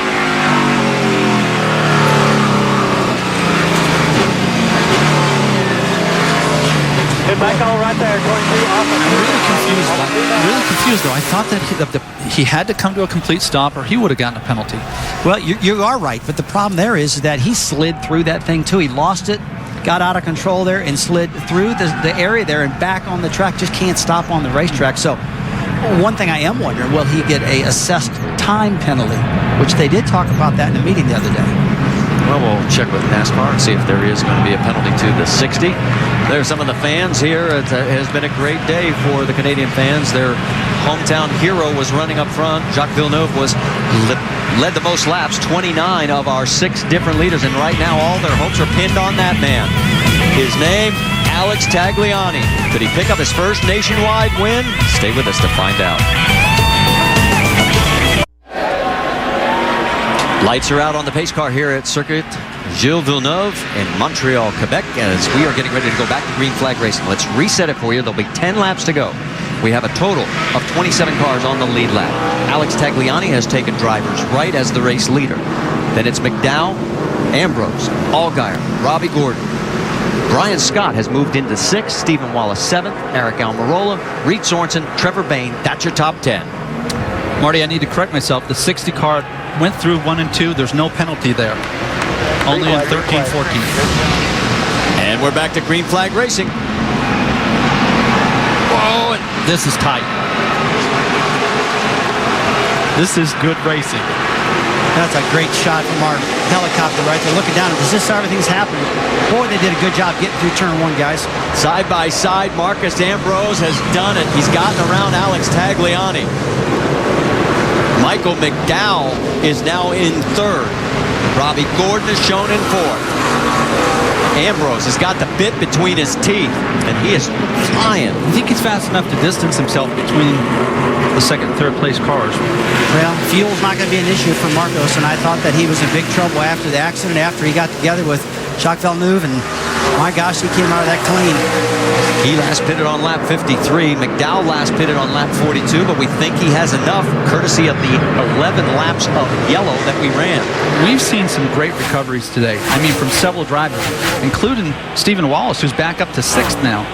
Hit back all right there, going through off. I'm really confused though. I thought that he had to come to a complete stop or he would have gotten a penalty. Well, you are right, but the problem there is that he slid through that thing too. He lost it, got out of control there, and slid through the area there and back on the track. Just can't stop on the racetrack. So one thing I am wondering, will he get a assessed time penalty, which they did talk about that in a meeting the other day. Well, we'll check with NASCAR and see if there is going to be a penalty to the 60. There's some of the fans here. It has been a great day for the Canadian fans. Their hometown hero was running up front. Jacques Villeneuve led the most laps, 29 of our 6 different leaders. And right now, all their hopes are pinned on that man. His name, Alex Tagliani. Could he pick up his first nationwide win? Stay with us to find out. Lights are out on the pace car here at Circuit Gilles Villeneuve in Montreal, Quebec, as we are getting ready to go back to green flag racing. Let's reset it for you. There'll be 10 laps to go. We have a total of 27 cars on the lead lap. Alex Tagliani has taken driver's right as the race leader. Then it's McDowell, Ambrose, Allgaier, Robbie Gordon. Brian Scott has moved into 6th, Stephen Wallace 7th, Eric Almirola, Reed Sorensen, Trevor Bayne. That's your top 10. Marty, I need to correct myself. The 60 car went through 1 and 2. There's no penalty there. Only in 13, 14. And we're back to green flag racing. Whoa, this is tight. This is good racing. That's a great shot from our helicopter right there, looking down. Is this how everything's happening? Boy, they did a good job getting through turn 1, guys. Side by side, Marcus Ambrose has done it. He's gotten around Alex Tagliani. Michael McDowell is now in 3rd. Robbie Gordon is shown in 4th. Ambrose has got the bit between his teeth, and he is flying. I think he's fast enough to distance himself between the 2nd and 3rd place cars. Well, fuel's not going to be an issue for Marcos, and I thought that he was in big trouble after the accident, after he got together with Jacques Villeneuve, and My gosh, he came out of that clean. He last pitted on lap 53. McDowell last pitted on lap 42, but we think he has enough, courtesy of the 11 laps of yellow that we ran. We've seen some great recoveries today. I mean, from several drivers, including Stephen Wallace, who's back up to 6th now.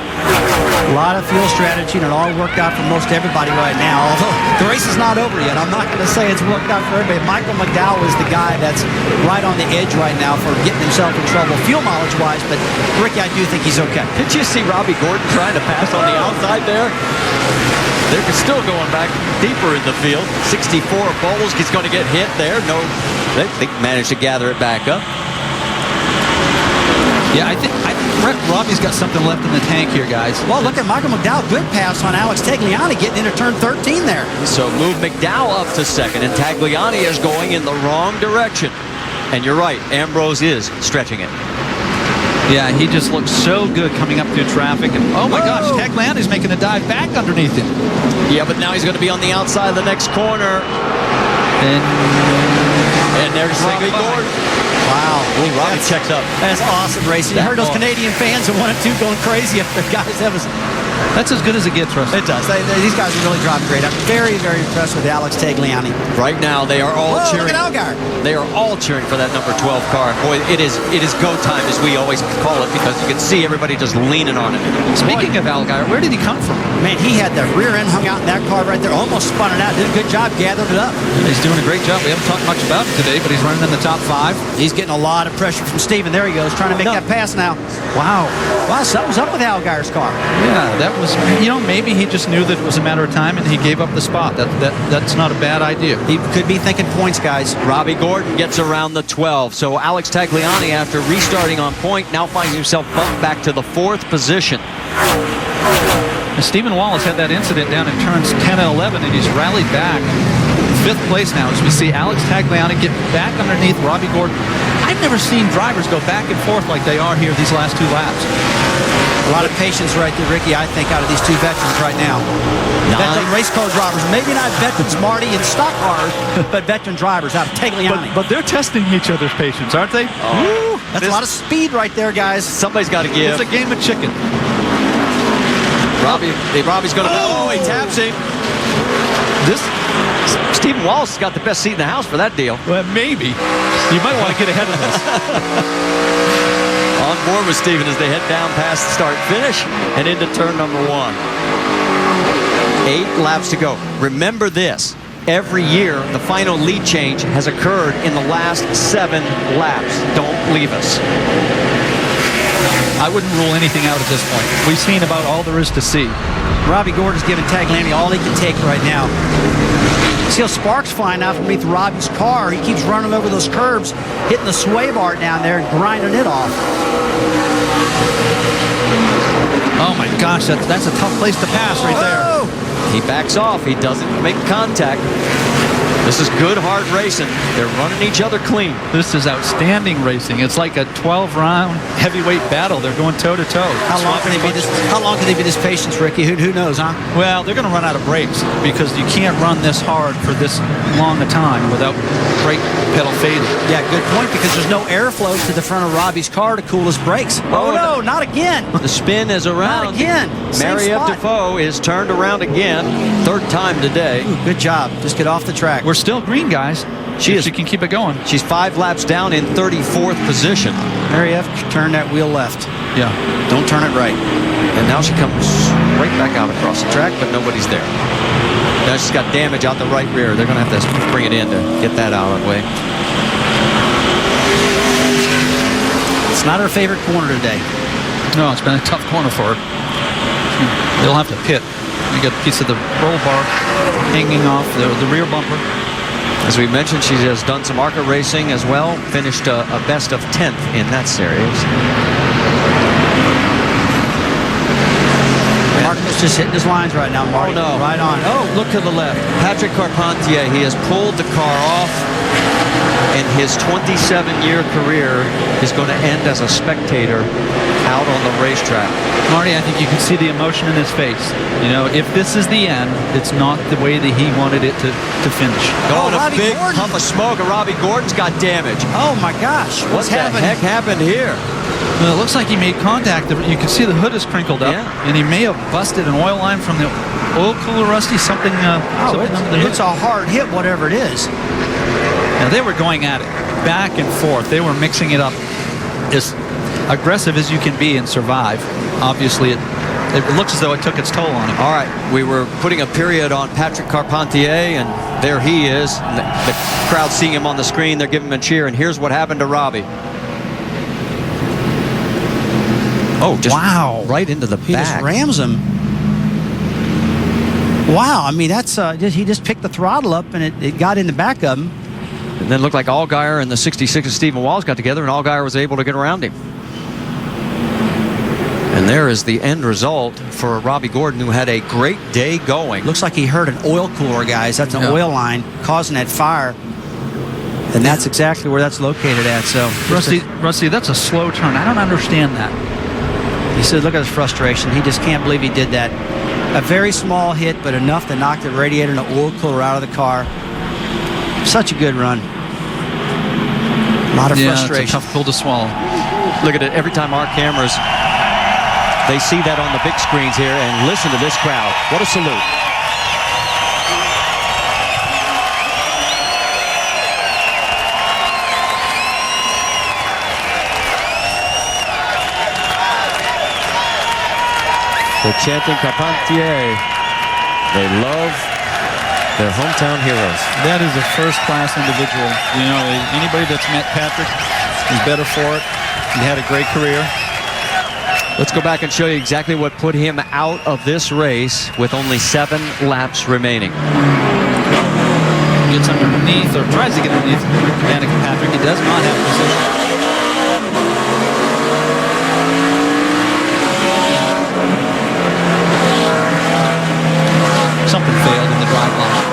A lot of fuel strategy, and it all worked out for most everybody right now. Although the race is not over yet. I'm not going to say it's worked out for everybody. Michael McDowell is the guy that's right on the edge right now for getting himself in trouble, fuel mileage-wise. But, Ricky, I do think he's okay. Did you see Robbie Gordon trying to pass on the outside there? They're still going back deeper in the field. 64 Bowles. He's going to get hit there. No, they managed to gather it back up. Yeah, I think Robbie's got something left in the tank here, guys. Well, look at Michael McDowell. Good pass on Alex Tagliani getting into turn 13 there. So move McDowell up to 2nd, and Tagliani is going in the wrong direction. And you're right, Ambrose is stretching it. Yeah, he just looks so good coming up through traffic. And oh my gosh, Tagliani's making a dive back underneath him. Yeah, but now he's going to be on the outside of the next corner. And there's Robbie Gordon. Wow. Ooh, Robbie checks up. That's awesome racing. You heard those Canadian fans in 1 and 2 going crazy up there, guys. That's as good as it gets, Russ. It does. These guys are really driving great. I'm very, very impressed with Alex Tagliani. Right now, they are all cheering. Look at Algar. They are all cheering for that number 12 car. Boy, it is go time, as we always call it, because you can see everybody just leaning on it. Speaking of Algar, where did he come from? Man, he had the rear end hung out in that car right there, almost spun it out. Did a good job, gathered it up. He's doing a great job. We haven't talked much about it today, but he's running in the top 5. He's getting a lot of pressure from Steven. There he goes, trying to make that pass now. Wow, something's up with Algar's car. Yeah, that was, maybe he just knew that it was a matter of time and he gave up the spot. That's not a bad idea. He could be thinking points, guys. Robbie Gordon gets around the 12. So Alex Tagliani, after restarting on point, now finds himself bumped back to the 4th position. And Stephen Wallace had that incident down in turns 10 and 11, and he's rallied back. 5th place now as we see Alex Tagliani get back underneath Robbie Gordon. I've never seen drivers go back and forth like they are here these last 2 laps. A lot of patience right there, Ricky, I think, out of these 2 veterans right now. Veteran race car drivers. Maybe not veterans, Marty, in stock cars, but veteran drivers out of Tagliani. But they're testing each other's patience, aren't they? Woo, that's a lot of speed right there, guys. Somebody's got to give. It's a game of chicken. Robbie's going to... Oh, he taps him. Stephen Wallace has got the best seat in the house for that deal. Well, maybe. You might want to get ahead of this. On board with Stephen as they head down past the start-finish and into turn number 1. 8 laps to go. Remember this. Every year, the final lead change has occurred in the last 7 laps. Don't leave us. I wouldn't rule anything out at this point. We've seen about all there is to see. Robbie Gordon's giving Tagliani all he can take right now. See how sparks flying out from beneath Robbie's car. He keeps running over those curbs, hitting the sway bar down there and grinding it off. Oh my gosh, that's a tough place to pass right there. He backs off. He doesn't make contact. This is good, hard racing. They're running each other clean. This is outstanding racing. It's like a 12-round heavyweight battle. They're going toe-to-toe. How long can they be this patient, Ricky? Who knows, huh? Well, they're going to run out of brakes because you can't run this hard for this long a time without brake pedal fading. Yeah, good point, because there's no airflow to the front of Robbie's car to cool his brakes. Oh, no, not again. The spin is around. Not again. Marie-Eve Defoe is turned around again. 3rd time today. Ooh, good job. Just get off the track. We're still green, guys. She can keep it going. She's 5 laps down in 34th position. Marie-Eve, turn that wheel left. Yeah. Don't turn it right. And now she comes right back out across the track, but nobody's there. Now she's got damage out the right rear. They're going to have to bring it in to get that out of the way. It's not her favorite corner today. No, it's been a tough corner for her. They'll have to pit. You got a piece of the roll bar hanging off the rear bumper. As we mentioned, she has done some ARCA racing as well. Finished a best of 10th in that series. Marcus just hitting his lines right now, Marty. Oh, no. Right on. Oh, look to the left. Patrick Carpentier, he has pulled the car off, and his 27-year career is going to end as a spectator out on the racetrack. Marty, I think you can see the emotion in his face. You know, if this is the end, it's not the way that he wanted it to finish. Oh, a big puff of smoke, and Robbie Gordon's got damage. Oh, my gosh. What the heck happened here? Well, it looks like he made contact. You can see the hood is crinkled up, and he may have busted an oil line from the oil cooler, Rusty. Something under the hood. It's a hard hit, whatever it is. Now, they were going at it back and forth. They were mixing it up as aggressive as you can be and survive. Obviously, it looks as though it took its toll on him. All right, we were putting a period on Patrick Carpentier, and there he is. The crowd seeing him on the screen, they're giving him a cheer, and here's what happened to Robbie. Oh, just right into the back. He just rams him. Wow, I mean, that's he just picked the throttle up, and it got in the back of him. And then it looked like Allgaier and the 66 of Stephen Walls got together, and Allgaier was able to get around him. And there is the end result for Robbie Gordon, who had a great day going. Looks like he hurt an oil cooler, guys. That's an oil line causing that fire. And that's exactly where that's located at. So, Rusty, that's a slow turn. I don't understand that. He said, look at his frustration. He just can't believe he did that. A very small hit, but enough to knock the radiator and the oil cooler out of the car. Such a good run. A lot of frustration. It's a tough pill to swallow. Look at it. Every time our cameras, they see that on the big screens here, and listen to this crowd. What a salute. They're chanting Carpentier. They love their hometown heroes. That is a first-class individual. You know, anybody that's met Patrick is better for it. He had a great career. Let's go back and show you exactly what put him out of this race with only 7 laps remaining. Gets underneath, or tries to get underneath Danica Patrick. He does not have position. Something failed in the drive line.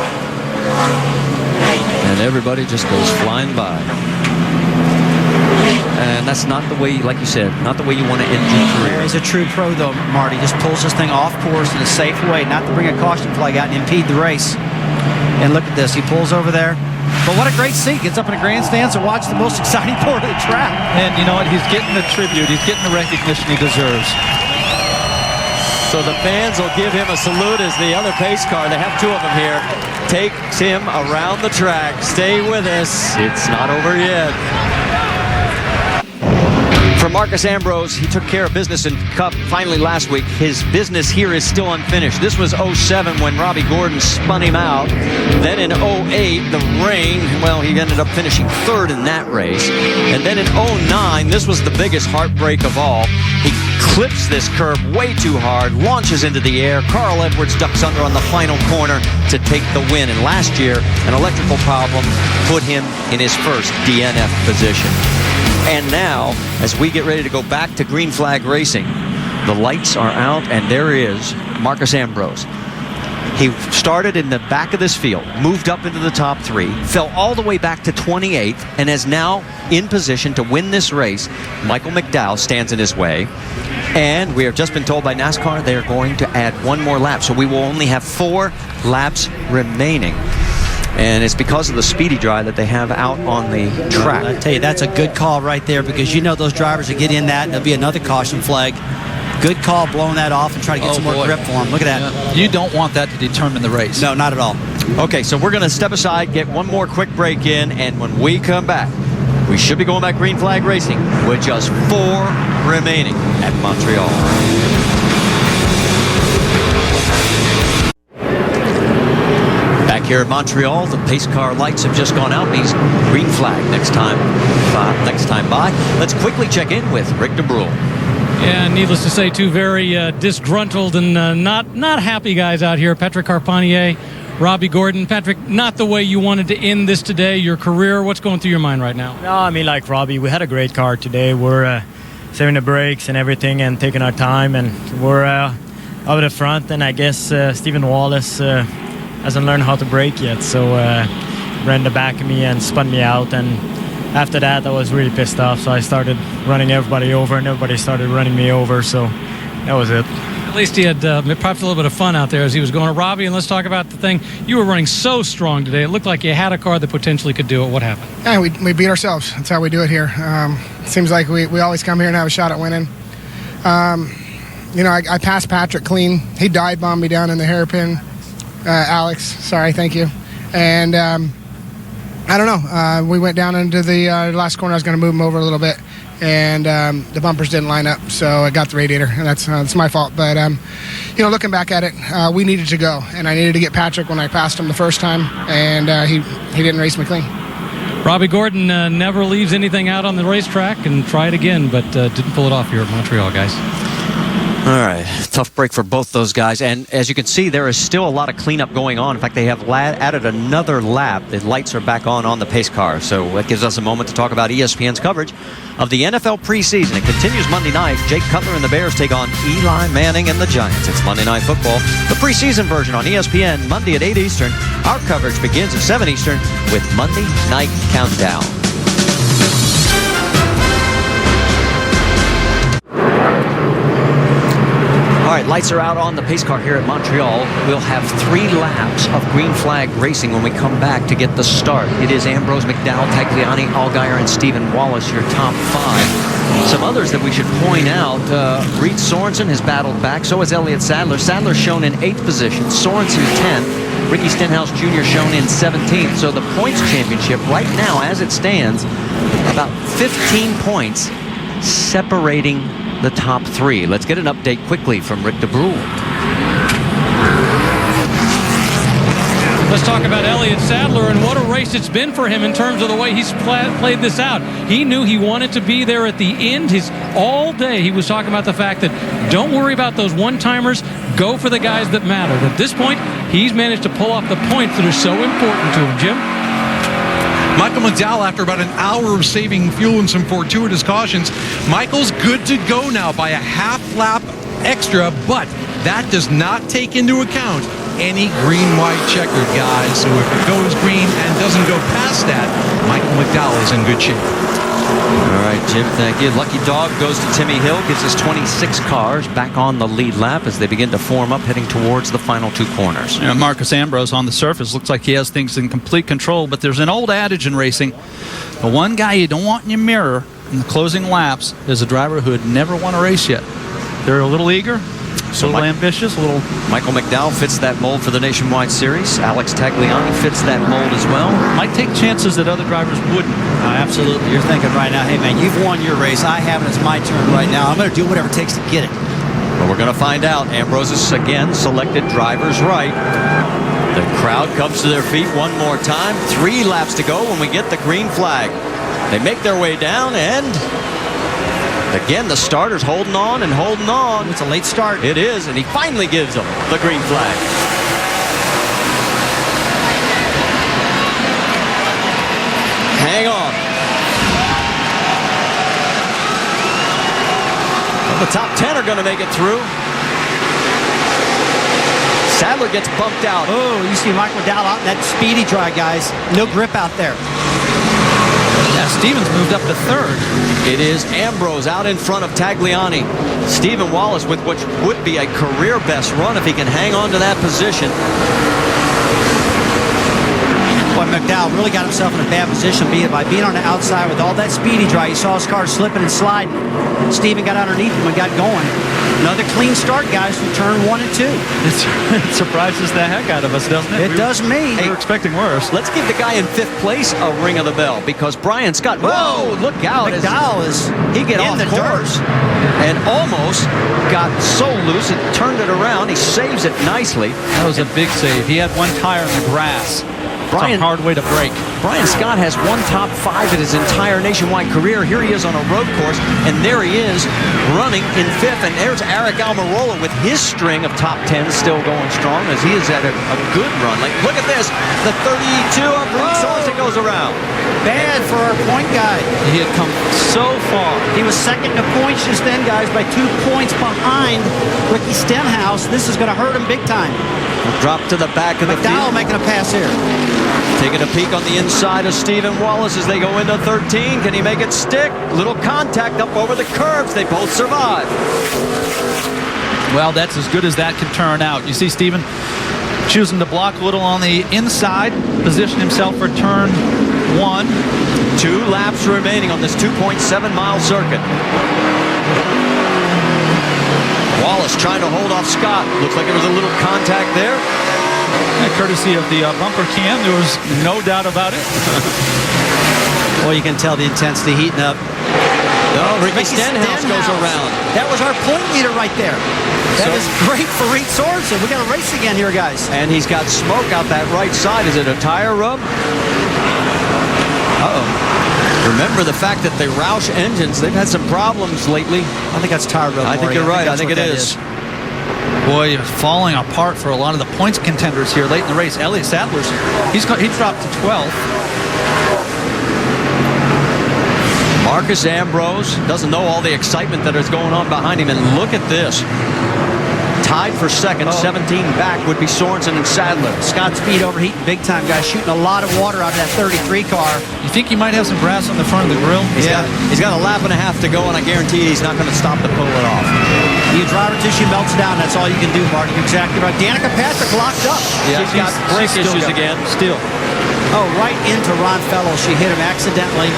And everybody just goes flying by. And that's not the way, like you said, not the way you want to end your career. He's a true pro, though, Marty. Just pulls this thing off course in a safe way, not to bring a caution flag out and impede the race. And look at this. He pulls over there. But what a great seat. Gets up in a grandstand to watch the most exciting part of the track. And you know what? He's getting the tribute. He's getting the recognition he deserves. So the fans will give him a salute as the other pace car, they have 2 of them here, takes him around the track. Stay with us. It's not over yet. For Marcus Ambrose, he took care of business in Cup finally last week. His business here is still unfinished. This was 07 when Robbie Gordon spun him out. Then in 08, the rain, well, he ended up finishing 3rd in that race. And then in 09, this was the biggest heartbreak of all. He clips this curb way too hard, launches into the air. Carl Edwards ducks under on the final corner to take the win. And last year, an electrical problem put him in his first DNF position. And now, as we get ready to go back to green flag racing, the lights are out, and there is Marcus Ambrose. He started in the back of this field, moved up into the top 3, fell all the way back to 28th, and is now in position to win this race. Michael McDowell stands in his way, and we have just been told by NASCAR they are going to add 1 more lap, so we will only have 4 laps remaining. And it's because of the speedy dry that they have out on the track. I tell you, that's a good call right there, because you know those drivers that get in that, there'll be another caution flag. Good call blowing that off and trying to get some more grip for him. Look at that. Yeah. You don't want that to determine the race. No, not at all. Okay, so we're going to step aside, get 1 more quick break in, and when we come back, we should be going back green flag racing with just 4 remaining at Montreal. Here at Montreal, the pace car lights have just gone out. Means green flag next time by. Let's quickly check in with Rick DeBrule. Yeah, needless to say, 2 very disgruntled and not happy guys out here. Patrick Carpentier, Robbie Gordon. Patrick, not the way you wanted to end this today, your career. What's going through your mind right now? No, I mean, like Robbie, we had a great car today. We're saving the brakes and everything and taking our time, and we're out of the front, and I guess Stephen Wallace hasn't learned how to brake yet, so ran the back of me and spun me out, and after that I was really pissed off, so I started running everybody over, and everybody started running me over, so that was it. At least he had perhaps a little bit of fun out there as he was going. Robbie, and let's talk about the thing. You were running so strong today. It looked like you had a car that potentially could do it. What happened? Yeah, we beat ourselves. That's how we do it here. It seems like we always come here and have a shot at winning. I passed Patrick clean. He dive bombed me down in the hairpin. Alex, sorry, thank you. And I don't know. We went down into the last corner. I was going to move him over a little bit, and the bumpers didn't line up, so I got the radiator, and that's my fault. But looking back at it, we needed to go, and I needed to get Patrick when I passed him the first time, and he didn't race me clean. Robbie Gordon never leaves anything out on the racetrack, and tried again, but didn't pull it off here at Montreal, guys. All right, tough break for both those guys. And as you can see, there is still a lot of cleanup going on. In fact, they have added another lap. The lights are back on the pace car. So that gives us a moment to talk about ESPN's coverage of the NFL preseason. It continues Monday night. Jake Cutler and the Bears take on Eli Manning and the Giants. It's Monday Night Football, the preseason version on ESPN, Monday at 8 Eastern. Our coverage begins at 7 Eastern with Monday Night Countdown. All right, lights are out on the pace car here at Montreal. We'll have 3 laps of green flag racing when we come back to get the start. It is Ambrose, McDowell, Tagliani, Allgaier, and Stephen Wallace, your top 5. Some others that we should point out, Reed Sorensen has battled back. So has Elliott Sadler. Sadler's shown in 8th position. Sorensen 10th. Ricky Stenhouse Jr. shown in 17th. So the points championship right now, as it stands, about 15 points separating the top 3. Let's get an update quickly from Rick DeBrule. Let's talk about Elliott Sadler and what a race it's been for him in terms of the way he's played this out. He knew he wanted to be there at the end. All day he was talking about the fact that don't worry about those one-timers. Go for the guys that matter. At this point, he's managed to pull off the points that are so important to him. Jim? Michael McDowell, after about an hour of saving fuel and some fortuitous cautions, Michael's good to go now by a half lap extra, but that does not take into account any green-white checkered, guys. So if it goes green and doesn't go past that, Michael McDowell is in good shape. All right, Jim, thank you. Lucky Dog goes to Timmy Hill, gives us 26 cars back on the lead lap as they begin to form up, heading towards the final 2 corners. Marcus Ambrose on the surface looks like he has things in complete control, but there's an old adage in racing. The one guy you don't want in your mirror in the closing laps is a driver who had never won a race yet. They're a little eager, a little ambitious, a little... Michael McDowell fits that mold for the Nationwide Series. Alex Tagliani fits that mold as well. Might take chances that other drivers wouldn't. Absolutely. You're thinking right now, hey, man, you've won your race. I haven't. It's my turn right now. I'm going to do whatever it takes to get it. Well, we're going to find out. Ambrose is again selected driver's right. The crowd comes to their feet one more time. 3 laps to go when we get the green flag. They make their way down, and again, the starter's holding on and holding on. It's a late start. It is, and he finally gives them the green flag. Hang on. Well, the top 10 are going to make it through. Sadler gets bumped out. Oh, you see Michael McDowell out in that speedy dry, guys. No grip out there. Yeah, Stevens moved up to 3rd. It is Ambrose out in front of Tagliani. Stephen Wallace with what would be a career best run if he can hang on to that position. Boy, McDowell really got himself in a bad position by being on the outside with all that speedy dry. You saw his car slipping and sliding. Stephen got underneath him and got going. Another clean start, guys, from turn 1 and 2. It surprises the heck out of us, doesn't it? It does me. We were expecting worse. Let's give the guy in 5th place a ring of the bell, because Brian Scott, whoa, look out. McDowell is he get off course and almost got so loose it turned it around. He saves it nicely. That was a big save. He had one tire in the grass. Brian, it's a hard way to break. Brian Scott has 1 top 5 in his entire nationwide career. Here he is on a road course, and there he is running in 5th. And there's Eric Almirola with his string of top 10s still going strong as he is at a good run. Like, look at this. The 32 of Reed Sorensen goes around. Bad for our point guy. He had come so far. He was second in the points just then, guys, by 2 points behind Ricky Stenhouse. This is going to hurt him big time. Drop to the back of the field. McDowell making a pass here. Taking a peek on the inside of Stephen Wallace as they go into 13. Can he make it stick? Little contact up over the curbs. They both survive. Well, that's as good as that can turn out. You see Stephen choosing to block a little on the inside, position himself for turn 1. 2 laps remaining on this 2.7-mile circuit. Wallace trying to hold off Scott. Looks like there was a little contact there. Courtesy of the bumper cam, there was no doubt about it. Well, you can tell the intensity heating up. Oh, Ricky Stenhouse goes around. That was our point leader right there. That is great for Reed Sorensen. We got a race again here, guys. And he's got smoke out that right side. Is it a tire rub? Uh-oh. Remember the fact that the Roush engines, they've had some problems lately. I think that's tire rub. I think you're right. I think it is. Boy, falling apart for a lot of the points contenders here late in the race. Elliott Sadler's, he dropped to 12th. Marcus Ambrose doesn't know all the excitement that is going on behind him, and look at this. Tied for second, 17 back would be Sorensen and Sadler. Scott Speed overheating big time, guys, shooting a lot of water out of that 33 car. You think he might have some grass on the front of the grill? He's got a lap and a half to go, and I guarantee he's not going to stop to pull it off. Your driver tissue melts down. That's all you can do, Marty. You're exactly right. Danica Patrick locked up. Yeah, she's got brake issues again. Still. Oh, right into Ron Fellows. She hit him accidentally.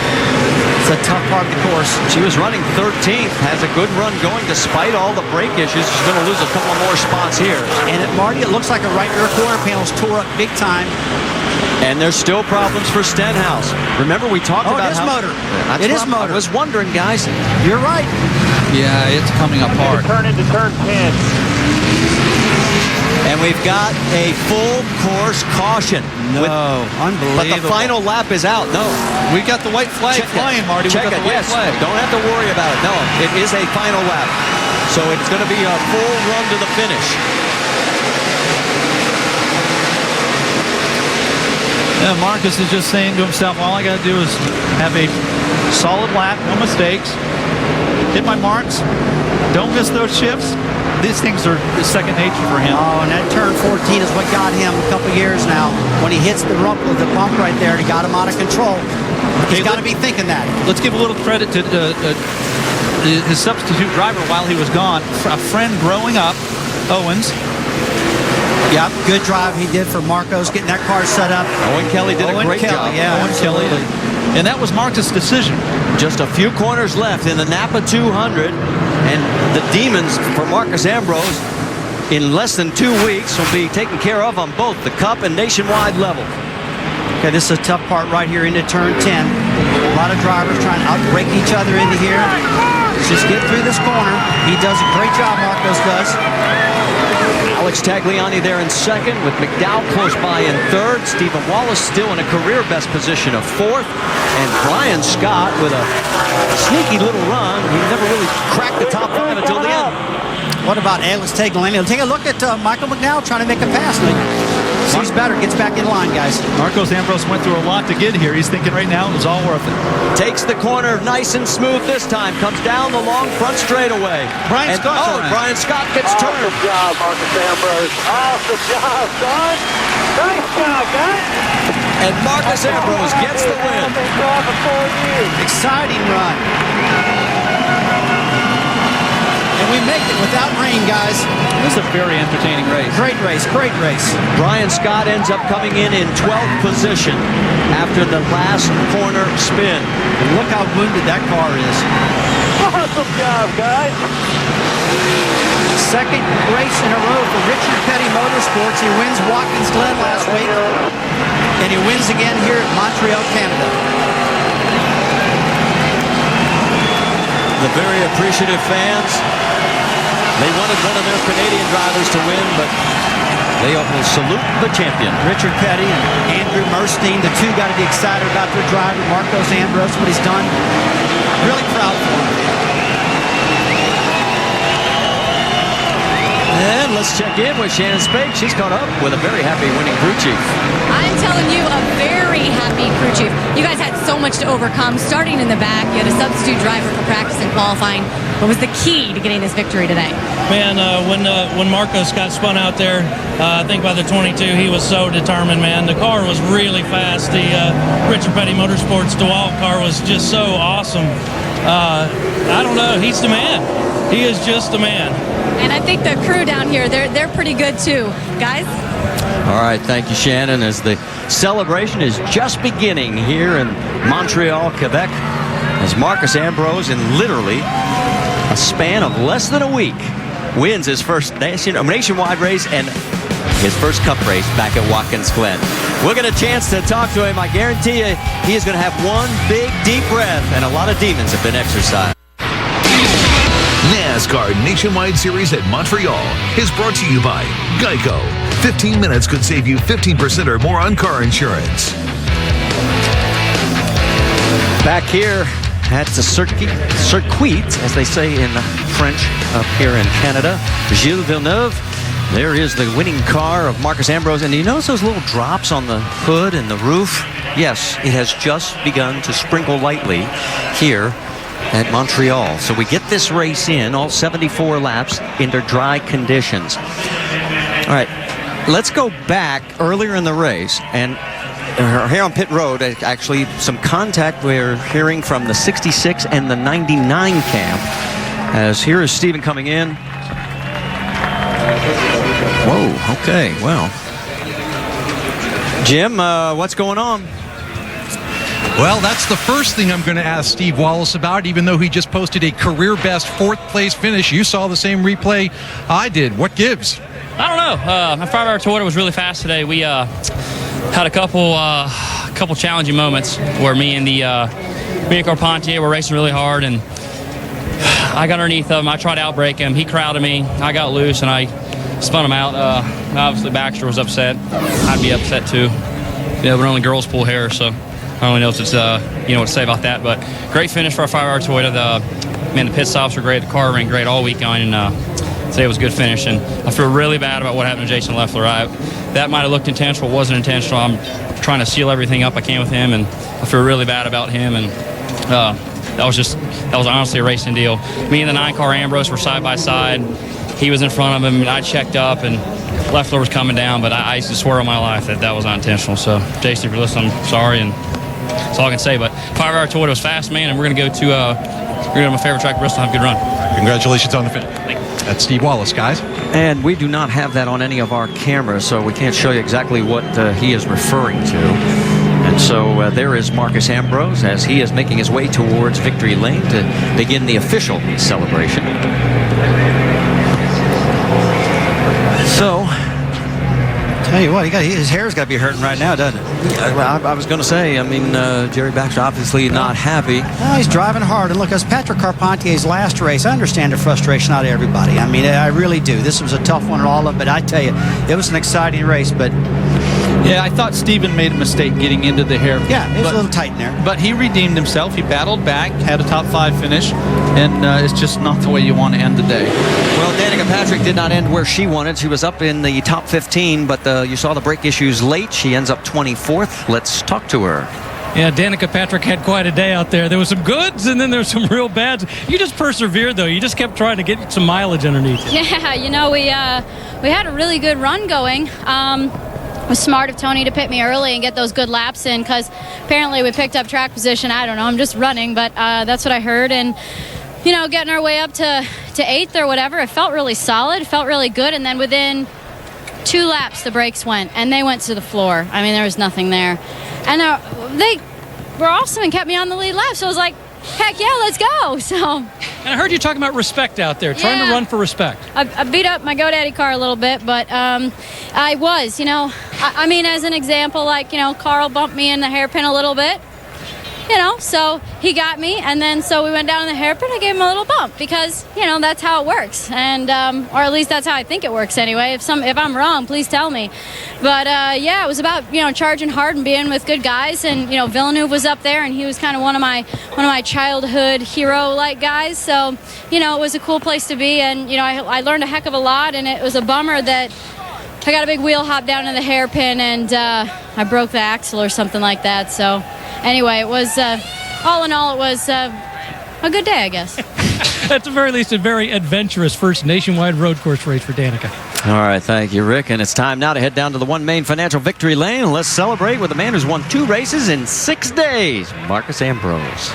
It's a tough part of the course. She was running 13th. Has a good run going despite all the brake issues. She's going to lose a couple more spots here. And at Marty, it looks like her right rear quarter panel's tore up big time. And there's still problems for Stenhouse. Remember, we talked about how... motor. It is motor. I was wondering, guys. You're right. Yeah, it's coming apart. Turn into turn 10. And we've got a full course caution. Unbelievable. But the final lap is out. No. We got the white flag flying, Marty. Check we got it, the white yes. flag. Don't have to worry about it. No, it is a final lap. So it's going to be a full run to the finish. Yeah, Marcus is just saying to himself, all I got to do is have a solid lap, no mistakes, hit my marks, don't miss those shifts. These things are second nature for him. Oh, and that turn 14 is what got him a couple years now. When he hits the rump of the bump right there, he got him out of control. He's got to be thinking that. Let's give a little credit to his substitute driver while he was gone. A friend growing up, Owens. Yep, good drive he did for Marcos, getting that car set up. Owen Kelly did a great job. Yeah, Owen Kelly. And that was Marcus' decision. Just a few corners left in the Napa 200. And the demons for Marcus Ambrose in less than 2 weeks will be taken care of on both the Cup and nationwide level. Okay, this is a tough part right here into turn 10. A lot of drivers trying to outbrake each other into here. Let's just get through this corner. He does a great job, Marcos does. Alex Tagliani there in second, with McDowell close by in third. Stephen Wallace still in a career best position of fourth. And Brian Scott with a sneaky little run. He never really cracked the top 5 until the end. What about Alex Tagliani? Take a look at Michael McDowell trying to make a pass. Sees better, gets back in line, guys. Marcos Ambrose went through a lot to get here. He's thinking right now it was all worth it. Takes the corner nice and smooth this time. Comes down the long front straightaway. Brian Scott gets turned. Awesome job, Marcus Ambrose. Awesome job, son. Nice job, guys. And Marcus Ambrose gets the win. Exciting run. And we make it without rain, guys. This is a very entertaining race. Great race, great race. Brian Scott ends up coming in 12th position after the last corner spin. And look how wounded that car is. Awesome job, guys. Second race in a row for Richard Petty Motorsports. He wins Watkins Glen last week. And he wins again here at Montreal, Canada. The very appreciative fans. They wanted one of their Canadian drivers to win, but they will salute the champion. Richard Petty and Andrew Merstein, the two got to be excited about their driver, Marcos Ambrose, what he's done. Really proud for him. And let's check in with Shannon Spake. She's caught up with a very happy winning crew chief. I'm telling you, a very happy crew chief. You guys had so much to overcome. Starting in the back, you had a substitute driver for practice and qualifying. What was the key to getting this victory today? Man, when Marcos got spun out there, I think by the 22, he was so determined, man. The car was really fast. The Richard Petty Motorsports DeWalt car was just so awesome. I don't know. He's the man. He is just a man. And I think the crew down here, they're pretty good too. Guys? All right, thank you, Shannon, as the celebration is just beginning here in Montreal, Quebec, as Marcus Ambrose, in literally a span of less than a week, wins his first nationwide race and his first cup race back at Watkins Glen. We'll get a chance to talk to him. I guarantee you he is going to have one big, deep breath, and a lot of demons have been exercised. NASCAR Nationwide Series at Montreal is brought to you by Geico. 15 minutes could save you 15% or more on car insurance. Back here at the circuit, as they say in French up here in Canada, Gilles Villeneuve. There is the winning car of Marcus Ambrose. And do you notice those little drops on the hood and the roof? Yes, it has just begun to sprinkle lightly here at Montreal. So we get this race in, all 74 laps, under dry conditions. All right, let's go back earlier in the race. And here on pit road, actually, some contact we're hearing from the 66 and the 99 camp. As here is Stephen coming in. Whoa, okay, well. Jim, what's going on? Well, that's the first thing I'm going to ask Steve Wallace about, even though he just posted a career-best fourth-place finish. You saw the same replay I did. What gives? I don't know. My 5-hour Toyota was really fast today. We had a couple challenging moments where me and Carpentier were racing really hard, and I got underneath of him. I tried to outbrake him. He crowded me. I got loose, and I spun him out. Obviously, Baxter was upset. I'd be upset too. But only girls pull hair, so I don't really know if it's what to say about that. But great finish for our 5-hour Toyota. The pit stops were great. The car ran great all weekend, and today was a good finish. And I feel really bad about what happened to Jason Leffler. That might have looked intentional. It wasn't intentional. I'm trying to seal everything up I can with him, and I feel really bad about him. And that was honestly a racing deal. Me and the 9-car Ambrose were side by side. He was in front of him, and I checked up, and Leffler was coming down, but I used to swear on my life that was not intentional. So, Jason, if you're listening, I'm sorry, and that's all I can say. But 5-hour Toyota was fast, man, and we're going to go to my favorite track, Bristol, have a good run. Congratulations on the finish. That's Steve Wallace, guys. And we do not have that on any of our cameras, so we can't show you exactly what he is referring to. And so there is Marcus Ambrose as he is making his way towards victory lane to begin the official celebration. So, tell you what, his hair's got to be hurting right now, doesn't it? I was going to say, Jerry Baxter obviously not happy. No, he's driving hard. And look, as Patrick Carpentier's last race, I understand the frustration out of everybody. I really do. This was a tough one and all of it, but I tell you, it was an exciting race, but... Yeah, I thought Stephen made a mistake getting into the hairpin. Yeah, it was a little tight in there. But he redeemed himself. He battled back, had a top 5 finish, and it's just not the way you want to end the day. Well, Danica Patrick did not end where she wanted. She was up in the top 15, but you saw the brake issues late. She ends up 24th. Let's talk to her. Yeah, Danica Patrick had quite a day out there. There was some goods, and then there was some real bads. You just persevered, though. You just kept trying to get some mileage underneath you. Yeah, we had a really good run going. It was smart of Tony to pit me early and get those good laps in, because apparently we picked up track position. I don't know, I'm just running, but that's what I heard. And getting our way up to 8th or whatever, it felt really solid, it felt really good. And then within 2 laps the brakes went, and they went to the floor. There was nothing there, and they were awesome and kept me on the lead lap. So I was like, heck yeah, let's go. So. And I heard you talking about respect out there, trying to run for respect. I beat up my GoDaddy car a little bit, but I was, as an example, Carl bumped me in the hairpin a little bit, so he got me, and then so we went down in the hairpin. I gave him a little bump because, that's how it works, and or at least that's how I think it works anyway. If I'm wrong, please tell me. But it was about charging hard and being with good guys, and Villeneuve was up there, and he was kind of one of my childhood hero-like guys. So it was a cool place to be, and I learned a heck of a lot, and it was a bummer that I got a big wheel hop down to the hairpin, and I broke the axle or something like that. So anyway, it was all in all, it was a good day, I guess. At the very least, a very adventurous first nationwide road course race for Danica. All right, thank you, Rick. And it's time now to head down to the One Main Financial Victory Lane. Let's celebrate with the man who's won 2 races in 6 days, Marcus Ambrose.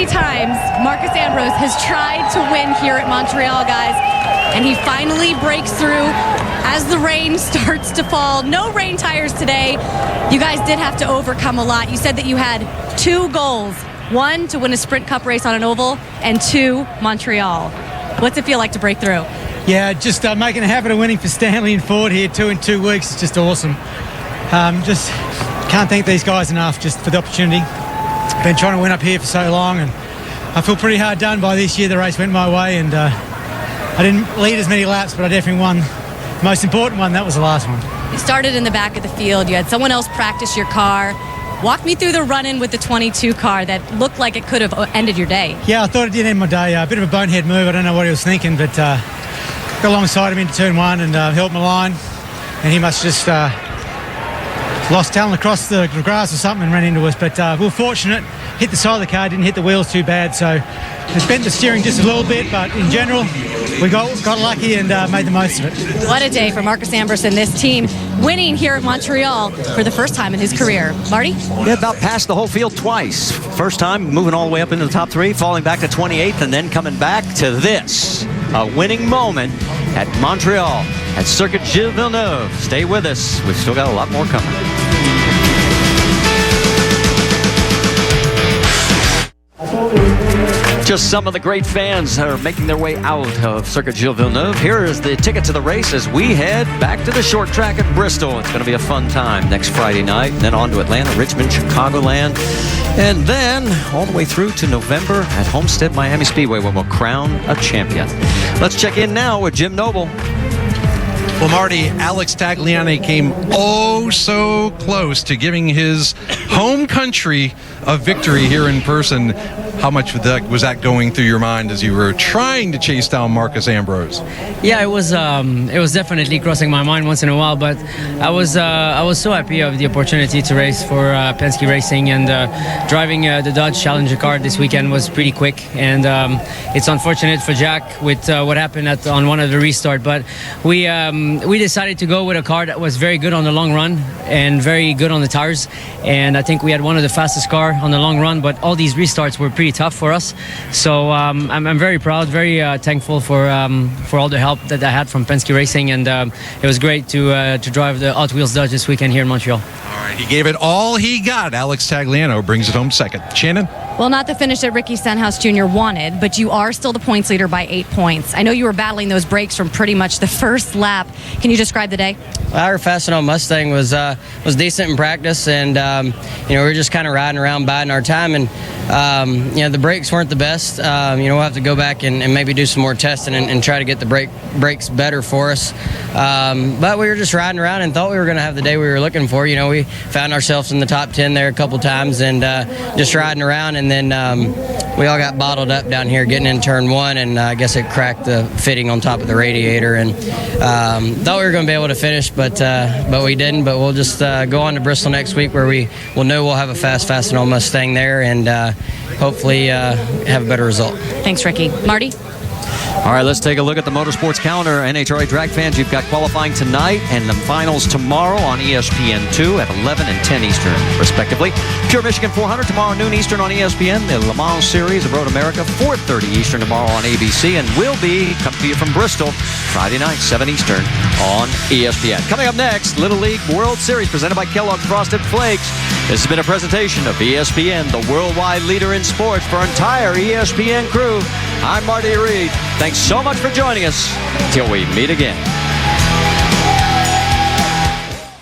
many times Marcus Ambrose has tried to win here at Montreal, guys, and he finally breaks through as the rain starts to fall. No rain tires today. You guys did have to overcome a lot. You said that you had 2 goals. 1, to win a Sprint Cup race on an oval, and 2, Montreal. What's it feel like to break through? Yeah, just making a habit of winning for Stanley and Ford here, 2 in 2 weeks. It's just awesome. Just can't thank these guys enough just for the opportunity. Been trying to win up here for so long, and I feel pretty hard done by this year. The race went my way, and I didn't lead as many laps, but I definitely won the most important one. That was the last one. You started in the back of the field. You had someone else practice your car. Walk me through the run-in with the 22 car that looked like it could have ended your day. Yeah, I thought it did end my day. A bit of a bonehead move. I don't know what he was thinking, but got alongside him into turn 1 and held my line, and he must just lost talent across the grass or something and ran into us. But we were fortunate. Hit the side of the car, didn't hit the wheels too bad, so it bent the steering just a little bit, but in general we got lucky and made the most of it. What a day for Marcus Ambrose and this team, winning here at Montreal for the first time in his career. Marty? Yeah, about passed the whole field twice. First time moving all the way up into the top 3, falling back to 28th, and then coming back to this. A winning moment at Montreal at Circuit Gilles Villeneuve. Stay with us. We've still got a lot more coming. Just some of the great fans that are making their way out of Circuit Gilles Villeneuve. Here is the ticket to the race as we head back to the short track at Bristol. It's going to be a fun time next Friday night, and then on to Atlanta, Richmond, Chicagoland, and then all the way through to November at Homestead Miami Speedway, where we'll crown a champion. Let's check in now with Jim Noble. Well, Marty, Alex Tagliani came oh so close to giving his home country a victory here in person. How much was that going through your mind as you were trying to chase down Marcus Ambrose? Yeah, it was definitely crossing my mind once in a while, but I was so happy of the opportunity to race for Penske Racing, and driving the Dodge Challenger car this weekend was pretty quick, and it's unfortunate for Jack with what happened on one of the restart, but we decided to go with a car that was very good on the long run and very good on the tires, and I think we had one of the fastest car on the long run, but all these restarts were pretty tough for us. So I'm very proud, very thankful for all the help that I had from Penske Racing, and it was great to drive the Hot Wheels Dodge this weekend here in Montreal. All right, he gave it all he got. Alex Tagliano brings it home second. Shannon? Well, not the finish that Ricky Stenhouse Jr. wanted, but you are still the points leader by 8 points. I know you were battling those brakes from pretty much the first lap. Can you describe the day? Our Fastenal Mustang was decent in practice, and we were just kind of riding around, biding our time, and the brakes weren't the best. We'll have to go back and maybe do some more testing and try to get the brakes better for us. But we were just riding around and thought we were going to have the day we were looking for. We found ourselves in the top 10 there a couple times, and just riding around, and then we all got bottled up down here getting in turn 1, and I guess it cracked the fitting on top of the radiator, and thought we were going to be able to finish, but we didn't. But we'll just go on to Bristol next week, where we'll have a fast Fastenal Mustang there, and hopefully have a better result. Thanks, Ricky. Marty? All right, let's take a look at the motorsports calendar. NHRA drag fans, you've got qualifying tonight and the finals tomorrow on ESPN2 at 11 and 10 Eastern, respectively. Pure Michigan 400 tomorrow noon Eastern on ESPN. The Le Mans Series of Road America 4:30 Eastern tomorrow on ABC, and will be come to you from Bristol Friday night 7 Eastern on ESPN. Coming up next, Little League World Series presented by Kellogg's Frosted Flakes. This has been a presentation of ESPN, the worldwide leader in sports. For our entire ESPN crew, I'm Marty Reed. Thanks so much for joining us. Till we meet again.